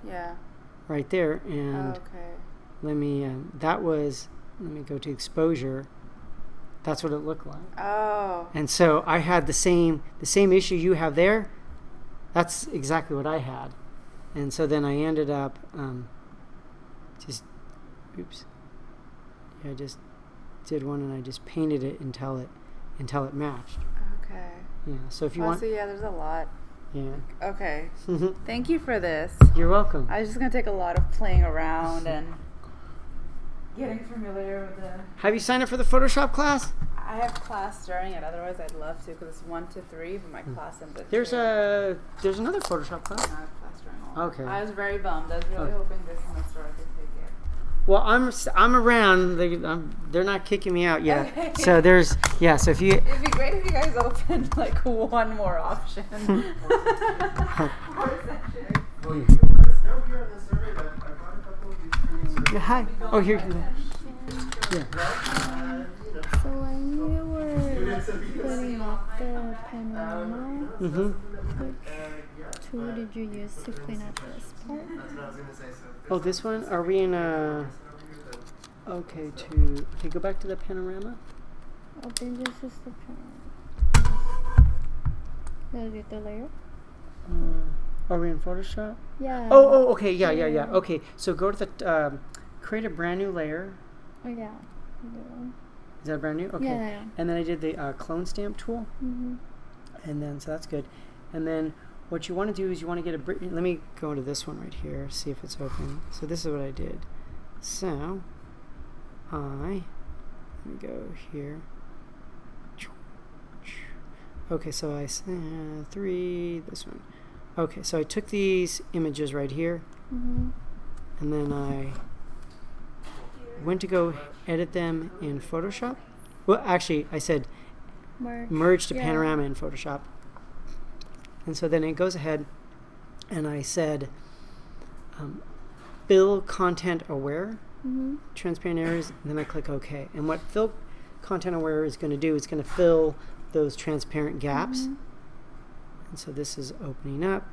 right there. And okay. let me go to exposure. That's what it looked like. Oh. And so I had the same issue you have there. That's exactly what I had. And so then I ended up I just did one and I just painted it until it matched. Okay. Yeah. So if you want. So yeah, there's a lot. Yeah. Okay. Thank you for this. You're welcome. I was just gonna take a lot of playing around and getting familiar with the. Have you signed up for the Photoshop class? I have class starting it. Otherwise, I'd love to, because it's 1 to 3, but my class ends at There's 2. there's another Photoshop class. I have class during all. Okay. I was very bummed. I was really hoping this semester I could take it. Well, I'm around. They're not kicking me out yet. Okay. So there's So if you. It'd be great if you guys opened like one more option. Well, you can let us know here on the survey that I brought a couple of these printing surveys. Yeah, hi. Oh, here. Yeah. So when you were putting up the panorama, which tool did you use to clean up this part? That's what I was going to say. Oh, this one? Are we in Okay, go back to the panorama. I think this is the panorama. Is it the layer? Are we in Photoshop? Yeah. Oh, okay, yeah. Okay, so go to the, create a brand new layer. Oh, yeah. Is that brand new? Okay. Yeah. And then I did the clone stamp tool. Mm-hmm. And then, so that's good. And then what you want to do is you want to get let me go into this one right here, see if it's open. So this is what I did. So, let me go here. Okay, so I 3, this one. Okay, so I took these images right here, and then I went to go edit them in Photoshop. Well, actually, I said merge to panorama in Photoshop. And so then it goes ahead, and I said fill content aware, transparent areas, and then I click OK. And what fill content aware is going to do is going to fill those transparent gaps. And so this is opening up.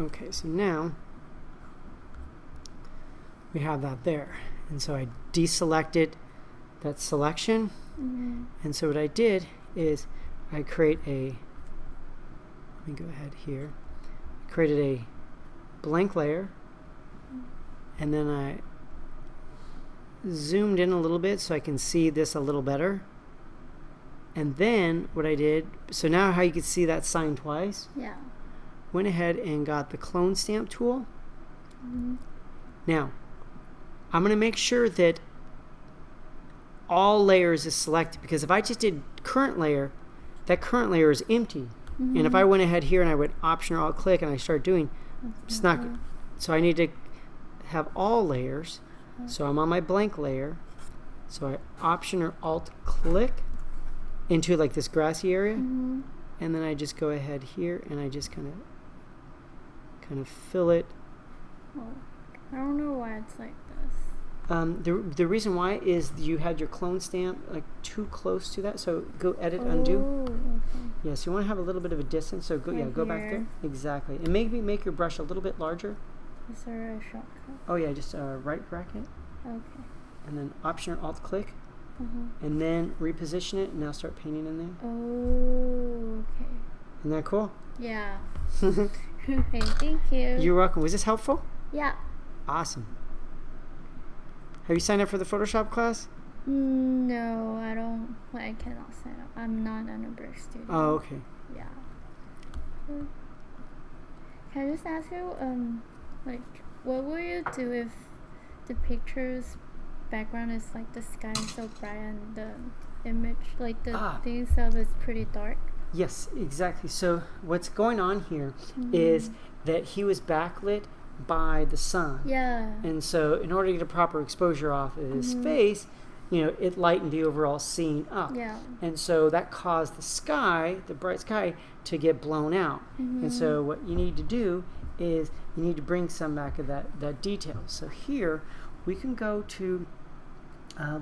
Okay, so now we have that there. And so I deselected that selection. And so what I did is I create let me go ahead here. I created a blank layer, and then I zoomed in a little bit so I can see this a little better. And then what I did, so now how you can see that sign twice, went ahead and got the clone stamp tool. Now, I'm going to make sure that all layers is selected, because if I just did current layer, that current layer is empty. And if I went ahead here and I would Option or Alt click and I start doing, it's not good. So I need to have all layers. So I'm on my blank layer. So I Option or Alt click into like this grassy area, and then I just go ahead here and I just kind of fill it. I don't know why it's like this. The reason why is you had your clone stamp like too close to that. So go edit, undo. Okay. Yeah, so you want to have a little bit of a distance. So go, Right go back there. here. Exactly. And maybe make your brush a little bit larger. Is there a shortcut? Oh yeah, just right bracket, Okay. and then Option or Alt click, Uh-huh. and then reposition it. And now start painting in there. Oh, okay. Isn't that cool? Yeah. Okay, thank you. You're welcome. Was this helpful? Yeah. Awesome. Have you signed up for the Photoshop class? No, I don't. I cannot sign up. I'm not an Uber student. Oh, okay. Yeah. Can I just ask you, like, what will you do if the picture's background is like the sky is so bright and the image, like the thing itself is pretty dark? Yes, exactly. So what's going on here is that he was backlit by the sun. Yeah. And so in order to get a proper exposure off of his face, it lightened the overall scene up. Yeah. And so that caused the sky, the bright sky, to get blown out. And so what you need to do is you need to bring some back of that detail. So here we can go to,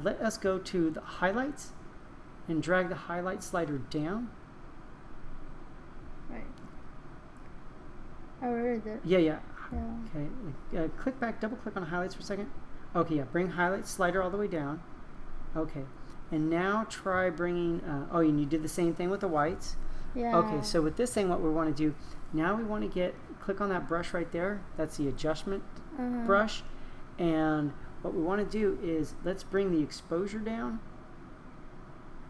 let us go to the highlights and drag the highlight slider down. Right. I read it. Yeah. Yeah. Okay, click back, double click on highlights for a second. Okay, yeah, bring highlight slider all the way down. Okay, and now try bringing, and you did the same thing with the whites. Yeah. Okay, so with this thing, what we want to do, now we want to click on that brush right there. That's the adjustment brush. And what we want to do is, let's bring the exposure down.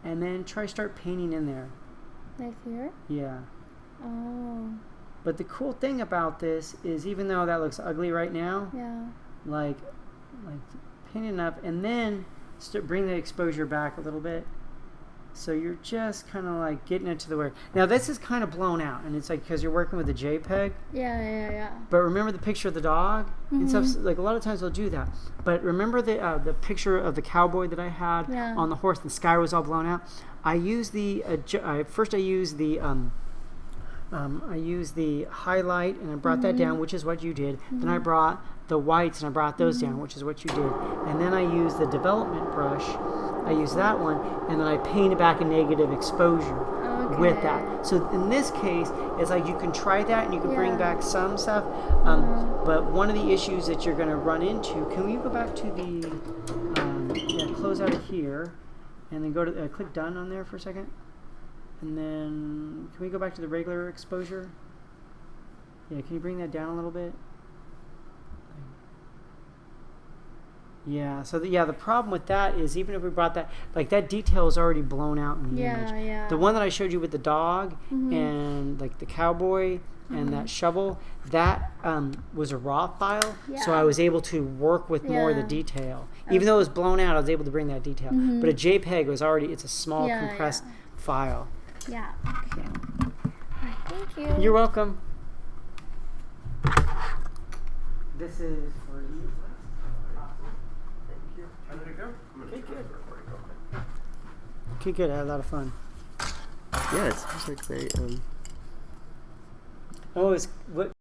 And then start painting in there. Like here? Yeah. Oh. But the cool thing about this is, even though that looks ugly right now, Yeah. like painting up, and then bring the exposure back a little bit. So you're just kind of like getting it to the where. Now this is kind of blown out, and it's like because you're working with a JPEG. Yeah. But remember the picture of the dog and stuff. Like a lot of times they'll do that. But remember the picture of the cowboy that I had on the horse. The sky was all blown out. I used the first. I used the highlight, and I brought that down, which is what you did. Then I brought the whites, and I brought those down, which is what you did. And then I used the development brush. I used that one, and then I painted back a negative exposure with that. So in this case, it's like you can try that, and you can bring back some stuff. But one of the issues that you're going to run into, can we go back to the, close out of here, and then go to, click done on there for a second. And then, can we go back to the regular exposure? Yeah, can you bring that down a little bit? Yeah, so the problem with that is, even if we brought that, like that detail is already blown out in the image. Yeah. The one that I showed you with the dog and like the cowboy and that shovel, that was a raw file, so I was able to work with more of the detail. Even though it was blown out, I was able to bring that detail. But a JPEG was already, it's a small compressed file. Yeah. Okay. Alright, thank you. You're welcome. This is for you. Thank you. How did it go? Okay, good. Okay, good. I had a lot of fun. Yeah, it's like great. Oh, it's what?